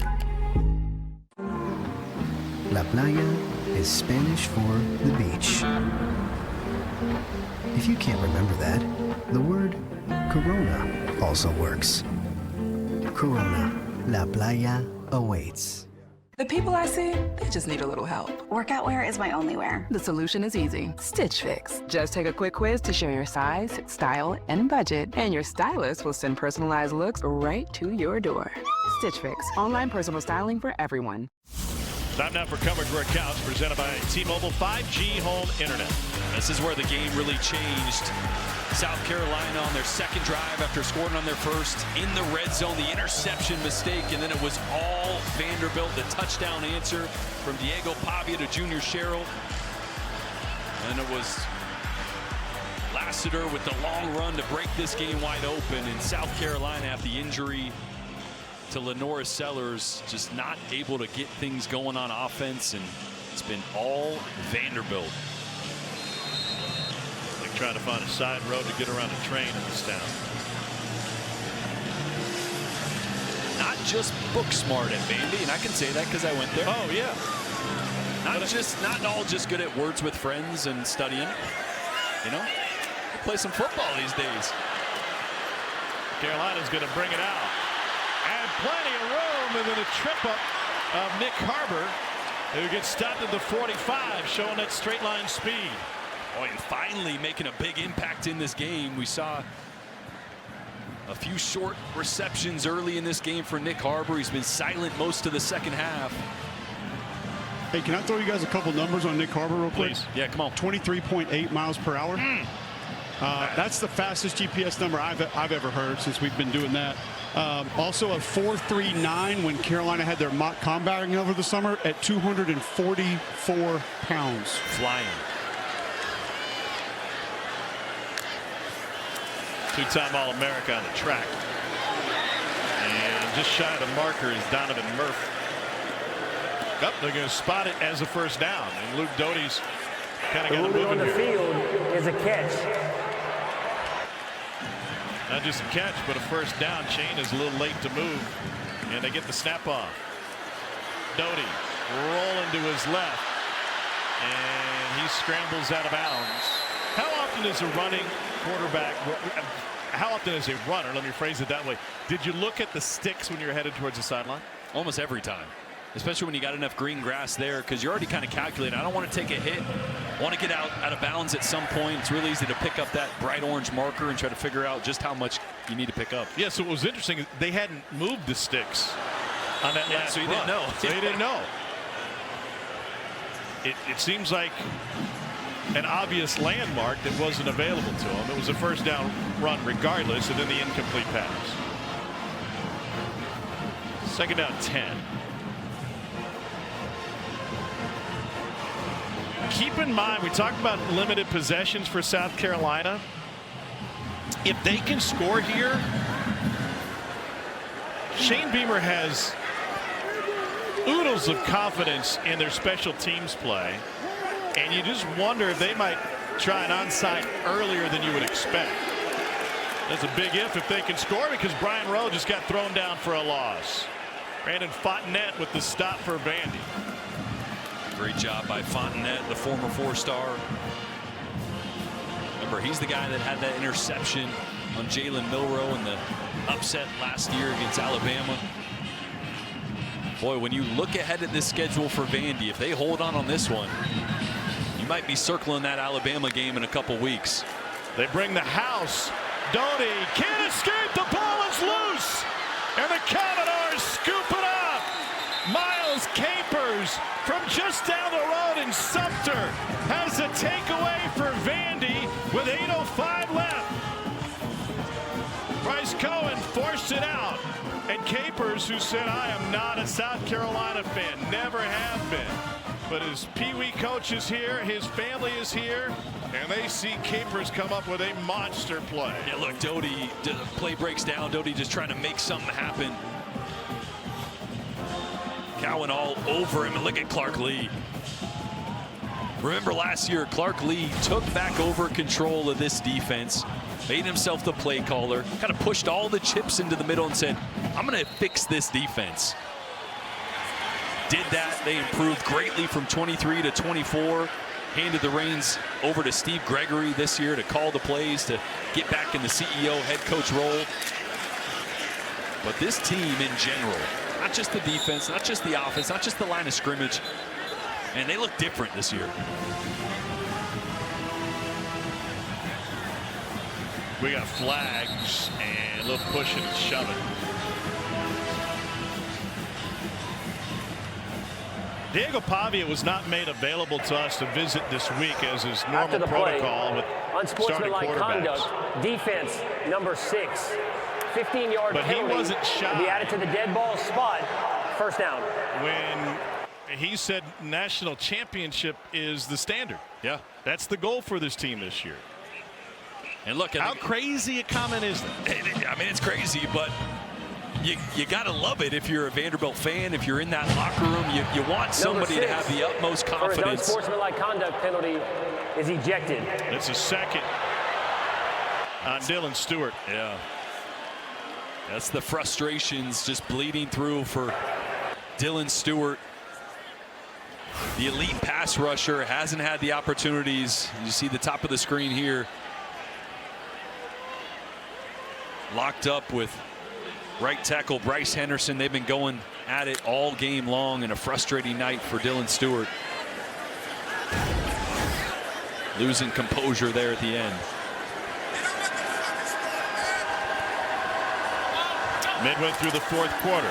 La playa is Spanish for the beach. If you can't remember that, the word Corona also works. Corona, La playa awaits. The people I see, they just need a little help. Workout wear is my only wear. The solution is easy. Stitch Fix. Just take a quick quiz to share your size, style, and budget, and your stylist will send personalized looks right to your door. Stitch Fix. Online personal styling for everyone. Time now for Coverage Workouts, presented by T-Mobile 5G Home Internet. This is where the game really changed. South Carolina on their second drive after scoring on their first in the red zone, the interception mistake, and then it was all Vanderbilt, the touchdown answer from Diego Pavia to Junior Sherrill. And it was Lassiter with the long run to break this game wide open, and South Carolina after the injury to Lenora Sellers, just not able to get things going on offense, and it's been all Vanderbilt. They're trying to find a side road to get around a train in this town. Not just book smart at Vandy, and I can say that because I went there. Oh yeah. Not all just good at words with friends and studying. You know, play some football these days. Carolina's going to bring it out. And plenty of room, and then a trip up of Nick Harbor, who gets stopped at the 45, showing that straight line speed. Oh, and finally making a big impact in this game. We saw a few short receptions early in this game for Nick Harbor. He's been silent most of the second half. Hey, can I throw you guys a couple numbers on Nick Harbor real quick? Please. Yeah, come on. 23.8 miles per hour. That's the fastest GPS number I've ever heard since we've been doing that. Also a 4.39 when Carolina had their mock combating over the summer at 244 pounds. Flying. Two-time All-America on the track. And just shy of the marker is Donovan Murphy. Up, they're going to spot it as a first down. And Luke Doty's kind of got to move on the here. field is a catch. Not just a catch, but a first down. Chain is a little late to move, and they get the snap off. Doty rolling to his left, and he scrambles out of bounds. How often is a running quarterback, how often is a runner, let me phrase it that way, did you look at the sticks when you're headed towards the sideline? Almost every time. Especially when you got enough green grass there, because you're already kind of calculating. I don't want to take a hit. I want to get out of bounds at some point. It's really easy to pick up that bright orange marker and try to figure out just how much you need to pick up. Yeah, so what was interesting is they hadn't moved the sticks on that last so you run. didn't know. So you didn't know. It seems like an obvious landmark that wasn't available to him. It was a first down run regardless, and then the incomplete pass. Second down 10. Keep in mind, we talked about limited possessions for South Carolina. If they can score here, Shane Beamer has oodles of confidence in their special teams play, and you just wonder if they might try an onside earlier than you would expect. That's a big if they can score, because Brian Rowe just got thrown down for a loss. Brandon Fontenette with the stop for Vandy. Great job by Fontenette, the former four-star. Remember, he's the guy that had that interception on Jalen Milroe in the upset last year against Alabama. Boy, when you look ahead at this schedule for Vandy, if they hold on this one, might be circling that Alabama game in a couple weeks. They bring the house. Doty can't escape. The ball is loose. And the Commodores scoop it up. Miles Capers from just down the road in Sumter has a takeaway for Vandy with 8:05 left. Bryce Cohen forced it out. And Capers, who said, I am not a South Carolina fan, never have been. But his Pee-wee coach is here, his family is here, and they see Capers come up with a monster play. Yeah, look, Doty, the play breaks down. Doty just trying to make something happen. Cowan all over him, and look at Clark Lee. Remember last year, Clark Lee took back over control of this defense, made himself the play caller, kind of pushed all the chips into the middle and said, I'm going to fix this defense. Did that. They improved greatly from 23 to 24. Handed the reins over to Steve Gregory this year to call the plays, to get back in the CEO head coach role. But this team in general, not just the defense, not just the offense, not just the line of scrimmage, and they look different this year. We got flags and a little pushing and shoving. Diego Pavia was not made available to us to visit this week as is normal protocol with unsportsmanlike conduct. Defense number 6. 15-yard penalty. But he wasn't shy. Be added to the dead ball spot. First down. When he said national championship is the standard. Yeah. That's the goal for this team this year. And look, how crazy a comment is that? I mean, it's crazy, but you got to love it if you're a Vanderbilt fan. If you're in that locker room, you want somebody to have the utmost confidence. For his unsportsmanlike conduct penalty is ejected. It's a second on Dylan Stewart. Yeah. That's the frustrations just bleeding through for Dylan Stewart. The elite pass rusher hasn't had the opportunities. You see the top of the screen here. Locked up with right tackle Bryce Henderson. They've been going at it all game long, and a frustrating night for Dylan Stewart. Losing composure there at the end. Midway through the fourth quarter.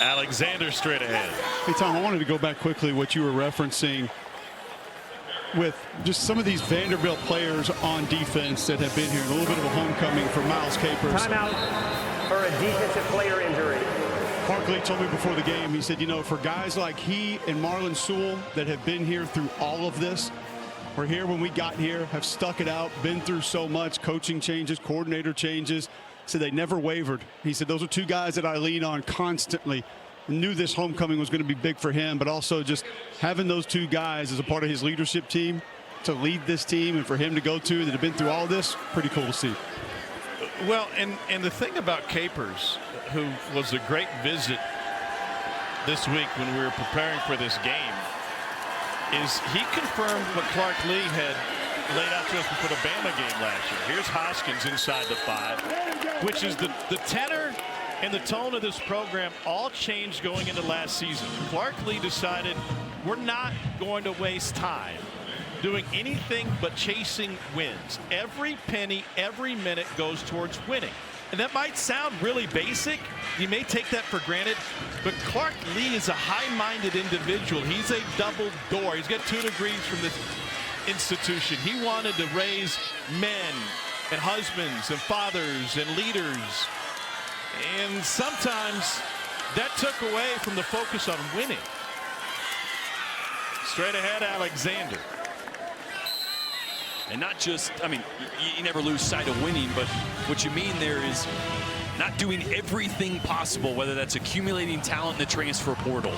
Alexander straight ahead. Hey, Tom, I wanted to go back quickly what you were referencing with just some of these Vanderbilt players on defense that have been here. A little bit of a homecoming for Miles Capers. Timeout for a defensive player injury. Clark Lee told me before the game, he said, you know, for guys like he and Marlon Sewell that have been here through all of this, we're here when we got here, have stuck it out, been through so much, coaching changes, coordinator changes. So they never wavered. He said, those are two guys that I lean on constantly. Knew this homecoming was going to be big for him, but also just having those two guys as a part of his leadership team to lead this team and for him to go to that have been through all this, pretty cool to see. Well, and the thing about Capers, who was a great visit this week when we were preparing for this game, is he confirmed what Clark Lee had laid out to us before the Bama game last year. Here's Hoskins inside the 5, which is the tenor and the tone of this program all changed going into last season. Clark Lee decided we're not going to waste time doing anything but chasing wins. Every penny, every minute goes towards winning. And that might sound really basic. You may take that for granted, but Clark Lee is a high-minded individual. He's a double door. He's got 2 degrees from this institution. He wanted to raise men and husbands and fathers and leaders. And sometimes that took away from the focus on winning. Straight ahead, Alexander. And not just, I mean, you never lose sight of winning, but what you mean there is not doing everything possible, whether that's accumulating talent in the transfer portal,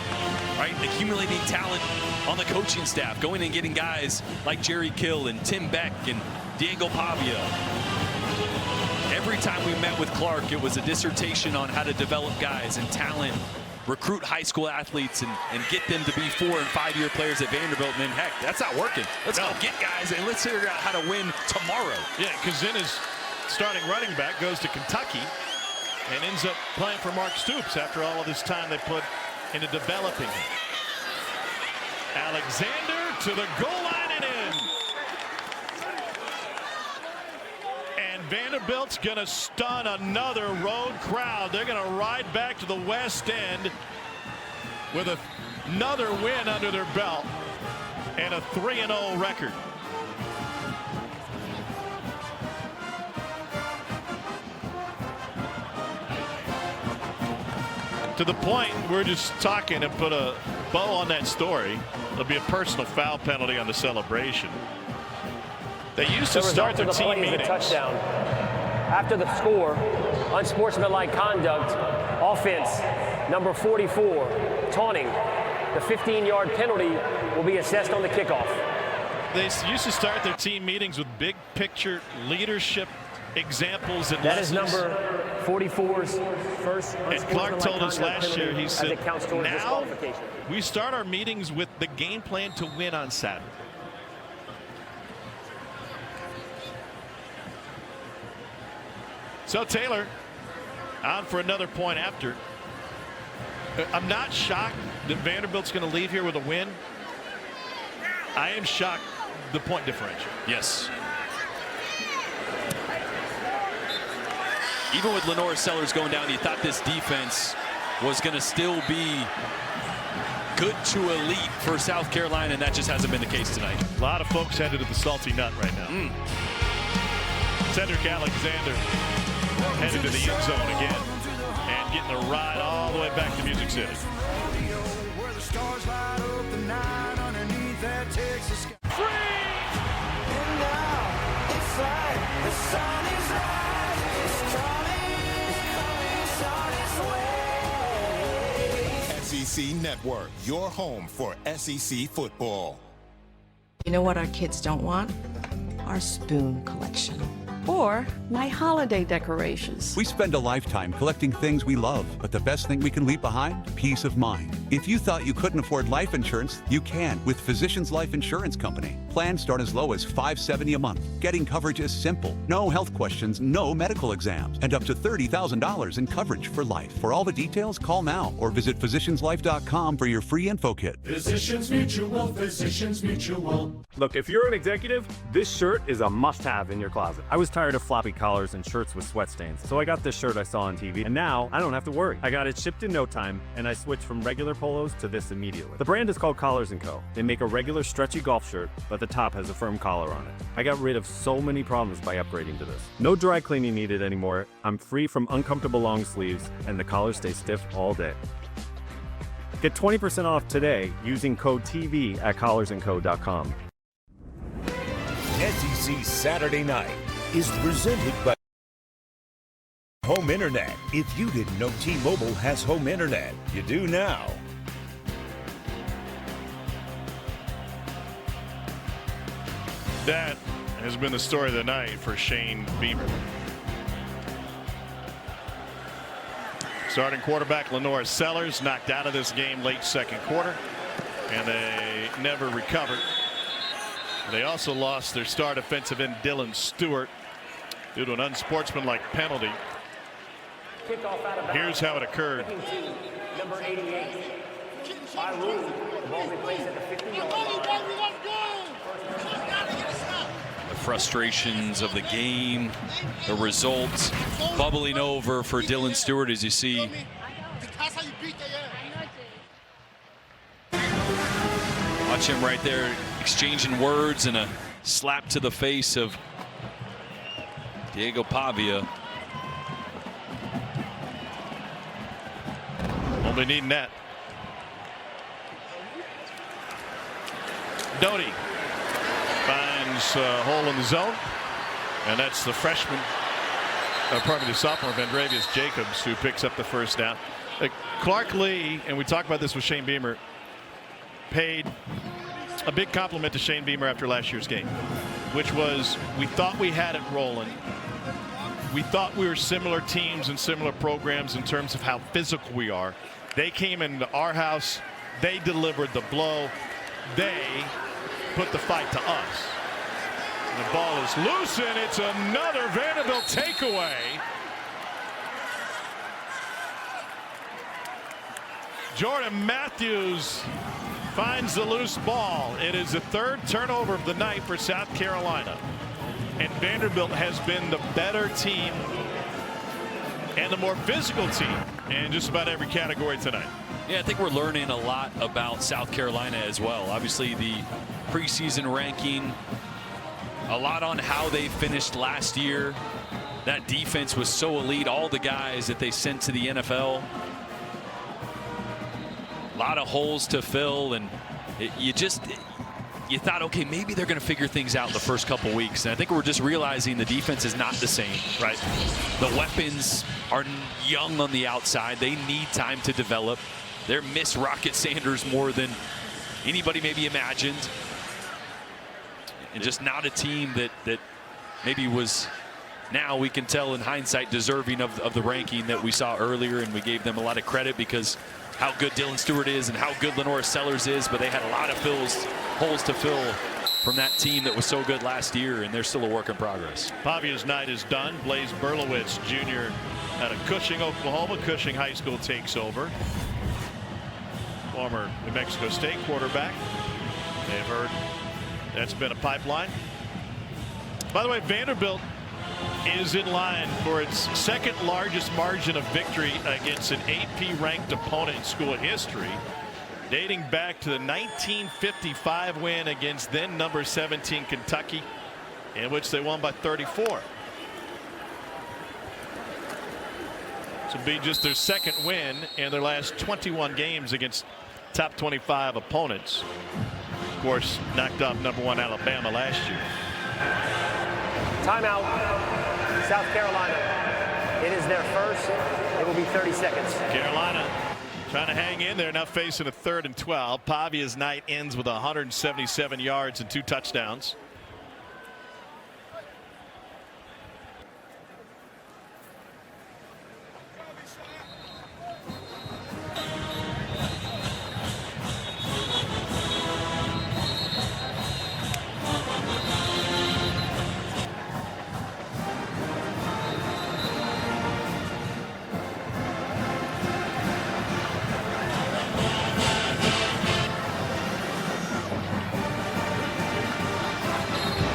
right? Accumulating talent on the coaching staff, going and getting guys like Jerry Kill and Tim Beck and Diego Pavia. Every time we met with Clark, it was a dissertation on how to develop guys and talent, recruit high school athletes and get them to be 4- and 5-year players at Vanderbilt. And then, heck, that's not working. Let's go get guys and let's figure out how to win tomorrow. Yeah, because then his starting running back goes to Kentucky and ends up playing for Mark Stoops after all of this time they put into developing him. Alexander to the goal line and in. And Vanderbilt's going to stun another road crowd. They're going to ride back to the West End with another win under their belt and a 3-0 record. To the point we're just talking and put a bow on that story. There'll be a personal foul penalty on the celebration. They used to start their team meetings. A touchdown. After the score, unsportsmanlike conduct, offense, number 44, taunting. The 15-yard penalty will be assessed on the kickoff. They used to start their team meetings with big picture leadership examples and that lessons. Is number 44's first. And Clark told us last year, he said, now we start our meetings with the game plan to win on Saturday. So Taylor on for another point after. I'm not shocked that Vanderbilt's going to leave here with a win. I am shocked the point differential. Yes. Even with Lenore Sellers going down, you thought this defense was going to still be good to elite for South Carolina, and that just hasn't been the case tonight. A lot of folks headed to the salty nut right now. Cedric Alexander headed to the end zone again and getting a ride all the way back to Music City. SEC Network, your home for SEC football. You know what our kids don't want? Our spoon collection. Or my holiday decorations. We spend a lifetime collecting things we love, but the best thing we can leave behind? Peace of mind. If you thought you couldn't afford life insurance, you can with Physicians Life Insurance Company. Plans start as low as $570 a month. Getting coverage is simple. No health questions, no medical exams, and up to $30,000 in coverage for life. For all the details, call now or visit physicianslife.com for your free info kit. Physicians Mutual, Physicians Mutual. Look, if you're an executive, this shirt is a must-have in your closet. I was tired of floppy collars and shirts with sweat stains, so I got this shirt I saw on TV, and now I don't have to worry. I got it shipped in no time, and I switched from regular polos to this immediately. The brand is called Collars & Co. They make a regular stretchy golf shirt, but the top has a firm collar on it. I got rid of so many problems by upgrading to this. No dry cleaning needed anymore. I'm free from uncomfortable long sleeves, and the collars stay stiff all day. Get 20% off today using code TV at collarsandco.com. SEC Saturday Night is presented by Home Internet. If you didn't know T-Mobile has home internet, you do now. That has been the story of the night for Shane Beamer. Starting quarterback Lenore Sellers knocked out of this game late second quarter, and they never recovered. They also lost their star defensive end Dylan Stewart due to an unsportsmanlike penalty. Here's how it occurred. Number 88. By rule, the ball be placed at the 50-yard line. The frustrations of the game, the results bubbling over for Dylan Stewart, as you see. Watch him right there exchanging words and a slap to the face of Diego Pavia. Only needing that. Doty finds a hole in the zone, and that's the freshman, pardon me, the sophomore Vandravius Jacobs, who picks up the first down. Clark Lee, and we talked about this with Shane Beamer, paid a big compliment to Shane Beamer after last year's game, which was, we thought we had it rolling. We thought we were similar teams and similar programs in terms of how physical we are. They came into our house. They delivered the blow. They put the fight to us. And the ball is loose, and it's another Vanderbilt takeaway. Jordan Matthews finds the loose ball. It is the third turnover of the night for South Carolina. And Vanderbilt has been the better team and the more physical team in just about every category tonight. Yeah, I think we're learning a lot about South Carolina as well. Obviously, the preseason ranking, a lot on how they finished last year. That defense was so elite. All the guys that they sent to the NFL. A lot of holes to fill, and you thought, okay, maybe they're going to figure things out in the first couple weeks. And I think we're just realizing the defense is not the same. Right. The weapons are young on the outside. They need time to develop. They're miss Rocket Sanders more than anybody maybe imagined. And just not a team that maybe was, now we can tell in hindsight, deserving of the ranking that we saw earlier. And we gave them a lot of credit because how good Dylan Stewart is and how good Lenora Sellers is, but they had a lot of holes to fill from that team that was so good last year, and they're still a work in progress. Pavia's night is done. Blaze Berlowitz Jr. out of Cushing, Oklahoma. Cushing High School takes over. Former New Mexico State quarterback. They've heard that's been a pipeline. By the way, Vanderbilt is in line for its second largest margin of victory against an AP ranked opponent in school history, dating back to the 1955 win against then number 17 Kentucky, in which they won by 34. This will be just their second win in their last 21 games against top 25 opponents. Of course, knocked off #1 Alabama last year. Timeout. South Carolina. It is their first. It will be 30 seconds. Carolina trying to hang in there, now facing a 3rd and 12. Pavia's night ends with 177 yards and 2 touchdowns.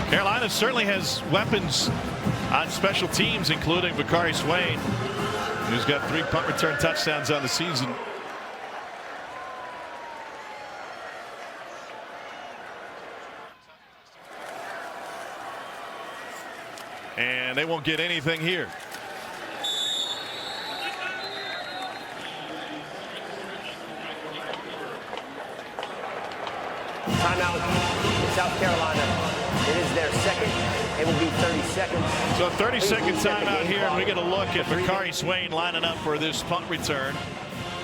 Carolina certainly has weapons on special teams, including Bakari Swain, who's got 3 punt return touchdowns on the season. And they won't get anything here. Timeout. South Carolina. It is their second. It will be 30 seconds. So 30-second timeout here, and we get a look at Bakari Swain lining up for this punt return.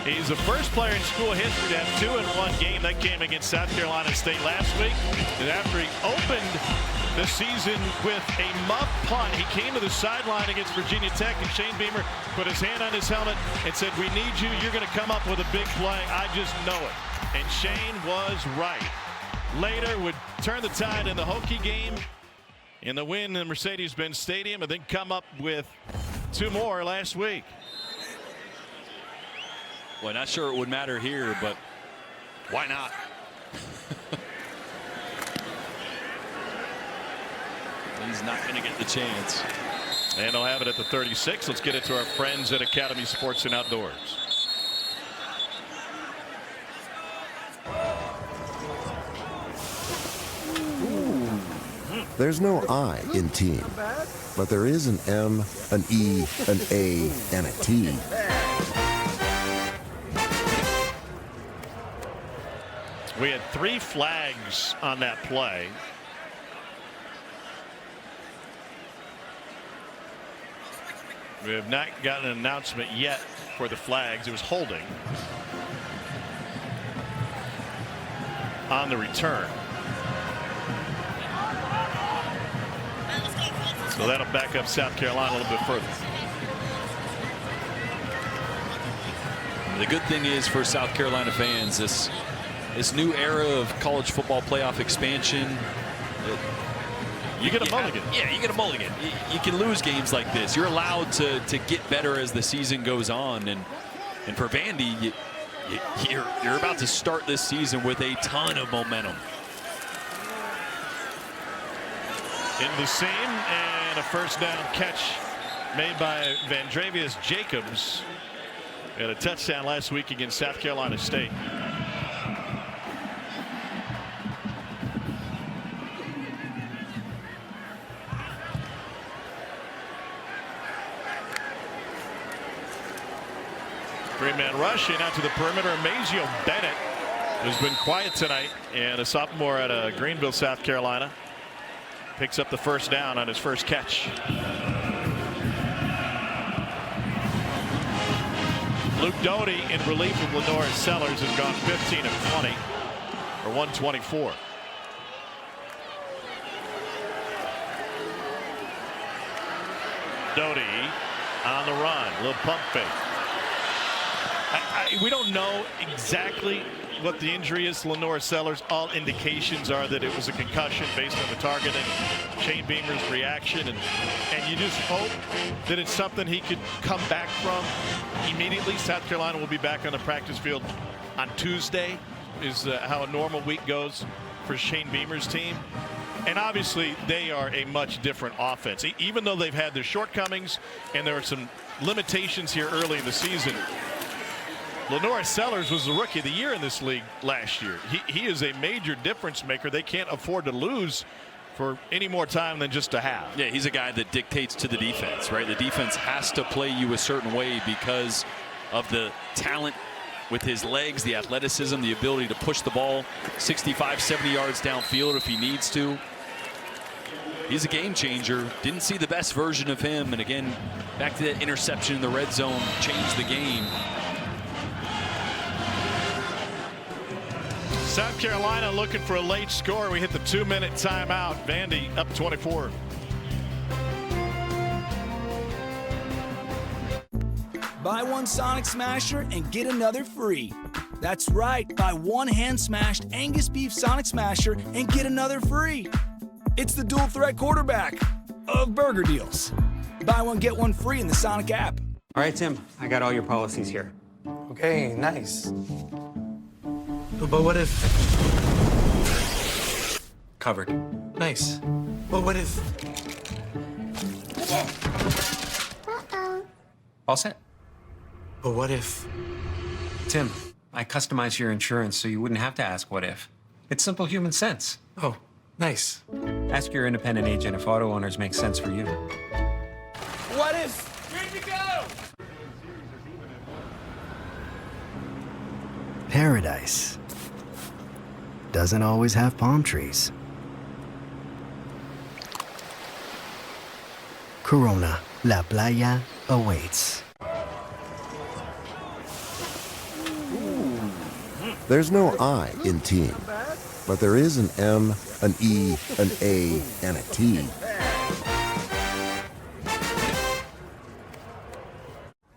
He's the first player in school history to have 2 in 1 game. That came against South Carolina State last week. And after he opened the season with a muff punt, he came to the sideline against Virginia Tech, and Shane Beamer put his hand on his helmet and said, "We need you. You're going to come up with a big play. I just know it." And Shane was right. Later would turn the tide in the Hokie game in the win in Mercedes-Benz Stadium, and then come up with 2 more last week. Well, not sure it would matter here, but why not? He's not going to get the chance. And they'll have it at the 36. Let's get it to our friends at Academy Sports and Outdoors. There's no I in team, but there is an M, an E, an A, and a T. We had 3 flags on that play. We have not gotten an announcement yet for the flags. It was holding on the return. So that'll back up South Carolina a little bit further. The good thing is for South Carolina fans, this new era of college football playoff expansion, you get a mulligan. Yeah, you get a mulligan. You can lose games like this. You're allowed to get better as the season goes on, and for Vandy, You're about to start this season with a ton of momentum. In the seam, and a first down catch made by Vandrevius Jacobs. Had a touchdown last week against South Carolina State. Three-man rush in out to the perimeter. Amazio Bennett has been quiet tonight, and a sophomore out of Greenville, South Carolina, picks up the first down on his first catch. Luke Doty in relief of Lenore Sellers has gone 15 of 20 for 124. Doty on the run, little pump fake. We don't know exactly what the injury is to Lenore Sellers. All indications are that it was a concussion based on the target and Shane Beamer's reaction, and you just hope that it's something he could come back from immediately. South Carolina will be back on the practice field on Tuesday, is how a normal week goes for Shane Beamer's team. And obviously they are a much different offense, even though they've had their shortcomings and there are some limitations here early in the season. Lenore Sellers was the rookie of the year in this league last year. He is a major difference maker. They can't afford to lose for any more time than just a half. Yeah, he's a guy that dictates to the defense, right? The defense has to play you a certain way because of the talent with his legs, the athleticism, the ability to push the ball 65, 70 yards downfield if he needs to. He's a game changer. Didn't see the best version of him. And again, back to that interception in the red zone, changed the game. South Carolina looking for a late score. We hit the 2-minute timeout. Vandy up 24. Buy one Sonic Smasher and get another free. That's right. Buy one hand-smashed Angus beef Sonic Smasher and get another free. It's the dual threat quarterback of burger deals. Buy one, get one free in the Sonic app. All right, Tim, I got all your policies here. Okay, nice. But what if... Covered. Nice. But what if... All set? But what if... Tim, I customized your insurance so you wouldn't have to ask what if. It's simple human sense. Oh, nice. Ask your independent agent if auto owners make sense for you. What if... Here we go! Paradise doesn't always have palm trees. Corona, La Playa awaits. There's no I in team, but there is an M, an E, an A, and a T.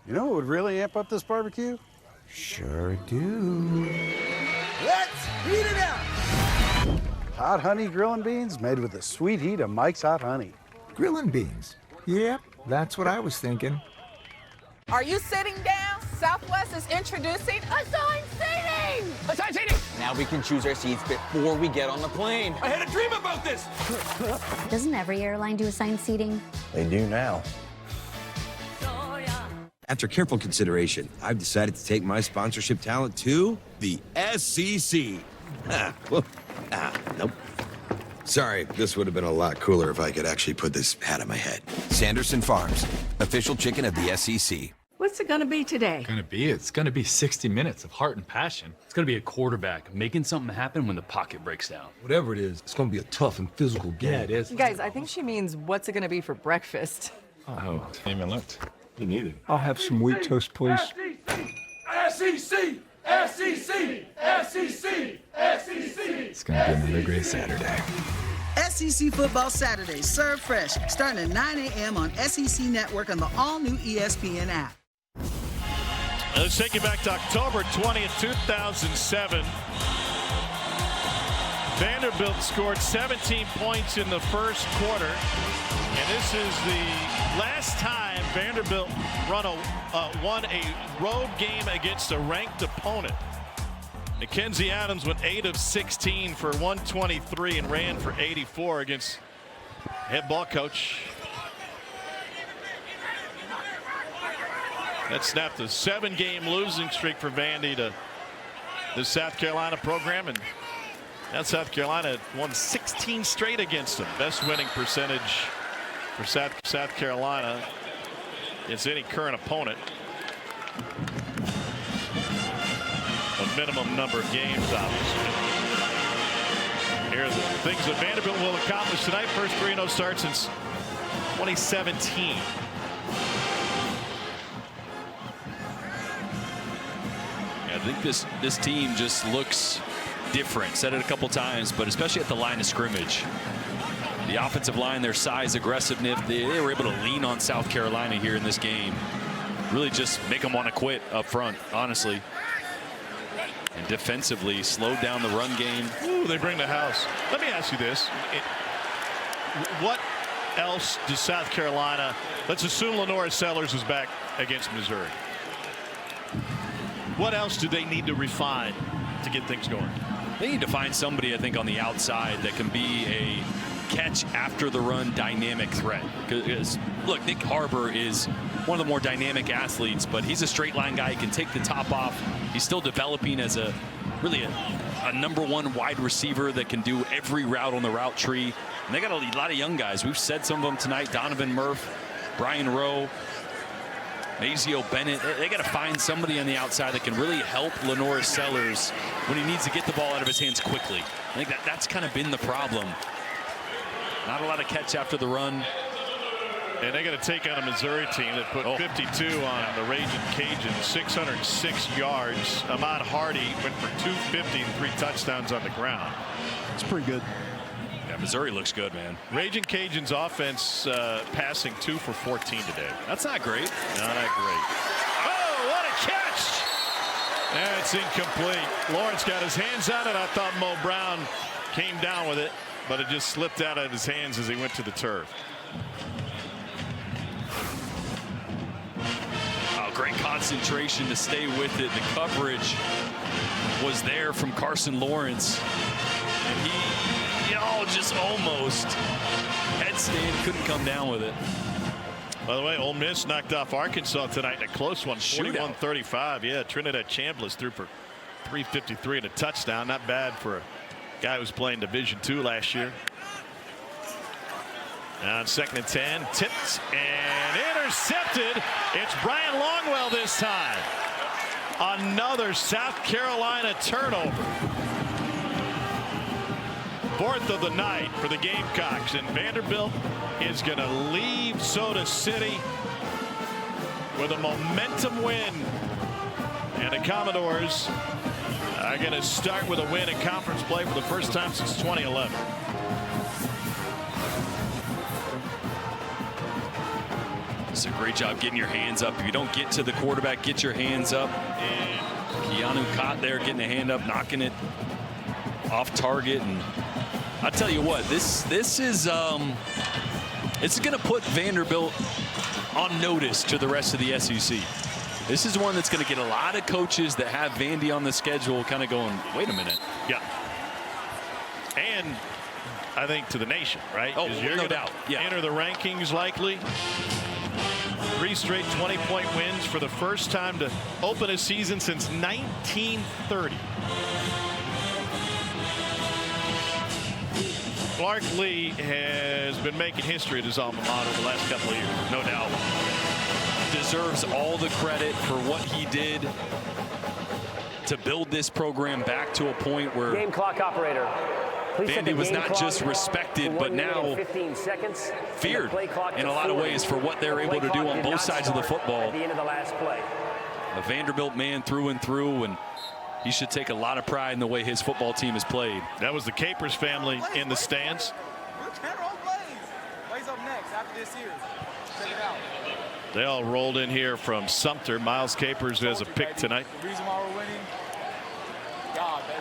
You know what would really amp up this barbecue? Sure do. Let's heat it up! Hot honey grilling beans made with the sweet heat of Mike's Hot Honey. Grilling beans? Yep, that's what I was thinking. Are you sitting down? Southwest is introducing assigned seating! Assigned seating! Now we can choose our seats before we get on the plane. I had a dream about this! Doesn't every airline do assigned seating? They do now. After careful consideration, I've decided to take my sponsorship talent to the SEC. Nope. Sorry, this would have been a lot cooler if I could actually put this hat on my head. Sanderson Farms, official chicken of the SEC. What's it gonna be today? It's gonna be 60 minutes of heart and passion. It's gonna be a quarterback making something happen when the pocket breaks down. Whatever it is, it's gonna be a tough and physical game. Yeah, it is. Guys, I think she means what's it gonna be for breakfast? Oh, I haven't even looked. You need it. I'll have some wheat toast, please. SEC! SEC! SEC! SEC! It's gonna be another great Saturday. SEC Football Saturday, served fresh, starting at 9 a.m. on SEC Network and the all-new ESPN app. Let's take you back to October 20th, 2007. Vanderbilt scored 17 points in the first quarter. And this is the last time Vanderbilt won a road game against a ranked opponent. Mackenzie Adams went 8 of 16 for 123 and ran for 84 against head ball coach. That snapped a 7-game losing streak for Vandy to the South Carolina program, and now South Carolina won 16 straight against them. Best winning percentage for South Carolina against any current opponent. A minimum number of games, obviously. Here are the things that Vanderbilt will accomplish tonight. First 3-0 start since 2017. I think this team just looks different. Said it a couple times, but especially at the line of scrimmage. The offensive line, their size, aggressiveness, they were able to lean on South Carolina here in this game. Really just make them want to quit up front, honestly. And defensively, slowed down the run game. Ooh, they bring the house. Let me ask you this. What else does South Carolina, let's assume Lenora Sellers is back against Missouri. What else do they need to refine to get things going? They need to find somebody, I think, on the outside that can be a catch after the run dynamic threat. Because look, Nick Harbor is one of the more dynamic athletes, but he's a straight line guy. He can take the top off. He's still developing as a really a number one wide receiver that can do every route on the route tree. And they got a lot of young guys. We've said some of them tonight. Donovan Murph, Brian Rowe, Mazio Bennett. They got to find somebody on the outside that can really help Lenora Sellers when he needs to get the ball out of his hands quickly. I think that's kind of been the problem. Not a lot of catch after the run. And they got to take on a Missouri team that put 52 on the Raging Cajuns, 606 yards. Ahmad Hardy went for 250 and 3 touchdowns on the ground. It's pretty good. Yeah, Missouri looks good, man. Raging Cajuns offense passing 2 for 14 today. That's not great. Not that great. Oh, what a catch! That's incomplete. Lawrence got his hands on it. I thought Mo Brown came down with it, but it just slipped out of his hands as he went to the turf. Oh, great concentration to stay with it. The coverage was there from Carson Lawrence. And he just almost headstand, couldn't come down with it. By the way, Ole Miss knocked off Arkansas tonight in a close one, 41-35. Yeah, Trinidad Chambliss threw for 353 and a touchdown. Not bad for a guy who was playing Division II last year. Now on 2nd and 10, tipped and intercepted. It's Brian Longwell this time. Another South Carolina turnover. 4th of the night for the Gamecocks, and Vanderbilt is going to leave Soda City with a momentum win. And the Commodores are going to start with a win in conference play for the first time since 2011. It's a great job getting your hands up. If you don't get to the quarterback, get your hands up. And Keanu Cott there getting a hand up, knocking it off target. And I tell you what, this is it's going to put Vanderbilt on notice to the rest of the SEC. This is one that's going to get a lot of coaches that have Vandy on the schedule kind of going, wait a minute. Yeah. And I think to the nation, right? Oh, no doubt. Yeah. Enter the rankings likely. 3 straight 20-point wins for the first time to open a season since 1930. Clark Lee has been making history at his alma mater the last couple of years, no doubt. Deserves all the credit for what he did to build this program back to a point where game clock operator. Vandy was not just respected, but now 15 seconds feared in a lot of ways for what they're able to do on both sides of the football. At the end of the last play. A Vanderbilt man through and through, and he should take a lot of pride in the way his football team has played. That was the Capers family in the stands. Blaze up next after this year. Check it out. They all rolled in here from Sumter. Miles Capers has a pick tonight. The reason why we're winning, God, baby.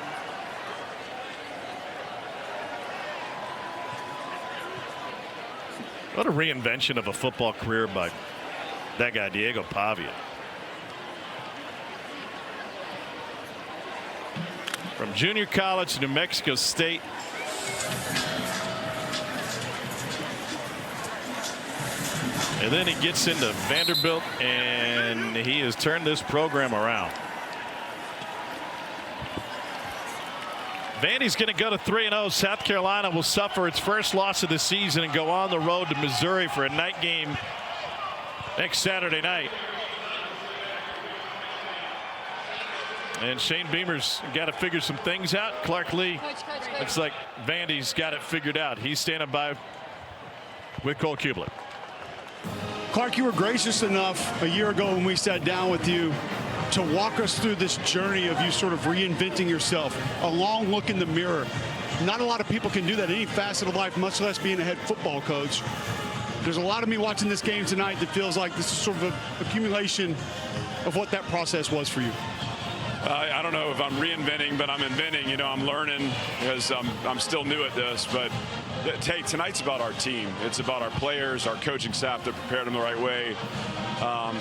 What a reinvention of a football career by That guy, Diego Pavia. From junior college to New Mexico State. And then he gets into Vanderbilt, and he has turned this program around. Vandy's going to go to 3-0. South Carolina will suffer its first loss of the season and go on the road to Missouri for a night game next Saturday night. And Shane Beamer's got to figure some things out. Clark Lee, looks like Vandy's got it figured out. He's standing by with Cole Kublik. Clark, you were gracious enough a year ago when we sat down with you to walk us through this journey of you sort of reinventing yourself, a long look in the mirror. Not a lot of people can do that in any facet of life, much less being a head football coach. There's a lot of me watching this game tonight that feels like this is sort of an accumulation of what that process was for you. I don't know if I'm reinventing, but I'm inventing. You know, I'm learning because I'm still new at this. But hey, tonight's about our team. It's about our players, our coaching staff that prepared them the right way.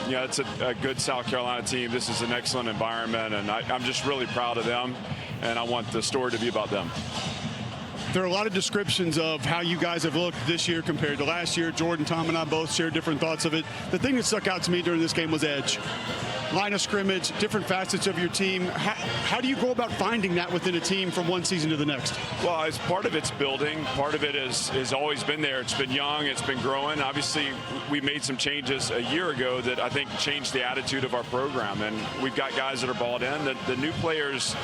You know, it's a good South Carolina team. This is an excellent environment, and I'm just really proud of them. And I want the story to be about them. There are a lot of descriptions of how you guys have looked this year compared to last year. Jordan, Tom, and I both shared different thoughts of it. The thing that stuck out to me during this game was edge. Line of scrimmage, different facets of your team. How do you go about finding that within a team from one season to the next? Well, as part of its building, part of it has always been there. It's been young, it's been growing. Obviously, we made some changes a year ago that I think changed the attitude of our program, and we've got guys that are bought in. The new players,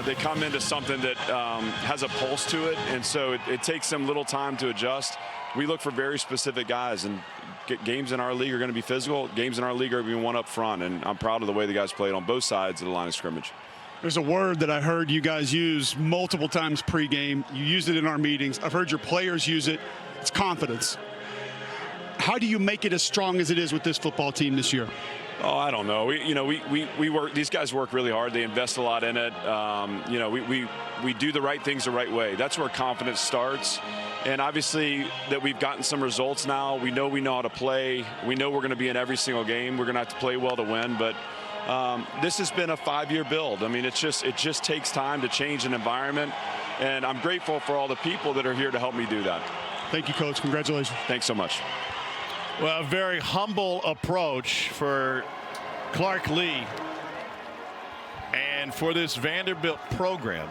they come into something that has a pulse to it, and so it takes them little time to adjust. We look for very specific guys, and games in our league are going to be physical. Games in our league are going to be one up front, and I'm proud of the way the guys played on both sides of the line of scrimmage. There's a word that I heard you guys use multiple times pregame. You used it in our meetings. I've heard your players use it. It's confidence. How do you make it as strong as it is with this football team this year? Oh, I don't know. We work. These guys work really hard. They invest a lot in it. You know, we do the right things the right way. That's where confidence starts. And obviously that we've gotten some results now. We know how to play. We know we're going to be in every single game. We're going to have to play well to win. But this has been a 5-year build. I mean, it just takes time to change an environment. And I'm grateful for all the people that are here to help me do that. Thank you, Coach. Congratulations. Thanks so much. Well, a very humble approach for Clark Lee and for this Vanderbilt program.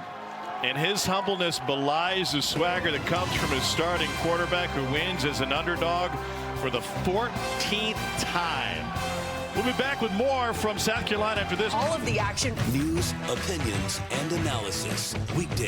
And his humbleness belies the swagger that comes from his starting quarterback, who wins as an underdog for the 14th time. We'll be back with more from South Carolina after this. All of the action, news, opinions, and analysis. Weekdays.